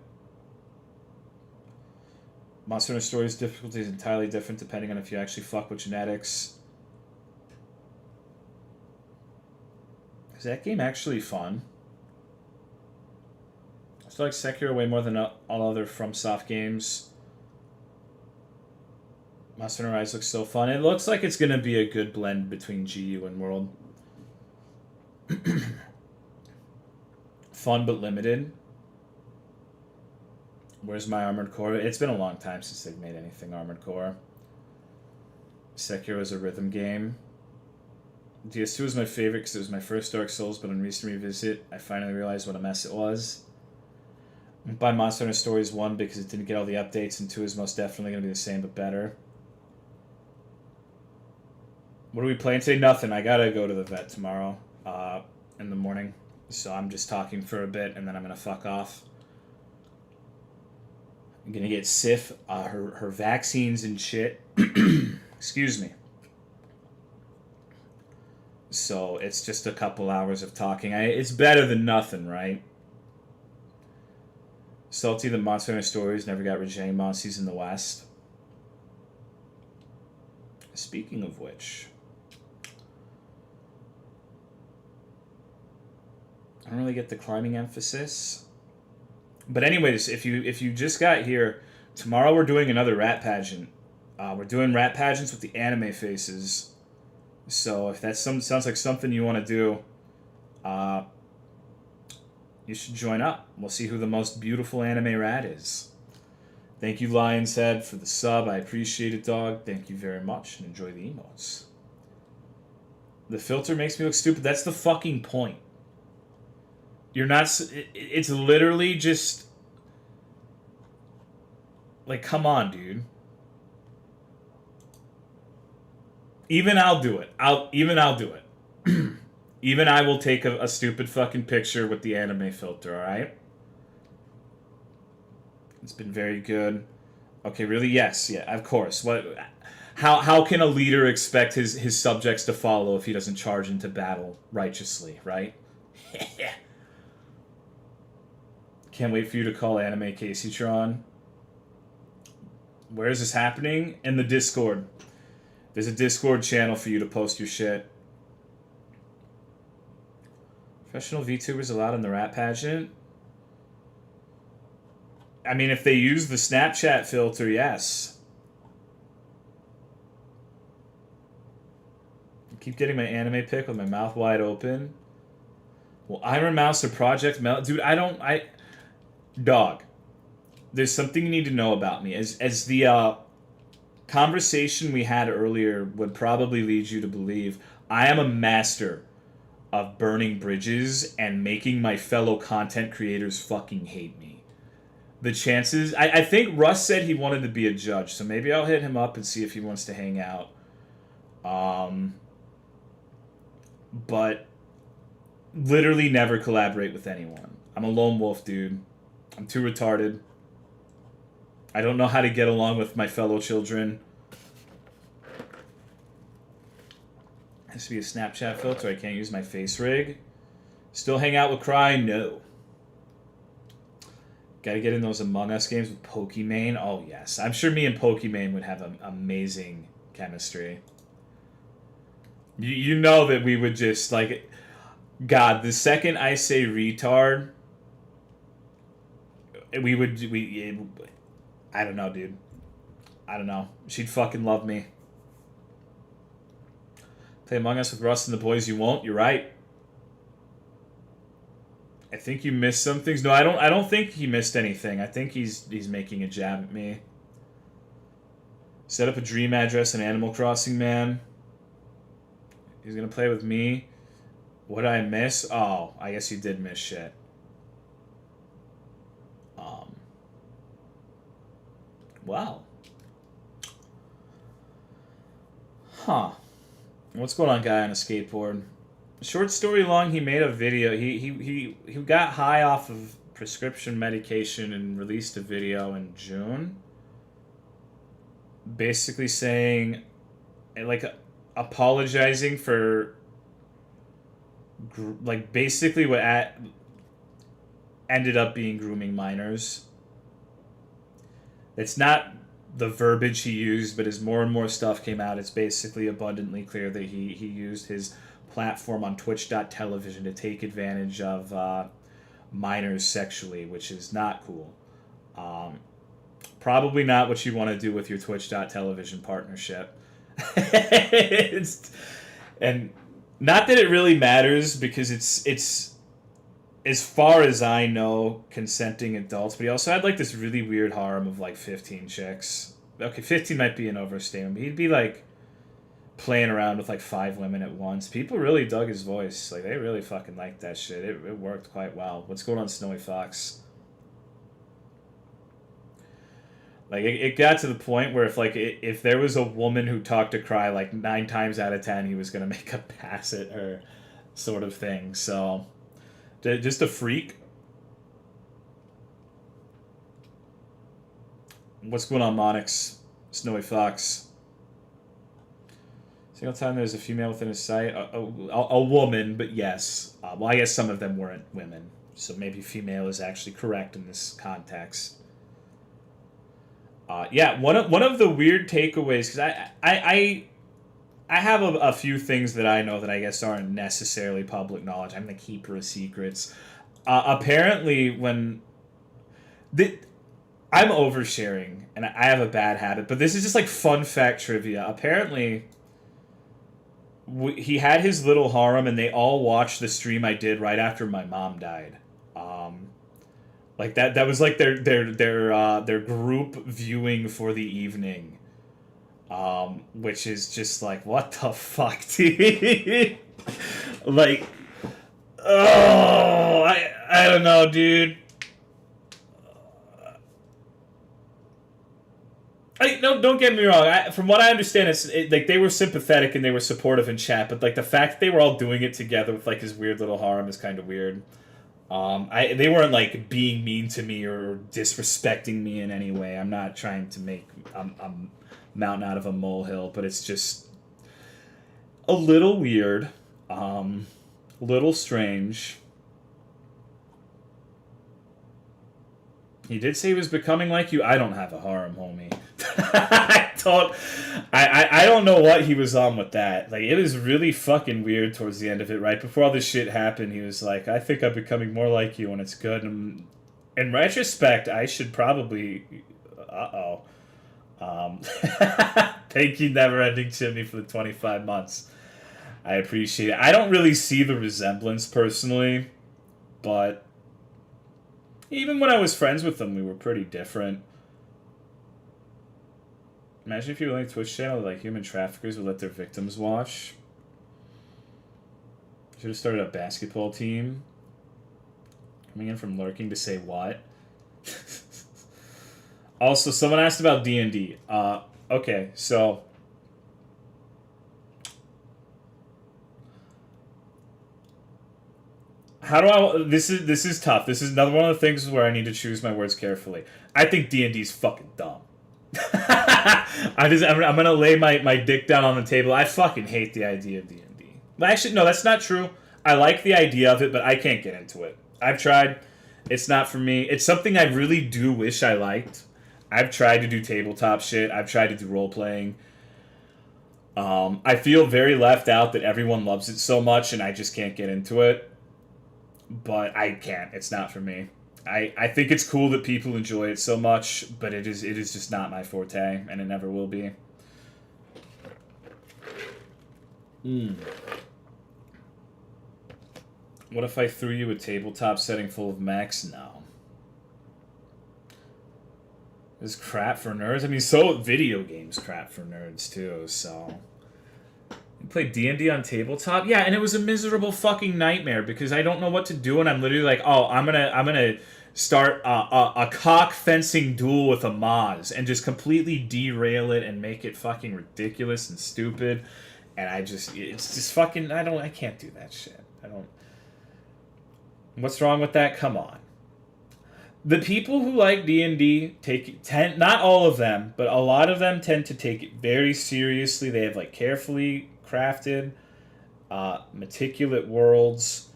Speaker 1: Monster Hunter Stories difficulty is entirely different depending on if you actually fuck with genetics. Is that game actually fun? I still like Sekiro way more than all other FromSoft games. Monster Hunter Rise looks so fun. It looks like it's going to be a good blend between GU and World. Fun but limited. Where's my Armored Core? It's been a long time since they've made anything Armored Core. Sekiro is a rhythm game. DS2 was my favorite because it was my first Dark Souls, but on recent revisit, I finally realized what a mess it was. I'm buy Monster Hunter Stories 1 because it didn't get all the updates, and 2 is most definitely going to be the same but better. What are we playing today? Nothing. I gotta go to the vet tomorrow in the morning. So I'm just talking for a bit, and then I'm going to fuck off. I'm going to get Sif her vaccines and shit. Excuse me. So it's just a couple hours of talking. It's better than nothing, right? Salty that Monster Hunter Stories never got Rajang Monsters in the West. Speaking of which... I don't really get the climbing emphasis. But anyways, if you just got here, tomorrow we're doing another rat pageant. We're doing rat pageants with the anime faces. So if that sounds like something you want to do, you should join up. We'll see who the most beautiful anime rat is. Thank you, Lion's Head, for the sub. I appreciate it, dog. Thank you very much, and enjoy the emotes. The filter makes me look stupid. That's the fucking point. You're not... It's literally just... Like, come on, dude. Even I'll do it. I'll do it. Even I will take a stupid fucking picture with the anime filter, alright? It's been very good. Okay, really? Yes, yeah, of course. What? How can a leader expect his subjects to follow if he doesn't charge into battle righteously, right? Can't wait for you to call Anime Caseytron. Where is this happening? In the Discord. There's a Discord channel for you to post your shit. Professional VTubers allowed in the rat pageant? I mean, if they use the Snapchat filter, yes. I keep getting my anime pick with my mouth wide open. Well, Iron Mouse or Project Mel... Dude, Dog. there's something you need to know about me. As the conversation we had earlier would probably lead you to believe, I am a master of burning bridges and making my fellow content creators fucking hate me. The chances... I think Russ said he wanted to be a judge, so maybe I'll hit him up and see if he wants to hang out. But literally never collaborate with anyone. I'm a lone wolf, dude. I'm too retarded. I don't know how to get along with my fellow children. Has to be a Snapchat filter. I can't use my face rig. Still hang out with Cry? No. Gotta get in those Among Us games with Pokimane. Oh, yes. I'm sure me and Pokimane would have amazing chemistry. You know that we would just, like... God, the second I say retard... We would... I don't know, dude. I don't know. She'd fucking love me. Play Among Us with Russ and the boys. You won't. You're right. I think you missed some things. No, I don't think he missed anything. I think he's making a jab at me. Set up a dream address in Animal Crossing, man. He's gonna play with me. What did I miss? Oh, I guess you did miss shit. Wow. Huh. What's going on, guy on a skateboard? Short story long, he made a video. He got high off of prescription medication and released a video in June. Basically saying, like, apologizing for, like, basically what ended up being grooming minors. It's not the verbiage he used, but as more and more stuff came out, it's basically abundantly clear that he used his platform on Twitch.television to take advantage of minors sexually, which is not cool. Probably not what you want to do with your Twitch.television partnership. And not that it really matters, because it's as far as I know, consenting adults, but he also had, like, this really weird harem of, like, 15 chicks. Okay, 15 might be an overstatement, but he'd be, like, playing around with, like, 5 women at once. People really dug his voice. Like, they really fucking liked that shit. It worked quite well. What's going on, Snowy Fox? Like, it got to the point where if there was a woman who talked to Cry, like, 9 times out of 10, he was going to make a pass at her, sort of thing. So... just a freak. What's going on, Monix? Snowy Fox. Single time there's a female within his sight. A woman, but yes. Well, I guess some of them weren't women. So maybe female is actually correct in this context. Yeah, one of the weird takeaways, because I have a few things that I know that I guess aren't necessarily public knowledge. I'm the keeper of secrets. Apparently, I'm oversharing, and I have a bad habit, but this is just like fun fact trivia. Apparently, he had his little harem, and they all watched the stream I did right after my mom died. Like that was like their group viewing for the evening. Which is just like, what the fuck, dude? Like, oh, I don't know, dude. No, don't get me wrong. From what I understand, like they were sympathetic and they were supportive in chat, but like the fact that they were all doing it together with like his weird little harem is kind of weird. They weren't like being mean to me or disrespecting me in any way. I'm not trying to make mountain out of a molehill, but it's just a little weird, little strange. He did say he was becoming like you. I don't have a harem, homie. I don't know what he was on with that. Like, it was really fucking weird towards the end of it. Right before all this shit happened, he was like, I think I'm becoming more like you, and it's good. And in retrospect, I should probably... Thank you, Never Ending Chimney, for the 25 months. I appreciate it. I don't really see the resemblance personally, but Even when I was friends with them, we were pretty different. Imagine if you were on a Twitch channel like human traffickers would let their victims watch. Should have started a basketball team. Coming in from lurking to say what? Also, someone asked about D&D. Okay, so... How do I... This is tough. This is another one of the things where I need to choose my words carefully. I think D&D is fucking dumb. I'm gonna lay my dick down on the table. I fucking hate the idea of D&D. But actually, no, that's not true. I like the idea of it, but I can't get into it. I've tried. It's not for me. It's something I really do wish I liked. I've tried to do tabletop shit. I've tried to do role-playing. I feel very left out that everyone loves it so much, and I just can't get into it. But I can't. It's not for me. I think it's cool that people enjoy it so much, but it is just not my forte, and it never will be. What if I threw you a tabletop setting full of mechs? No. This is crap for nerds. I mean, so video games crap for nerds too. So you play D&D on tabletop? Yeah, and it was a miserable fucking nightmare because I don't know what to do, and I'm literally like, oh, I'm gonna start a cock fencing duel with a Maz and just completely derail it and make it fucking ridiculous and stupid. And it's just fucking, I can't do that shit. What's wrong with that? Come on. The people who like D&D not all of them, but a lot of them tend to take it very seriously. They have like carefully crafted, meticulous worlds,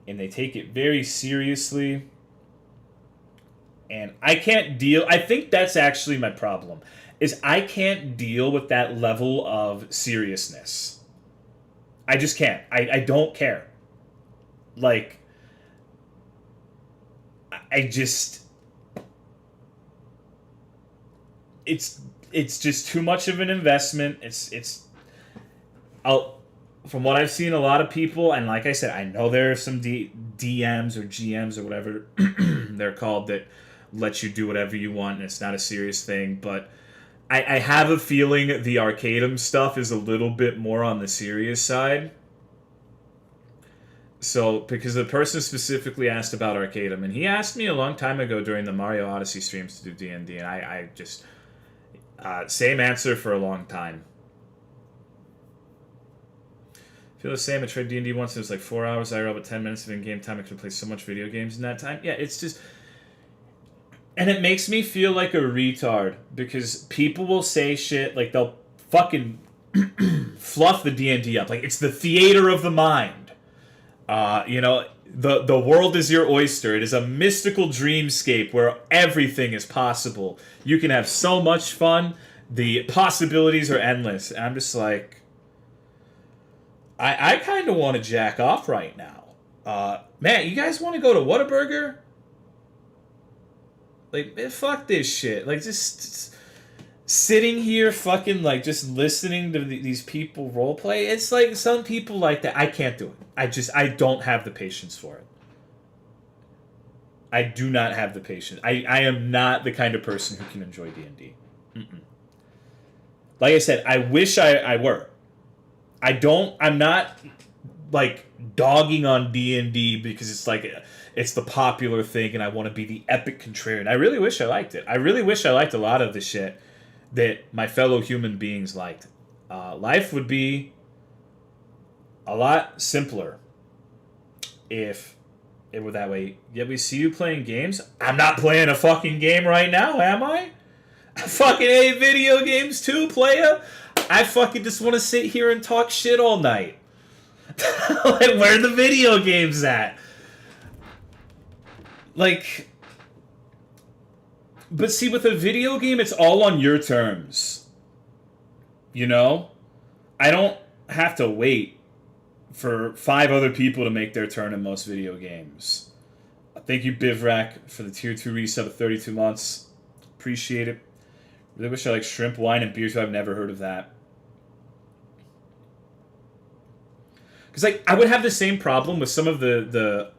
Speaker 1: and they take it very seriously. And I can't deal. I think that's actually my problem, is I can't deal with that level of seriousness. I just can't. I don't care. Like, I just... It's just too much of an investment. From what I've seen, a lot of people, and like I said, I know there are some DMs or GMs or whatever they're called that let you do whatever you want, and it's not a serious thing, but I have a feeling the Arcadum stuff is a little bit more on the serious side. So, because the person specifically asked about Arcadum, and he asked me a long time ago during the Mario Odyssey streams to do D&D, and I just... same answer for a long time. I feel the same. I tried D&D once, it was like 4 hours IRL, but 10 minutes of in-game time. I could play so much video games in that time. Yeah, it's just... And it makes me feel like a retard, because people will say shit, like they'll fucking fluff the D&D up. Like, it's the theater of the mind. The world is your oyster. It is a mystical dreamscape where everything is possible. You can have so much fun. The possibilities are endless. And I'm just like... I kind of want to jack off right now. Man, you guys want to go to Whataburger? Like, man, fuck this shit. Like, just sitting here fucking, like, just listening to these people roleplay. It's like, some people like that. I can't do it. I don't have the patience for it. I do not have the patience. I am not the kind of person who can enjoy D&D. Like I said, I wish I were. I'm not, like, dogging on D&D because it's like, it's the popular thing and I want to be the epic contrarian. I really wish I liked it. I really wish I liked a lot of the shit that my fellow human beings liked. Life would be a lot simpler if it were that way. Yet we see you playing games. I'm not playing a fucking game right now, am I? I fucking hate video games too, playa. I fucking just want to sit here and talk shit all night. Like, where are the video games at? Like... But see, with a video game, it's all on your terms. You know? I don't have to wait for 5 other people to make their turn in most video games. Thank you, Bivrak, for the Tier 2 resub of 32 months. Appreciate it. Really wish I like shrimp, wine, and beer too. I've never heard of that. Because, like, I would have the same problem with some of the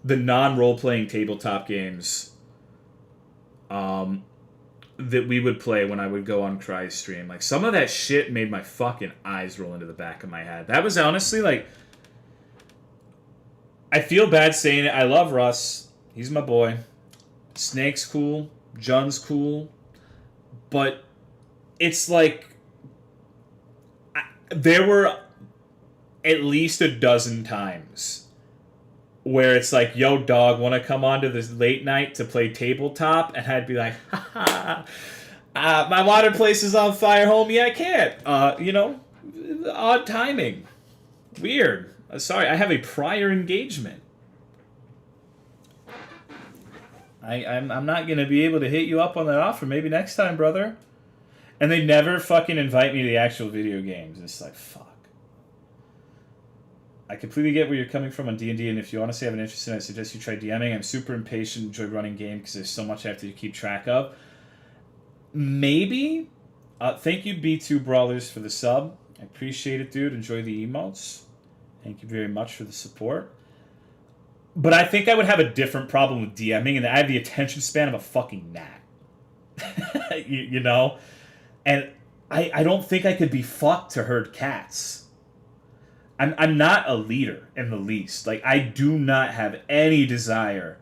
Speaker 1: non-role-playing tabletop games. that we would play when I would go on Cry's stream. Like, some of that shit made my fucking eyes roll into the back of my head. That was honestly, like... I feel bad saying it. I love Russ. He's my boy. Snake's cool. Jun's cool. But it's like... there were at least a dozen times where it's like, yo, dog, want to come on to this late night to play tabletop? And I'd be like, ha ha, my water place is on fire, homie, I can't. You know, odd timing. Weird. Sorry, I have a prior engagement. I'm not going to be able to hit you up on that offer. Maybe next time, brother. And they never fucking invite me to the actual video games. It's like, fuck. I completely get where you're coming from on D&D, and if you honestly have an interest in it, I suggest you try DMing. I'm super impatient, enjoy running game because there's so much I have to keep track of. Maybe. Thank you, B2 Brawlers, for the sub. I appreciate it, dude. Enjoy the emotes. Thank you very much for the support. But I think I would have a different problem with DMing, and I have the attention span of a fucking gnat. you know? And I don't think I could be fucked to herd cats. I'm not a leader in the least. Like, I do not have any desire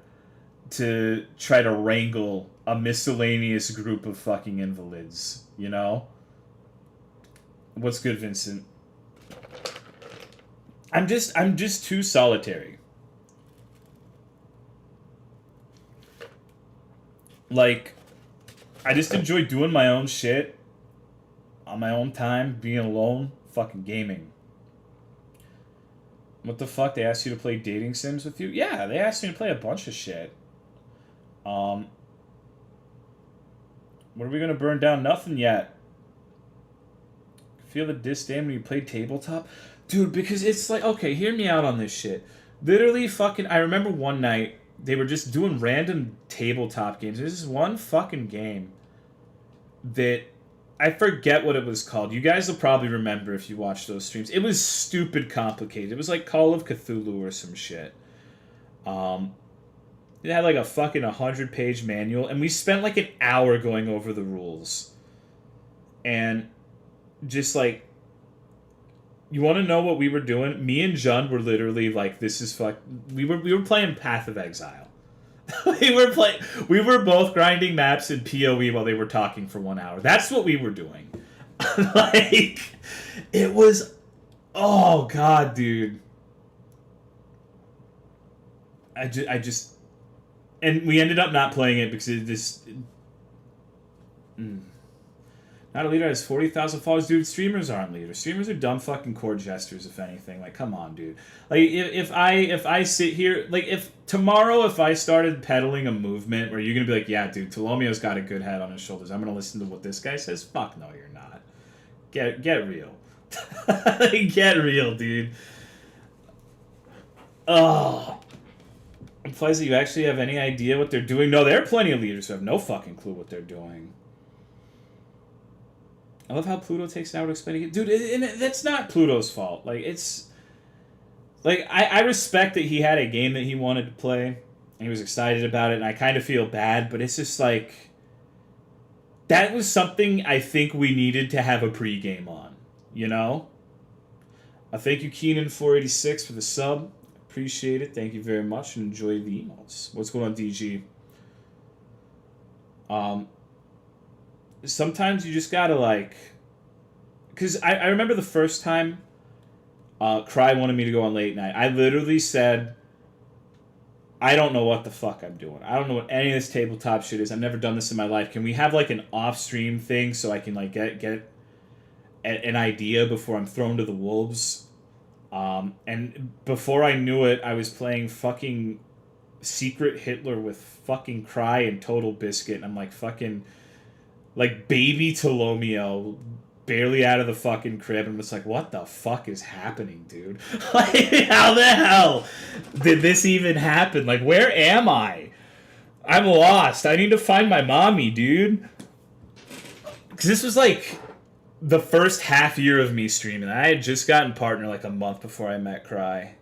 Speaker 1: to try to wrangle a miscellaneous group of fucking invalids, you know? What's good, Vincent? I'm just too solitary. Like, I just enjoy doing my own shit on my own time, being alone, fucking gaming. What the fuck? They asked you to play dating sims with you? Yeah, they asked me to play a bunch of shit. What are we gonna burn down? Nothing yet. Feel the disdain when you play tabletop? Dude, because it's like, okay, hear me out on this shit. Literally fucking, I remember one night, they were just doing random tabletop games. There's this one fucking game that I forget what it was called. You guys will probably remember if you watch those streams. It was stupid complicated. It was like Call of Cthulhu or some shit. It had like a fucking 100-page manual, and we spent like an hour going over the rules. And just like, you want to know what we were doing? Me and Jun were literally like, this is fuck. We were playing Path of Exile. we were both grinding maps in PoE while they were talking for 1 hour. That's what we were doing. Like, it was, oh god, dude. I just, and we ended up not playing it because it just. Not a leader has 40,000 followers, dude. Streamers aren't leaders. Streamers are dumb fucking court jesters, if anything. Like, come on, dude. Like, if I sit here, like, if tomorrow if I started peddling a movement where you're gonna be like, yeah, dude, Tolomeo's got a good head on his shoulders, I'm gonna listen to what this guy says. Fuck no, you're not. Get real. Get real, dude. Oh. Implies that you actually have any idea what they're doing. No, there are plenty of leaders who have no fucking clue what they're doing. I love how Pluto takes an hour to explain it. Dude, and that's not Pluto's fault. Like, it's... Like, I respect that he had a game that he wanted to play, and he was excited about it, and I kind of feel bad, but it's just like... That was something I think we needed to have a pregame on, you know? Thank you, Keenan486, for the sub. Appreciate it. Thank you very much, and enjoy the emails. What's going on, DG? Sometimes you just gotta, like... Because I remember the first time Cry wanted me to go on late night. I literally said, I don't know what the fuck I'm doing. I don't know what any of this tabletop shit is. I've never done this in my life. Can we have, like, an off-stream thing so I can, like, get an idea before I'm thrown to the wolves? And before I knew it, I was playing fucking Secret Hitler with fucking Cry and Total Biscuit. And I'm like, fucking... Like, baby Tolomeo, barely out of the fucking crib. I'm just like, what the fuck is happening, dude? Like, how the hell did this even happen? Like, where am I? I'm lost. I need to find my mommy, dude. Because this was, like, the first half year of me streaming. I had just gotten partner, like, a month before I met Cry.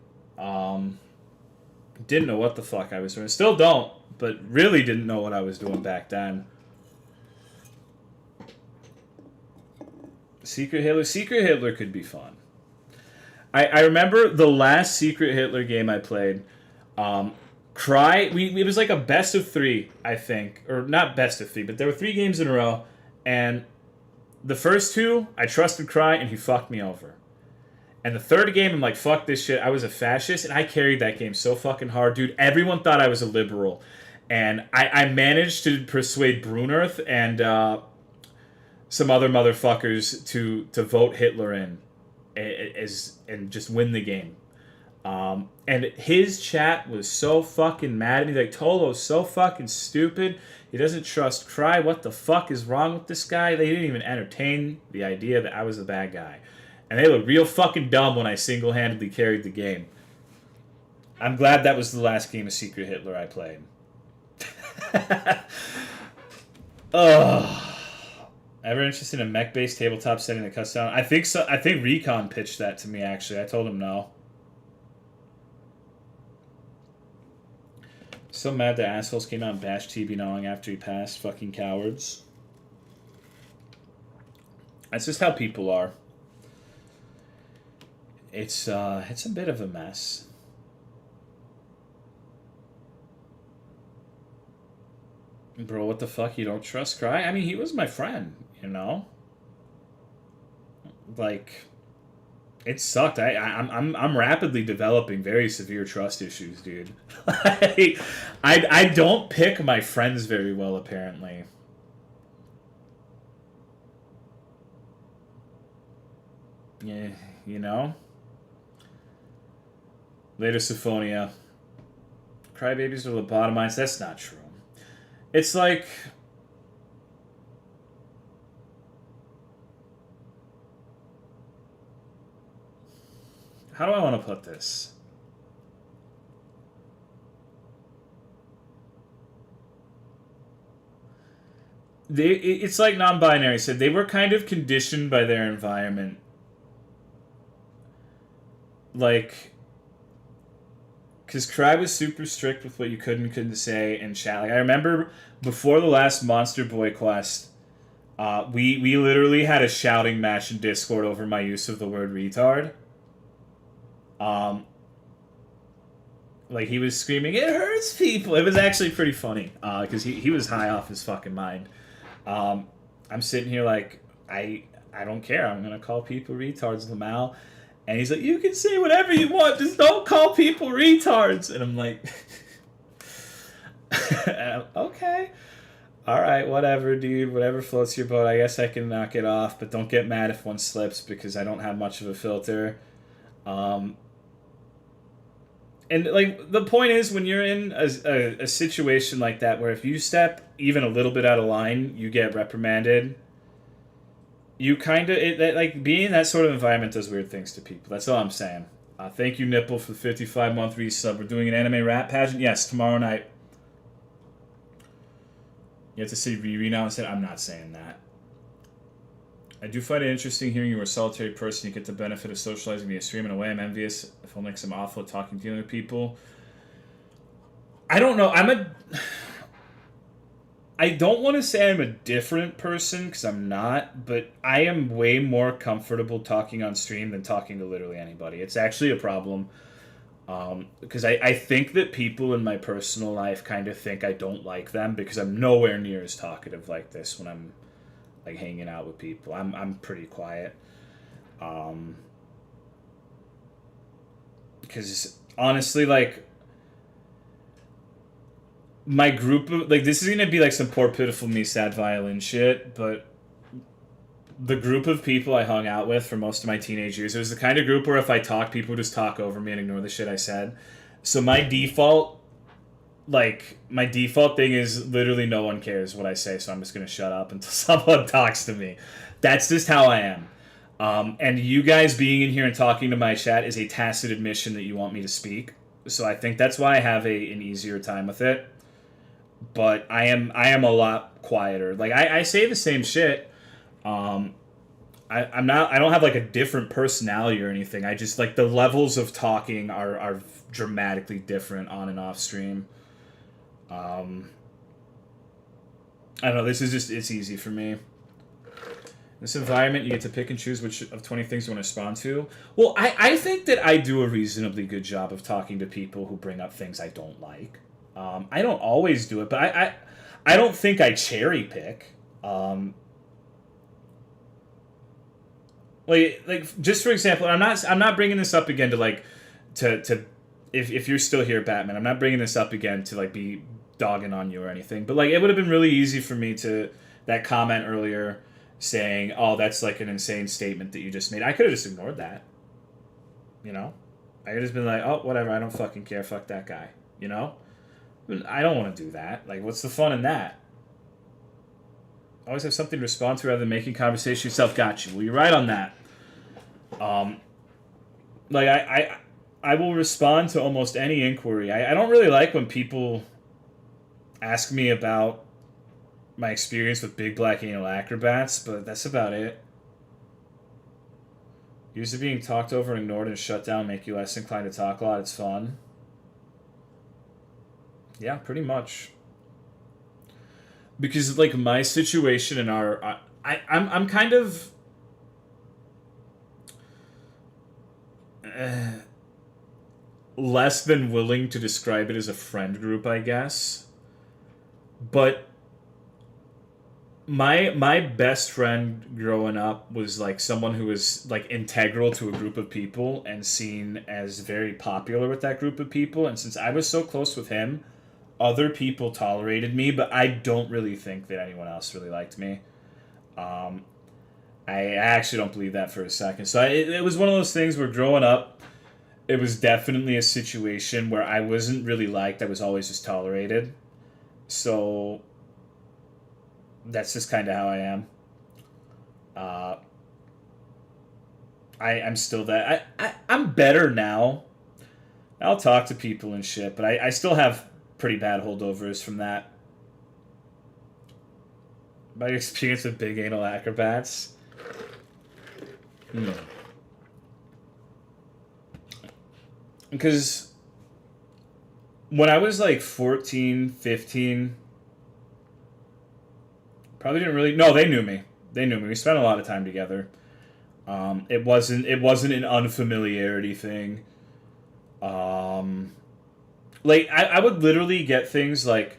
Speaker 1: Didn't know what the fuck I was doing. Still don't. but really didn't know what I was doing back then. Secret Hitler could be fun. I remember the last Secret Hitler game I played. It was like a best of 3, I think, or not best of 3, but there were 3 games in a row, and the first 2 I trusted Cry, and he fucked me over. And the third game, I'm like, fuck this shit. I was a fascist, and I carried that game so fucking hard, dude. Everyone thought I was a liberal, and I managed to persuade Brunerth and some other motherfuckers to vote Hitler in and just win the game. And his chat was so fucking mad at me. Like, Tolo's so fucking stupid. He doesn't trust Cry. What the fuck is wrong with this guy? They didn't even entertain the idea that I was the bad guy. And they looked real fucking dumb when I single-handedly carried the game. I'm glad that was the last game of Secret Hitler I played. Ugh. Ever interested in a mech-based tabletop setting that cuts down? I think so. I think Recon pitched that to me, actually. I told him no. So mad that assholes came out and bashed TB long after he passed. Fucking cowards. That's just how people are. It's a bit of a mess. Bro, what the fuck? You don't trust Cry? I mean, he was my friend, you know? Like, it sucked. I'm rapidly developing very severe trust issues, dude. I don't pick my friends very well, apparently. Yeah, you know? Later, Symphonia. Crybabies are lobotomized. That's not true. It's like... How do I want to put this? It's like non-binary said. They were kind of conditioned by their environment. Like... Because Cry was super strict with what you could and couldn't say in chat. Like, I remember before the last Monster Boy quest, we literally had a shouting match in Discord over my use of the word retard. Like, he was screaming, "It hurts people!" It was actually pretty funny, because he was high off his fucking mind. I'm sitting here like, I don't care. I'm going to call people retards, Lamau. And he's like, "You can say whatever you want, just don't call people retards." And I'm like, okay. Alright, whatever, dude. Whatever floats your boat. I guess I can knock it off, but don't get mad if one slips because I don't have much of a filter. And, like, the point is, when you're in a situation like that where if you step even a little bit out of line, you get reprimanded. You kind of, like, being in that sort of environment does weird things to people. That's all I'm saying. Thank you, Nipple, for the 55-month resub. We're doing an anime rap pageant? Yes, tomorrow night. You have to say Riri now instead. I'm not saying that. I do find it interesting hearing you were a solitary person. You get the benefit of socializing via stream. In a way, I'm envious. I feel like I'm awful at talking to other people. I don't know. I don't want to say I'm a different person, because I'm not, but I am way more comfortable talking on stream than talking to literally anybody. It's actually a problem, because I think that people in my personal life kind of think I don't like them, because I'm nowhere near as talkative like this when I'm, like, hanging out with people. I'm pretty quiet. Because, honestly, like... my group of, like, this is gonna be like some poor pitiful me sad violin shit, but the group of people I hung out with for most of my teenage years, it was the kind of group where if I talk, people would just talk over me and ignore the shit I said. So my default thing is literally no one cares what I say, so I'm just gonna shut up until someone talks to me. That's just how I am. And you guys being in here and talking to my chat is a tacit admission that you want me to speak. So I think that's why I have an easier time with it. But I am a lot quieter. Like, I say the same shit. I don't have like a different personality or anything. I just, like, the levels of talking are dramatically different on and off stream. I don't know, this is just, it's easy for me. This environment, you get to pick and choose which of 20 things you want to respond to. Well, I think that I do a reasonably good job of talking to people who bring up things I don't like. I don't always do it, but I don't think I cherry pick. Like just for example, I'm not bringing this up again to like to if you're still here, Batman. I'm not bringing this up again to like be dogging on you or anything. But like it would have been really easy for me to that comment earlier saying, "Oh, that's like an insane statement that you just made." I could have just ignored that. You know, I could have just been like, "Oh, whatever. I don't fucking care. Fuck that guy." You know, I don't want to do that. Like, what's the fun in that? Always have something to respond to rather than making conversation yourself. Got you. Well, you're right on that. Like I will respond to almost any inquiry. I don't really like when people ask me about my experience with big black anal acrobats, but that's about it. Used to being talked over and ignored and shut down make you less inclined to talk a lot. It's fun. Yeah, pretty much. Because like my situation in our, I'm kind of less than willing to describe it as a friend group, I guess. But my best friend growing up was like someone who was like integral to a group of people and seen as very popular with that group of people. And since I was so close with him, other people tolerated me, but I don't really think that anyone else really liked me. I actually don't believe that for a second. So it was one of those things where growing up, it was definitely a situation where I wasn't really liked. I was always just tolerated. So that's just kind of how I am. Uh, I'm still that. I'm better now. I'll talk to people and shit, but I still have pretty bad holdovers from that. My experience with big anal acrobats. Because when I was like 14, 15, probably didn't really... No, they knew me. They knew me. We spent a lot of time together. It wasn't an unfamiliarity thing. Like, I would literally get things like...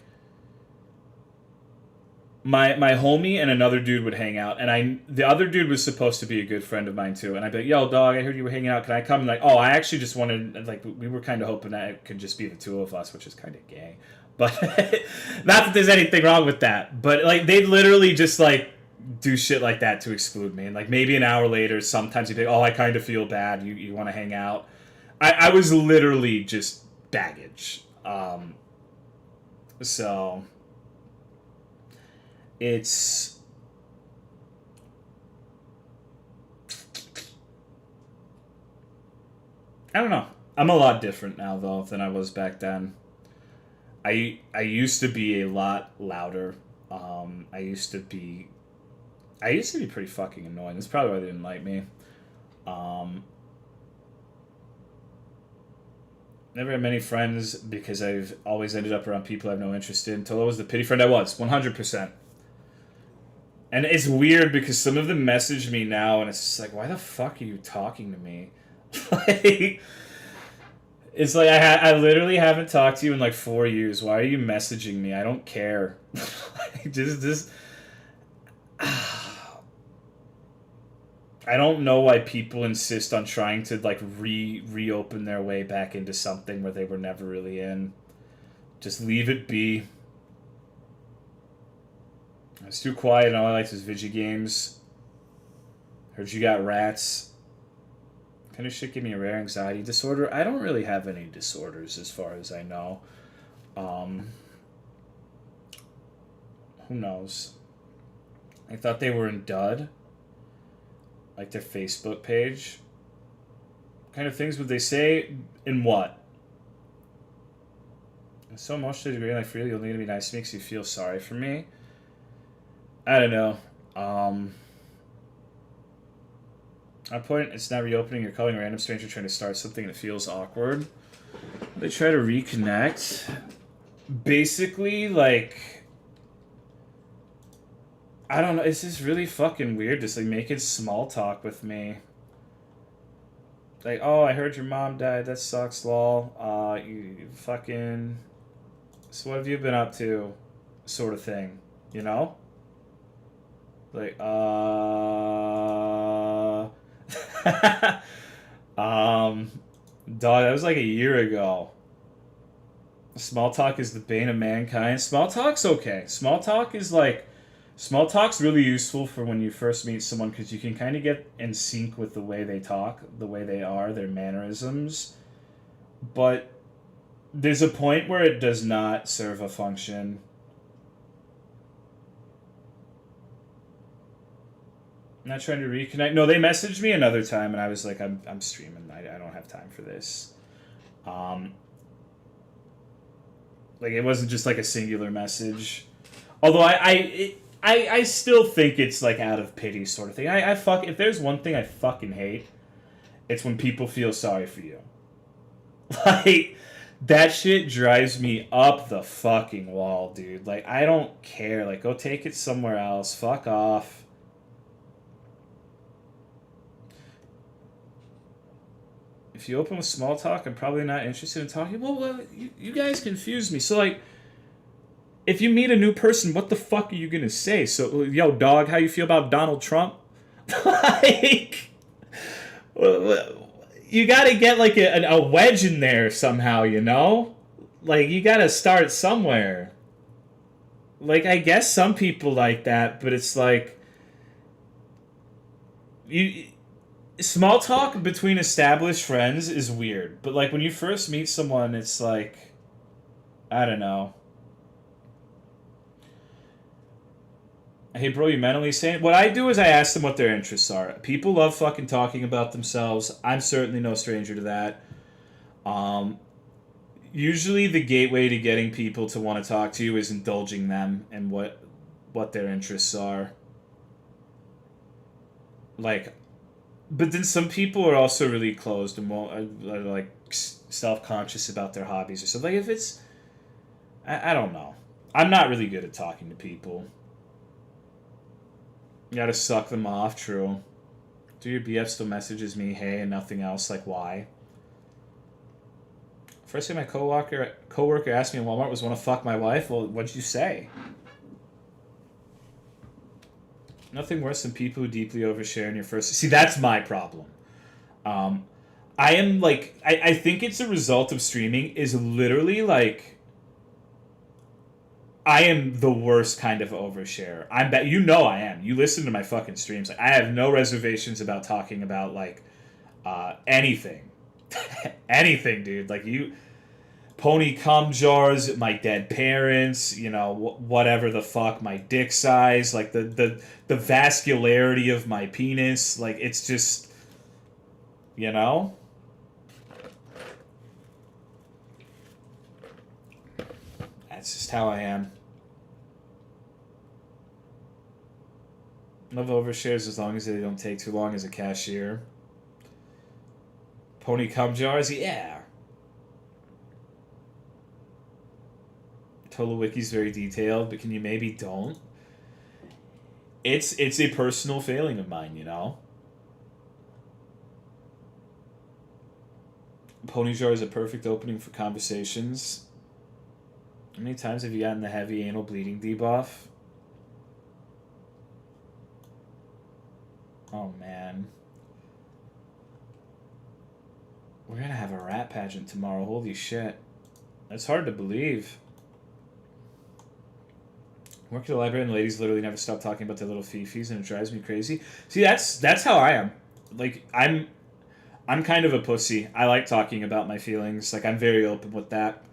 Speaker 1: My homie and another dude would hang out, and the other dude was supposed to be a good friend of mine too. And I'd be like, "Yo, dog, I heard you were hanging out. Can I come?" And like, "Oh, I actually just wanted like we were kind of hoping that it could just be the two of us, which is kind of gay, but not that there's anything wrong with that. But like they'd literally just like do shit like that to exclude me, and like maybe an hour later, sometimes he'd be, "Oh, I kind of feel bad. You want to hang out?" I was literally just baggage. So. It's I don't know. I'm a lot different now though than I was back then. I used to be a lot louder. I used to be pretty fucking annoying. That's probably why they didn't like me. Never had many friends because I've always ended up around people I have no interest in. Tolo was the pity friend I was, 100%. And it's weird because some of them message me now, and it's just like, why the fuck are you talking to me? Like, it's like I literally haven't talked to you in like 4 years. Why are you messaging me? I don't care. Like, just I don't know why people insist on trying to like reopen their way back into something where they were never really in. Just leave it be. It's too quiet and all I like is video games. Heard you got rats. Kind of shit give me a rare anxiety disorder. I don't really have any disorders as far as I know. Who knows? I thought they were in Dud. Like their Facebook page. What kind of things would they say? In what? I'm so emotionally degree like freely, you'll need to be nice to me because you feel sorry for me. I don't know. At a point, it's not reopening. You're calling a random stranger trying to start something and it feels awkward. They try to reconnect. basically, like, I don't know. It's just really fucking weird just, like, making small talk with me. Like, oh, I heard your mom died. That sucks, lol. You fucking... So what have you been up to? Sort of thing. You know? Like, dog, that was like a year ago. Small talk is the bane of mankind. Small talk's okay. Small talk's really useful for when you first meet someone because you can kind of get in sync with the way they talk, the way they are, their mannerisms. But there's a point where it does not serve a function. I'm not trying to reconnect. No, they messaged me another time, and I was like, I'm streaming. I don't have time for this. Um, like it wasn't just like a singular message. Although I still think it's like out of pity sort of thing. I fuck if there's one thing I fucking hate, it's when people feel sorry for you. Like that shit drives me up the fucking wall, dude. Like I don't care. Like go take it somewhere else. Fuck off. If you open with small talk, I'm probably not interested in talking. Well, you guys confuse me. So like if you meet a new person, what the fuck are you gonna say? So, yo, dog, how you feel about Donald Trump? Like, you gotta get like a wedge in there somehow, you know? Like, you gotta start somewhere. Like, I guess some people like that, but it's like you. Small talk between established friends is weird, but like when you first meet someone, it's like, I don't know. Hey, bro, you mentally sane? What I do is I ask them what their interests are. People love fucking talking about themselves. I'm certainly no stranger to that. Um, Usually, the gateway to getting people to want to talk to you is indulging them and what their interests are. Like, but then some people are also really closed and won't are like self conscious about their hobbies or something. Like, if it's, I don't know. I'm not really good at talking to people. You gotta suck them off, true. Do your BF still messages me, hey, and nothing else? Like, why? First thing my coworker asked me in Walmart was, want to fuck my wife? Well, what'd you say? Nothing worse than people who deeply overshare in your first... See, that's my problem. Um, I am, like... I think it's a result of streaming is literally, like... I am the worst kind of overshare. You know I am. You listen to my fucking streams. Like, I have no reservations about talking about like anything, anything, dude. Like you, pony cum jars, my dead parents, you know, whatever the fuck, my dick size, like the vascularity of my penis. Like it's just, you know. That's just how I am. Love overshares as long as they don't take too long as a cashier. Pony cum jars? Yeah. Total Wiki's very detailed, but can you maybe don't? It's a personal failing of mine, you know? Pony jar is a perfect opening for conversations. How many times have you gotten the heavy anal bleeding debuff? Oh, man. We're gonna have a rat pageant tomorrow. Holy shit. That's hard to believe. Work at the library and the ladies literally never stop talking about their little fifis and it drives me crazy. See, that's how I am. Like, I'm kind of a pussy. I like talking about my feelings. Like, I'm very open with that.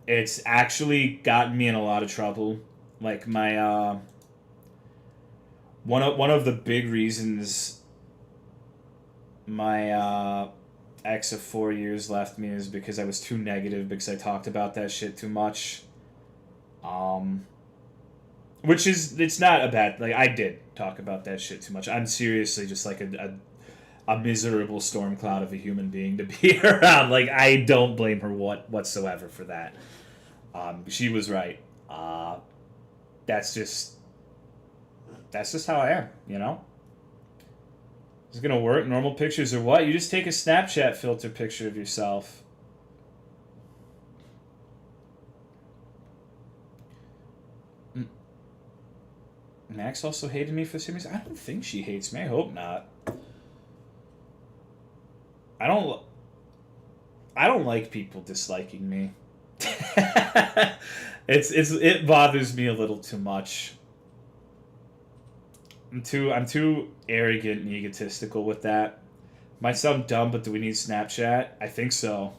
Speaker 1: It's actually gotten me in a lot of trouble. Like, my, one of the big reasons my ex of 4 years left me is because I was too negative because I talked about that shit too much. Which is, it's not a bad, like, I did talk about that shit too much. I'm seriously just like a miserable storm cloud of a human being to be around. Like, I don't blame her whatsoever for that. She was right. That's just how I am, you know? Is it gonna work? Normal pictures or what? You just take a Snapchat filter picture of yourself. Max also hated me for some reason. I don't think she hates me. I hope not. I don't. I don't like people disliking me. It bothers me a little too much. I'm too arrogant and egotistical with that. Might sound dumb, but do we need Snapchat? I think so.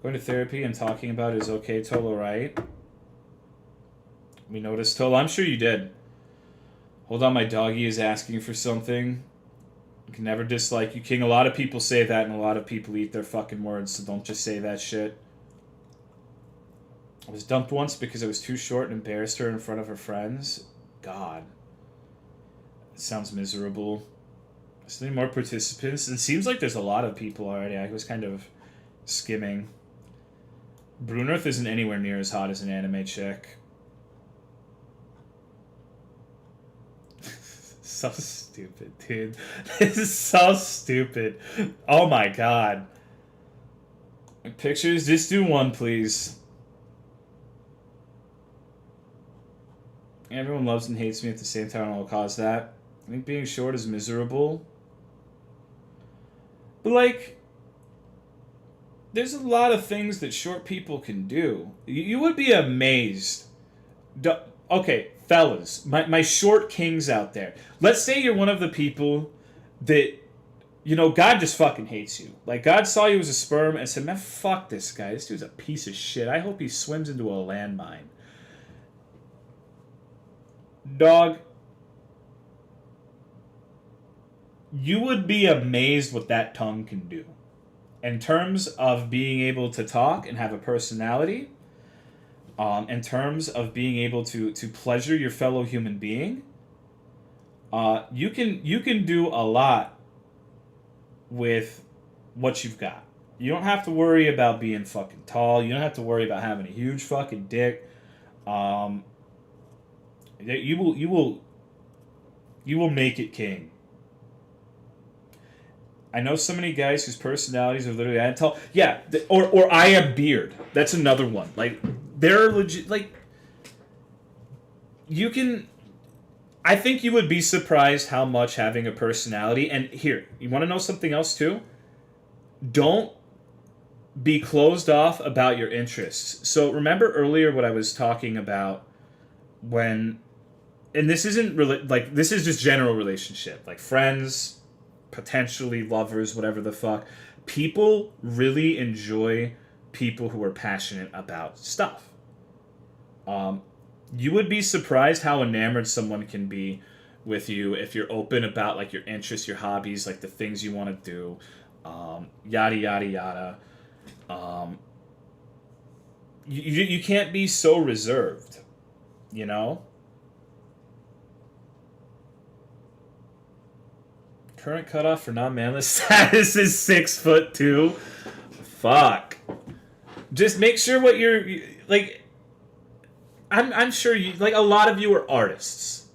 Speaker 1: Going to therapy and talking about it is okay, Tolo, right? We noticed, Tolo. I'm sure you did. Hold on, my doggy is asking for something. You can never dislike you, King. A lot of people say that, and a lot of people eat their fucking words, so don't just say that shit. I was dumped once because I was too short and embarrassed her in front of her friends. God. It sounds miserable. Is there any more participants? It seems like there's a lot of people already. I was kind of skimming. Brunearth isn't anywhere near as hot as an anime chick. So stupid, dude. This is so stupid. Oh my god. Pictures? Just do one, please. Everyone loves and hates me at the same time, and I'll cause that. I think being short is miserable. But, like, there's a lot of things that short people can do. You would be amazed. Okay, fellas, my short kings out there. Let's say you're one of the people that, you know, God just fucking hates you. Like, God saw you as a sperm and said, man, fuck this guy. This dude's a piece of shit. I hope he swims into a landmine. Dog, you would be amazed what that tongue can do. In terms of being able to talk and have a personality, in terms of being able to pleasure your fellow human being, you can do a lot with what you've got. You don't have to worry about being fucking tall. You don't have to worry about having a huge fucking dick. You will make it, king. I know so many guys whose personalities are literally I am tall. Yeah, or I am beard. That's another one. Like, they're legit. Like, you can. I think you would be surprised how much having a personality. And here, you want to know something else too? Don't be closed off about your interests. So remember earlier what I was talking about when, and this isn't really like this is just general relationship, like friends, potentially lovers, whatever the fuck. People really enjoy people who are passionate about stuff. You would be surprised how enamored someone can be with you if you're open about like your interests, your hobbies, like the things you want to do, yada yada yada. You can't be so reserved, you know. Current cutoff for non-manless status is 6'2". Fuck. Just make sure what you're like. I'm sure you like a lot of you are artists.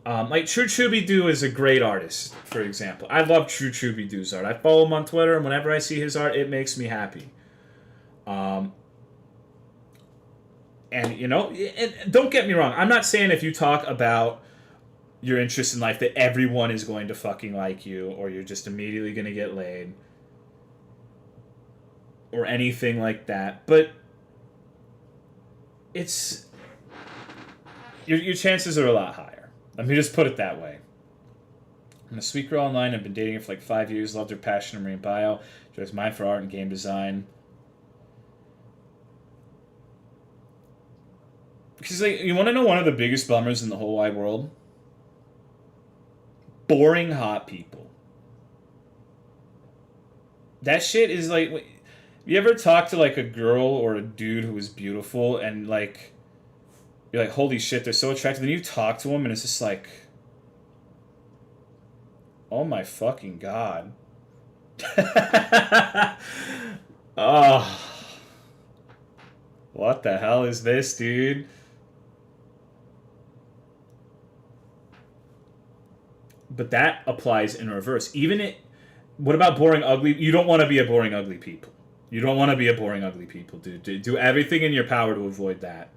Speaker 1: Like True Chubidu is a great artist, for example. I love True Chubidu's art. I follow him on Twitter, and whenever I see his art, it makes me happy. And you know, and don't get me wrong. I'm not saying if you talk about your interest in life that everyone is going to fucking like you, or you're just immediately going to get laid, or anything like that. But it's your chances are a lot higher. Let me just put it that way. I'm a sweet girl online. I've been dating her for like 5 years. Loved her passion and marine bio. Enjoys mine for art and game design. Because like, you want to know one of the biggest bummers in the whole wide world? Boring hot people. That shit is like... You ever talk to like a girl or a dude who is beautiful and like... You're like, holy shit, they're so attractive. Then you talk to them and it's just like... Oh my fucking god. Oh. What the hell is this, dude? But that applies in reverse. Even it. What about boring, ugly? You don't want to be a boring, ugly people. You don't want to be a boring, ugly people, dude. Do everything in your power to avoid that.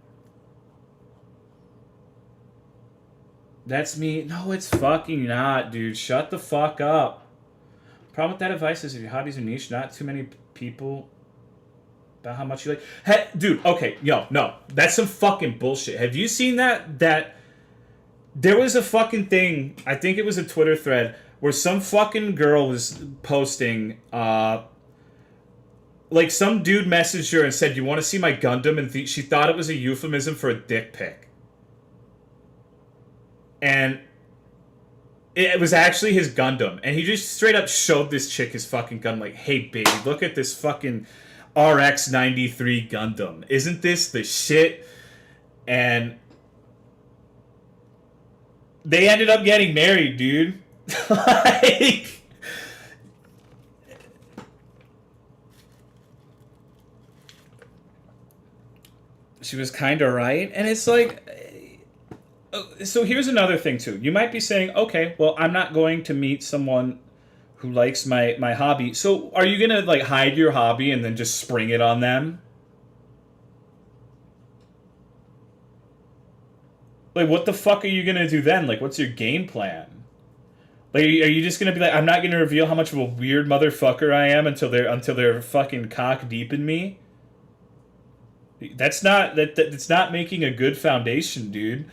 Speaker 1: That's me. No, it's fucking not, dude. Shut the fuck up. Problem with that advice is if your hobbies are niche, not too many people about how much you like. Hey, dude, okay, yo, no. That's some fucking bullshit. Have you seen that? There was a fucking thing, I think it was a Twitter thread, where some fucking girl was posting, like some dude messaged her and said, "You want to see my Gundam?" And she thought it was a euphemism for a dick pic. And it was actually his Gundam. And he just straight up showed this chick his fucking Gundam. Like, hey, baby, look at this fucking RX-93 Gundam. Isn't this the shit? And they ended up getting married, dude. Like... She was kind of right. And it's like... So here's another thing, too. You might be saying, okay, well, I'm not going to meet someone who likes my hobby. So are you going to, like, hide your hobby and then just spring it on them? Like, what the fuck are you going to do then? Like, what's your game plan? Like, are you just going to be like, I'm not going to reveal how much of a weird motherfucker I am until they're fucking cock deep in me? That's not making a good foundation, dude.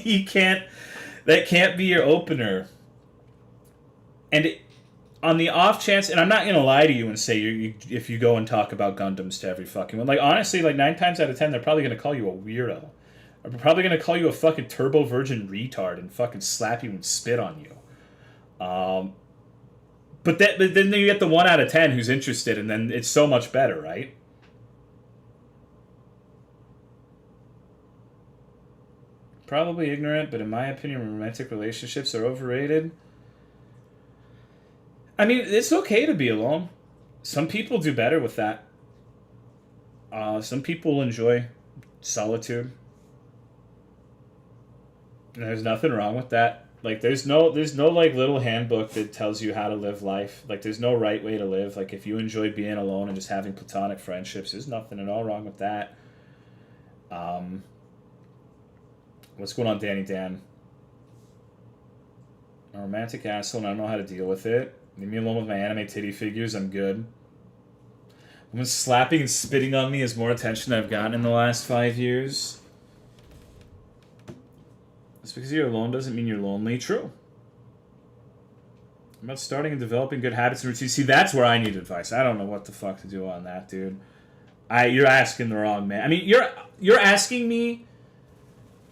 Speaker 1: You can't. That can't be your opener. And on the off chance, and I'm not gonna lie to you and say if you go and talk about Gundams to every fucking one, like honestly, like 9 times out of 10, they're probably gonna call you a weirdo. Or they're probably gonna call you a fucking turbo virgin retard and fucking slap you and spit on you. But then you get the 1 out of 10 who's interested, and then it's so much better, right? Probably ignorant, but in my opinion, romantic relationships are overrated. I mean, it's okay to be alone. Some people do better with that. Some people enjoy solitude. And there's nothing wrong with that. Like, there's no like little handbook that tells you how to live life. Like, there's no right way to live. Like, if you enjoy being alone and just having platonic friendships, there's nothing at all wrong with that. What's going on, Danny Dan? I'm a romantic asshole and I don't know how to deal with it. Leave me alone with my anime titty figures, I'm good. Women slapping and spitting on me is more attention than I've gotten in the last 5 years. Just because you're alone doesn't mean you're lonely. True. I'm about starting and developing good habits and routines. See, that's where I need advice. I don't know what the fuck to do on that, dude. You're asking the wrong man. I mean, you're asking me...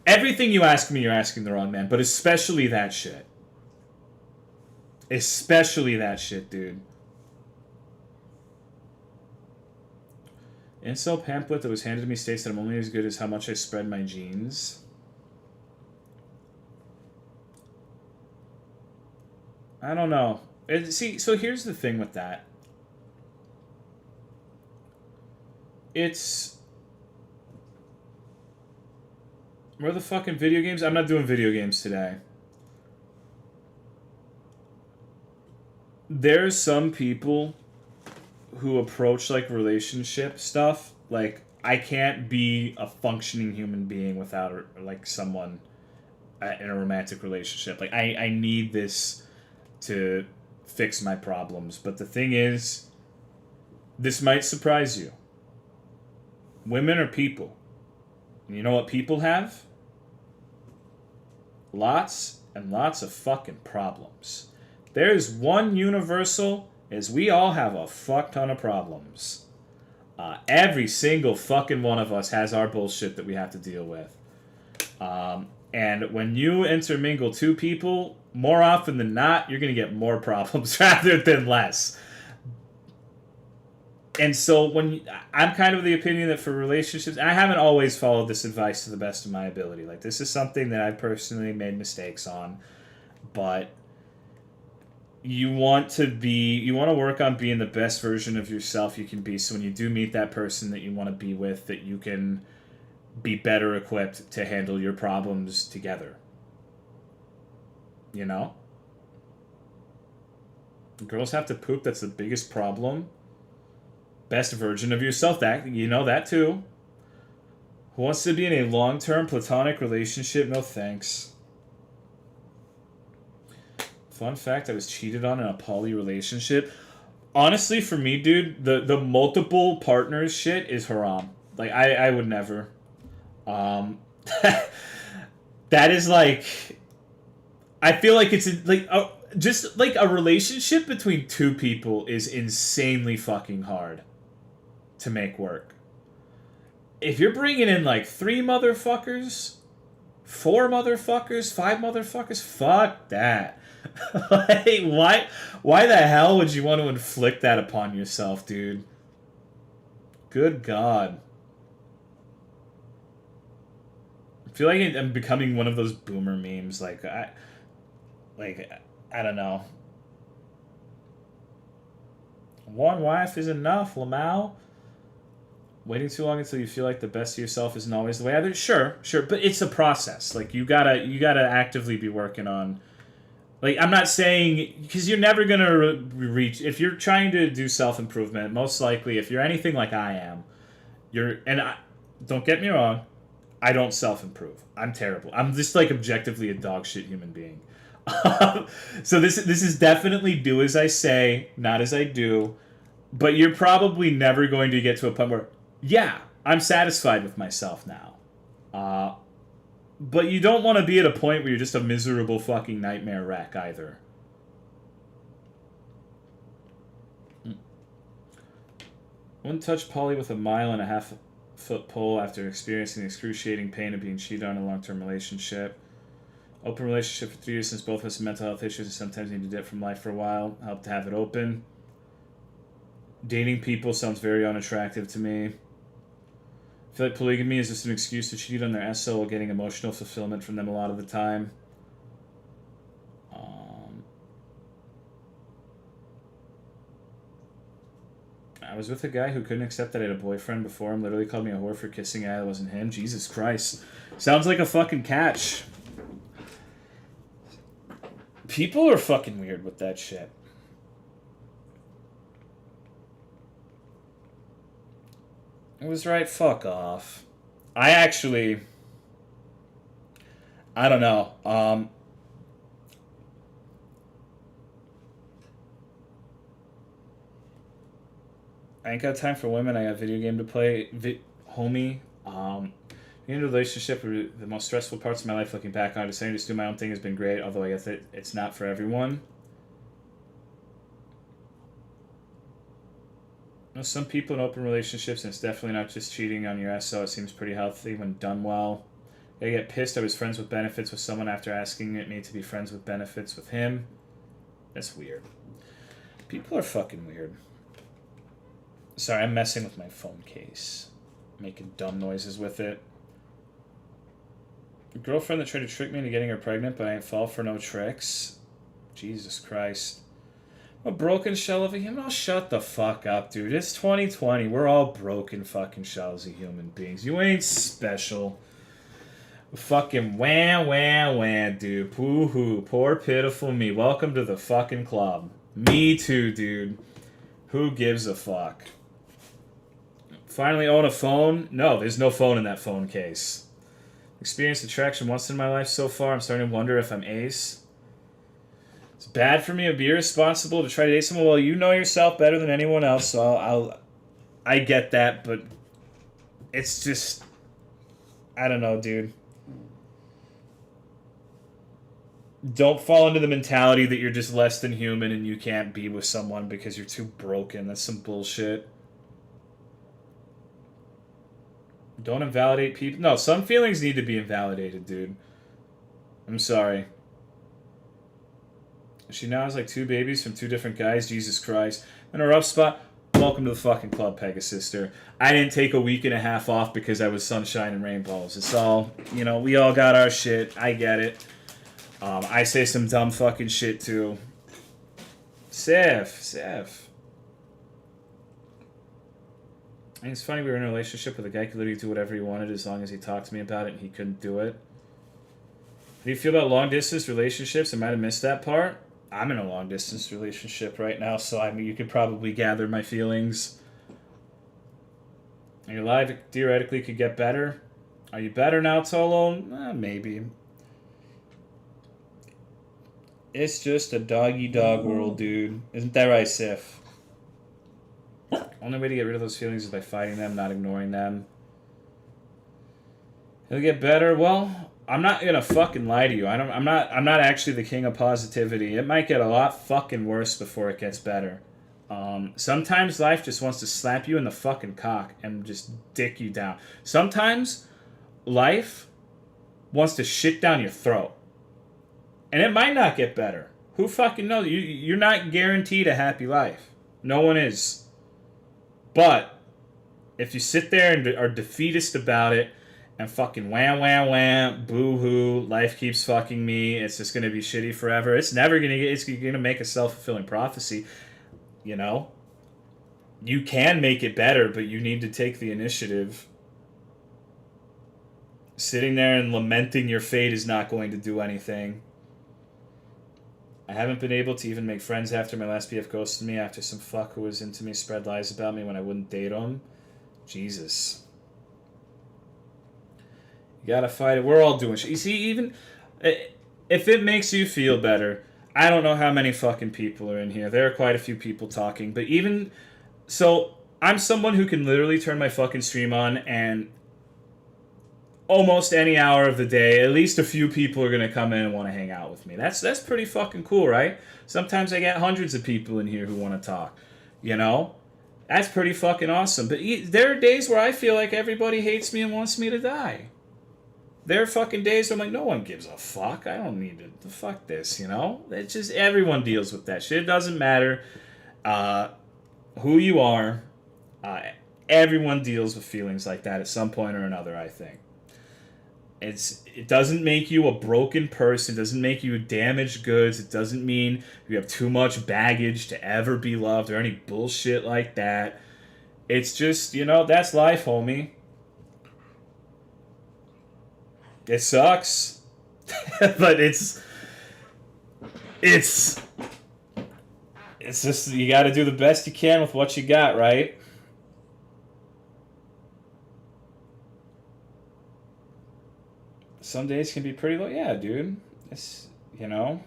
Speaker 1: Everything you ask me, you're asking the wrong man. But especially that shit. Especially that shit, dude. Incel pamphlet that was handed to me states that I'm only as good as how much I spread my genes. I don't know. See, so here's the thing with that. It's... Where are the fucking video games? I'm not doing video games today. There's some people who approach, like, relationship stuff. Like, I can't be a functioning human being without, like, someone in a romantic relationship. Like, I need this to fix my problems. But the thing is, this might surprise you. Women are people. And you know what people have? Lots and lots of fucking problems. There's one universal, is we all have a fuck ton of problems. Every single fucking one of us has our bullshit that we have to deal with. And when you intermingle two people, more often than not, you're going to get more problems rather than less. And so I'm kind of the opinion that for relationships, I haven't always followed this advice to the best of my ability. Like, this is something that I've personally made mistakes on. But you want to work on being the best version of yourself you can be, so when you do meet that person that you want to be with, that you can be better equipped to handle your problems together. You know? Girls have to poop, that's the biggest problem. Best version of yourself, that you know that too. Who wants to be in a long-term platonic relationship? No thanks. Fun fact, I was cheated on in a poly relationship. Honestly, for me, dude, the multiple partners shit is haram. Like, I would never. That is like... I feel like it's like... just like a relationship between two people is insanely fucking hard to make work. If you're bringing in like 3 motherfuckers, 4 motherfuckers, 5 motherfuckers, fuck that. Like, why the hell would you want to inflict that upon yourself, dude? Good God. I feel like I'm becoming one of those boomer memes. I don't know. One wife is enough, Lamau. Waiting too long until you feel like the best of yourself isn't always the way. Either. Sure, but it's a process. Like you gotta actively be working on. Like I'm not saying because you're never gonna reach if you're trying to do self-improvement. Most likely, if you're anything like I am, don't get me wrong, I don't self-improve. I'm terrible. I'm just like objectively a dog shit human being. So this is definitely do as I say, not as I do. But you're probably never going to get to a point where, yeah, I'm satisfied with myself now. But you don't want to be at a point where you're just a miserable fucking nightmare wreck either. Wouldn't touch Polly with a 1.5 foot pole after experiencing the excruciating pain of being cheated on in a long-term relationship. Open relationship for 3 years since both of us have mental health issues and sometimes need to dip from life for a while. Help to have it open. Dating people sounds very unattractive to me. I feel like polygamy is just an excuse to cheat on their SO while getting emotional fulfillment from them a lot of the time. I was with a guy who couldn't accept that I had a boyfriend before him. Literally called me a whore for kissing a guy that wasn't him. Jesus Christ. Sounds like a fucking catch. People are fucking weird with that shit. It was right, fuck off. I don't know. I ain't got time for women. I got a video game to play. Homie. Being in a relationship, the most stressful parts of my life looking back on it, deciding to just do my own thing has been great, although I guess it's not for everyone. You know, some people in open relationships, and it's definitely not just cheating on your SO, it seems pretty healthy when done well. I get pissed I was friends with benefits with someone after asking me to be friends with benefits with him. That's weird. People are fucking weird. Sorry, I'm messing with my phone case. Making dumb noises with it. A girlfriend that tried to trick me into getting her pregnant, but I ain't fall for no tricks. Jesus Christ. A broken shell of a human? Oh, shut the fuck up, dude. It's 2020. We're all broken fucking shells of human beings. You ain't special. Fucking wah, dude. Poo-hoo. Poor pitiful me. Welcome to the fucking club. Me too, dude. Who gives a fuck? Finally own a phone? No, there's no phone in that phone case. Experienced attraction once in my life so far. I'm starting to wonder if I'm ace. It's bad for me to be irresponsible to try to date someone. Well, you know yourself better than anyone else, so I get that, but it's just, I don't know, dude. Don't fall into the mentality that you're just less than human and you can't be with someone because you're too broken. That's some bullshit. Don't invalidate people. No, some feelings need to be invalidated, dude. I'm sorry. She now has like 2 babies from 2 different guys. Jesus Christ. In a rough spot. Welcome to the fucking club, Pegasister. I didn't take a week and a half off because I was sunshine and rainbows. It's all, you know, we all got our shit. I get it. I say some dumb fucking shit too. Sif. I think it's funny we were in a relationship with a guy who could literally do whatever he wanted as long as he talked to me about it and he couldn't do it. How do you feel about long-distance relationships? I might have missed that part. I'm in a long-distance relationship right now, so I mean, you could probably gather my feelings. Your life theoretically could get better. Are you better now, Tolo? Maybe. It's just a doggy-dog world, dude. Isn't that right, Sif? Only way to get rid of those feelings is by fighting them, not ignoring them. It'll get better. Well, I'm not gonna fucking lie to you. I'm not actually the king of positivity. It might get a lot fucking worse before it gets better. Sometimes life just wants to slap you in the fucking cock and just dick you down. Sometimes life wants to shit down your throat. And it might not get better. Who fucking knows? You're not guaranteed a happy life. No one is. But if you sit there and are defeatist about it and fucking wham, boo-hoo, life keeps fucking me, it's just going to be shitty forever, it's never going to get, it's going to make a self-fulfilling prophecy, you know? You can make it better, but you need to take the initiative. Sitting there and lamenting your fate is not going to do anything. I haven't been able to even make friends after my last PF ghosted me after some fuck who was into me spread lies about me when I wouldn't date him. Jesus. You gotta fight it. We're all doing shit. You see, even if it makes you feel better, I don't know how many fucking people are in here. There are quite a few people talking, but even so, I'm someone who can literally turn my fucking stream on and almost any hour of the day, at least a few people are going to come in and want to hang out with me. That's pretty fucking cool, right? Sometimes I get hundreds of people in here who want to talk, you know? That's pretty fucking awesome. But there are days where I feel like everybody hates me and wants me to die. There are fucking days where I'm like, no one gives a fuck. I don't need to fuck this, you know? It's just everyone deals with that shit. It doesn't matter who you are. Everyone deals with feelings like that at some point or another, I think. It doesn't make you a broken person. It doesn't make you damaged goods. It doesn't mean you have too much baggage to ever be loved or any bullshit like that. It's just, you know, that's life, homie. It sucks. But it's just, you got to do the best you can with what you got, right? Some days can be pretty low. Yeah, dude. It's, you know.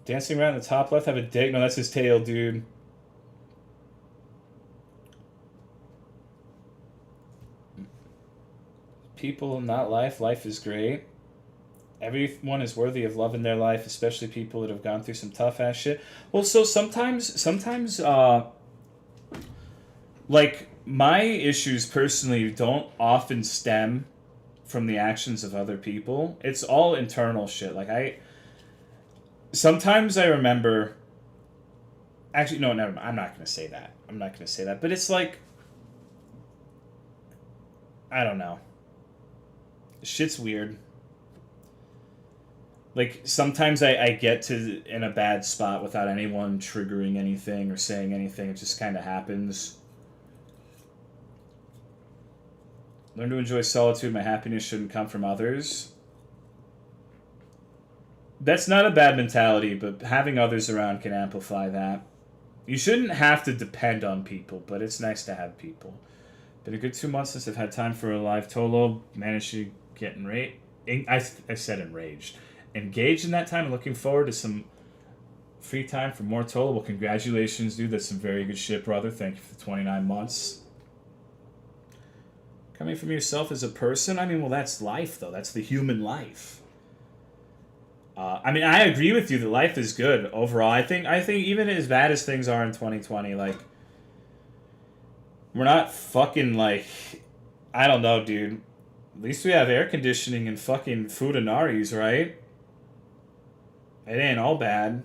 Speaker 1: Dancing around the top left, have a dick. No, that's his tail, dude. People, not life. Life is great. Everyone is worthy of love in their life, especially people that have gone through some tough ass shit. Well, so sometimes, like, my issues personally don't often stem from the actions of other people. It's all internal shit. Like, sometimes I remember, actually, no, never mind. I'm not going to say that. But it's like, I don't know. Shit's weird. Like, sometimes I get to in a bad spot without anyone triggering anything or saying anything. It just kind of happens. Learn to enjoy solitude. My happiness shouldn't come from others. That's not a bad mentality, but having others around can amplify that. You shouldn't have to depend on people, but it's nice to have people. Been a good 2 months since I've had time for a live Tolo. Managed to get enraged. I said enraged. Engaged in that time and looking forward to some free time for more Tolo. Well, congratulations, dude. That's some very good shit, brother. Thank you for the 29 months. Coming from yourself as a person? I mean, well, that's life, though. That's the human life. I mean, I agree with you that life is good overall. I think even as bad as things are in 2020, like, we're not fucking, like, I don't know, dude. At least we have air conditioning and fucking Fudinaris, right? It ain't all bad.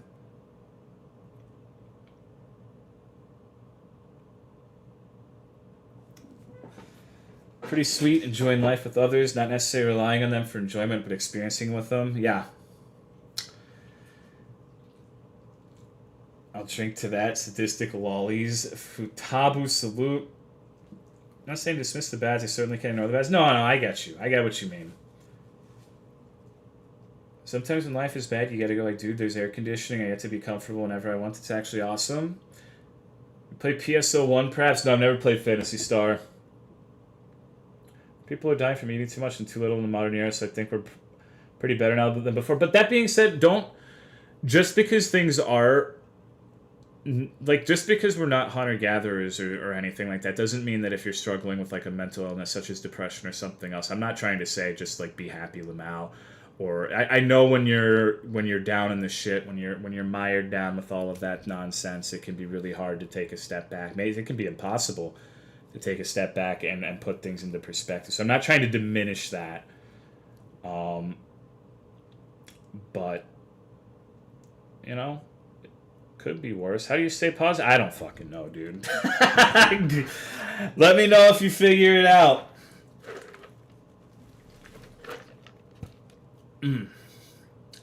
Speaker 1: Pretty sweet, enjoying life with others, not necessarily relying on them for enjoyment, but experiencing with them. Yeah. drink to that. Sadistic lollies. Futabu salute. I'm not saying dismiss the bads. I certainly can't ignore the bads. No, I get you. I get what you mean. Sometimes when life is bad, you gotta go like, dude, there's air conditioning. I get to be comfortable whenever I want. It's actually awesome. You play PSO1 perhaps? No, I've never played Phantasy Star. People are dying from eating too much and too little in the modern era, so I think we're pretty better now than before. But that being said, just because things are, like, just because we're not hunter-gatherers or anything like that, doesn't mean that if you're struggling with, like, a mental illness such as depression or something else, I'm not trying to say just, like, be happy, Lamau. Or I know when you're down in the shit, when you're mired down with all of that nonsense, it can be really hard to take a step back. Maybe it can be impossible to take a step back and put things into perspective. So I'm not trying to diminish that. But you know, it could be worse. How do you stay positive? I don't fucking know, dude. Let me know if you figure it out. I'm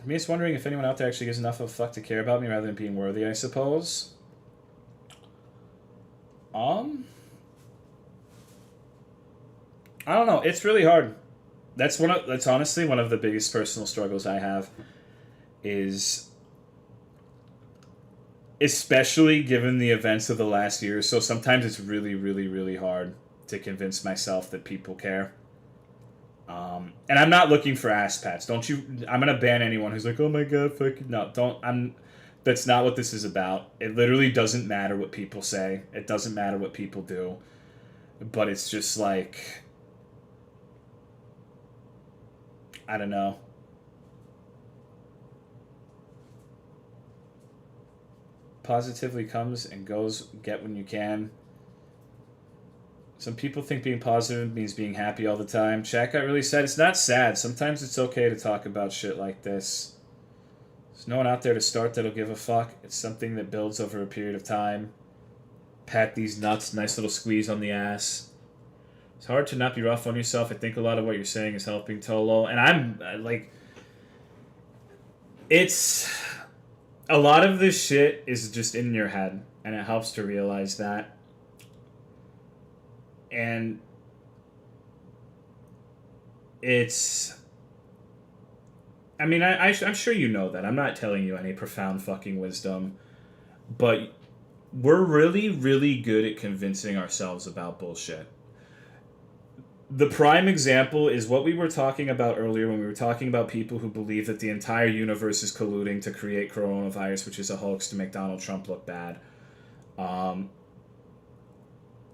Speaker 1: just wondering if anyone out there actually gives enough of a fuck to care about me rather than being worthy, I suppose. I don't know. It's really hard. That's honestly one of the biggest personal struggles I have, is especially given the events of the last year or so, sometimes it's really, really, really hard to convince myself that people care. And I'm not looking for ass pats. I'm gonna ban anyone who's like, oh my god, fucking no. That's not what this is about. It literally doesn't matter what people say. It doesn't matter what people do. But it's just like, I don't know. Positively comes and goes. Get when you can. Some people think being positive means being happy all the time. Chat got really sad. It's not sad. Sometimes it's okay to talk about shit like this. There's no one out there to start that'll give a fuck. It's something that builds over a period of time. Pat these nuts. Nice little squeeze on the ass. It's hard to not be rough on yourself. I think a lot of what you're saying is helping, Tolo. And I'm like, it's a lot of this shit is just in your head, and it helps to realize that. And it's, I mean, I'm sure you know that. I'm not telling you any profound fucking wisdom, but we're really, really good at convincing ourselves about bullshit. The prime example is what we were talking about earlier when we were talking about people who believe that the entire universe is colluding to create coronavirus, which is a hoax to make Donald Trump look bad.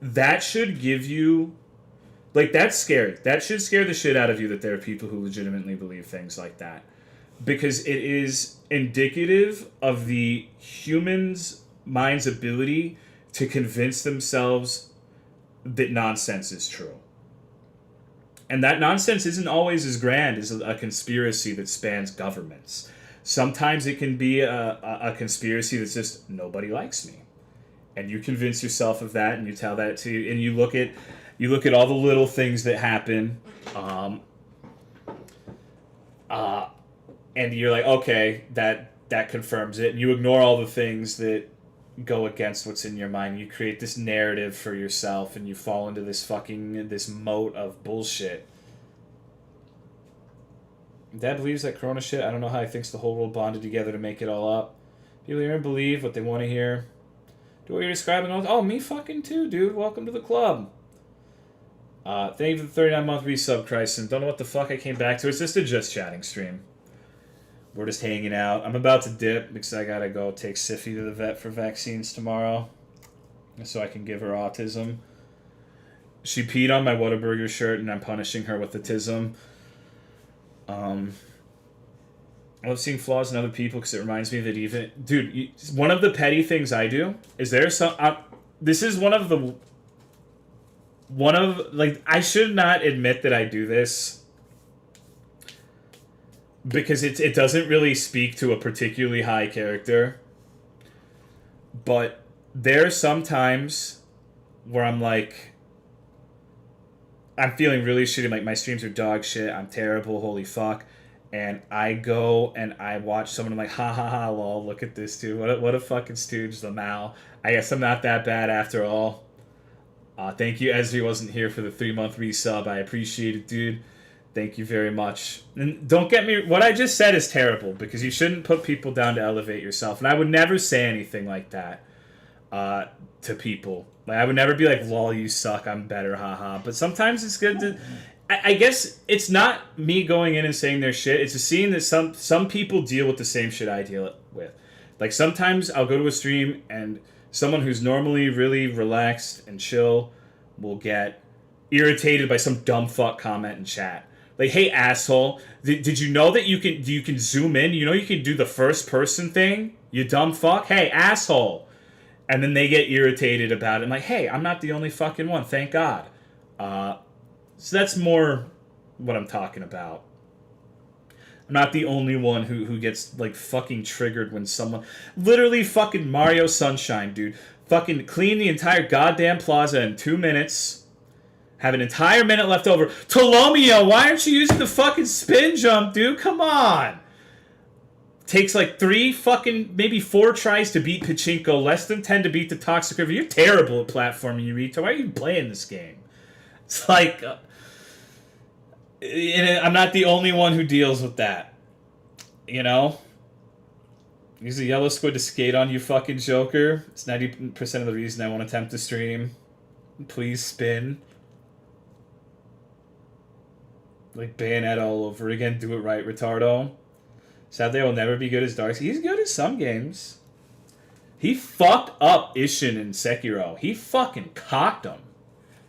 Speaker 1: That should give you, like, that's scary. That should scare the shit out of you that there are people who legitimately believe things like that. Because it is indicative of the human's mind's ability to convince themselves that nonsense is true. And that nonsense isn't always as grand as a conspiracy that spans governments. Sometimes it can be a conspiracy that's just, nobody likes me. And you convince yourself of that, and you tell that to you, and you look at all the little things that happen, and you're like, okay, that confirms it, and you ignore all the things that go against what's in your mind. You create this narrative for yourself, and you fall into this moat of bullshit. Dad believes that Corona shit. I don't know how he thinks the whole world bonded together to make it all up. People hear and believe what they want to hear. Do what you're describing. Oh, me fucking too, dude. Welcome to the club. Thank you for the 39-month resub, Christ. Don't know what the fuck I came back to. It's just a just chatting stream. We're just hanging out. I'm about to dip because I gotta go take Siffy to the vet for vaccines tomorrow, so I can give her autism. She peed on my Whataburger shirt, and I'm punishing her with autism. I love seeing flaws in other people because it reminds me that even... Dude, one of the petty things I do is there's some... this is one of the... Like, I should not admit that I do this because it doesn't really speak to a particularly high character. But there are some times where I'm like... I'm feeling really shitty. Like, my streams are dog shit. I'm terrible. Holy fuck. and I go and I watch someone. I'm like, ha ha ha, lol. Look at this dude. What a fucking stooge, Lamau. I guess I'm not that bad after all. Thank you, Ezri wasn't here for the 3-month resub. I appreciate it, dude. Thank you very much. And don't get me... What I just said is terrible, because you shouldn't put people down to elevate yourself. And I would never say anything like that to people. Like, I would never be like, lol, you suck, I'm better, haha. But sometimes it's good to... I guess it's not me going in and saying their shit. It's just seeing that some people deal with the same shit I deal with. Like, sometimes I'll go to a stream and... someone who's normally really relaxed and chill will get irritated by some dumb fuck comment in chat. Like, hey, asshole, did you know that you can zoom in? You know you can do the first person thing? You dumb fuck? Hey, asshole. And then they get irritated about it. I'm like, hey, I'm not the only fucking one, thank God. So that's more what I'm talking about. I'm not the only one who gets, like, fucking triggered when someone... Literally fucking Mario Sunshine, dude. Fucking clean the entire goddamn plaza in 2 minutes. Have an entire minute left over. Tolomeo, why aren't you using the fucking spin jump, dude? Come on. Takes, like, 3 fucking... maybe 4 tries to beat Pachinko. Less than 10 to beat the Toxic River. You're terrible at platforming, you retard. Why are you playing this game? It's like... I'm not the only one who deals with that. You know? Use a yellow squid to skate on, you fucking joker. It's 90% of the reason I won't attempt to stream. Please spin. Like Bayonetta all over again. Do it right, retardo. Sadly, I will never be good as Darks. He's good at some games. He fucked up Ishin in Sekiro. He fucking cocked him.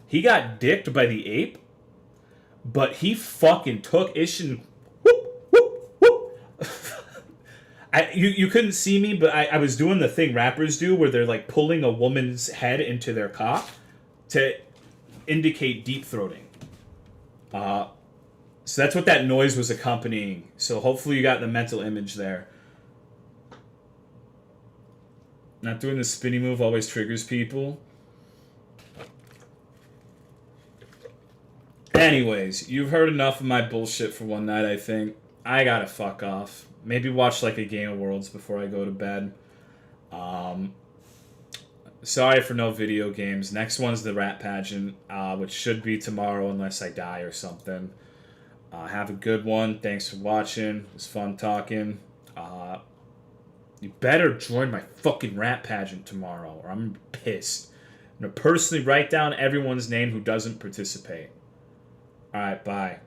Speaker 1: He got dicked by the ape. But he fucking took Ishin. Whoop, whoop, whoop. You couldn't see me, but I was doing the thing rappers do where they're like pulling a woman's head into their cock to indicate deep throating. So that's what that noise was accompanying. So hopefully you got the mental image there. Not doing the spinny move always triggers people. Anyways, you've heard enough of my bullshit for one night, I think. I gotta fuck off. Maybe watch like a Game of Worlds before I go to bed. Sorry for no video games. Next one's the Rat Pageant, which should be tomorrow unless I die or something. Have a good one. Thanks for watching. It was fun talking. You better join my fucking Rat Pageant tomorrow, or I'm pissed. I'm gonna personally write down everyone's name who doesn't participate. Alright, bye.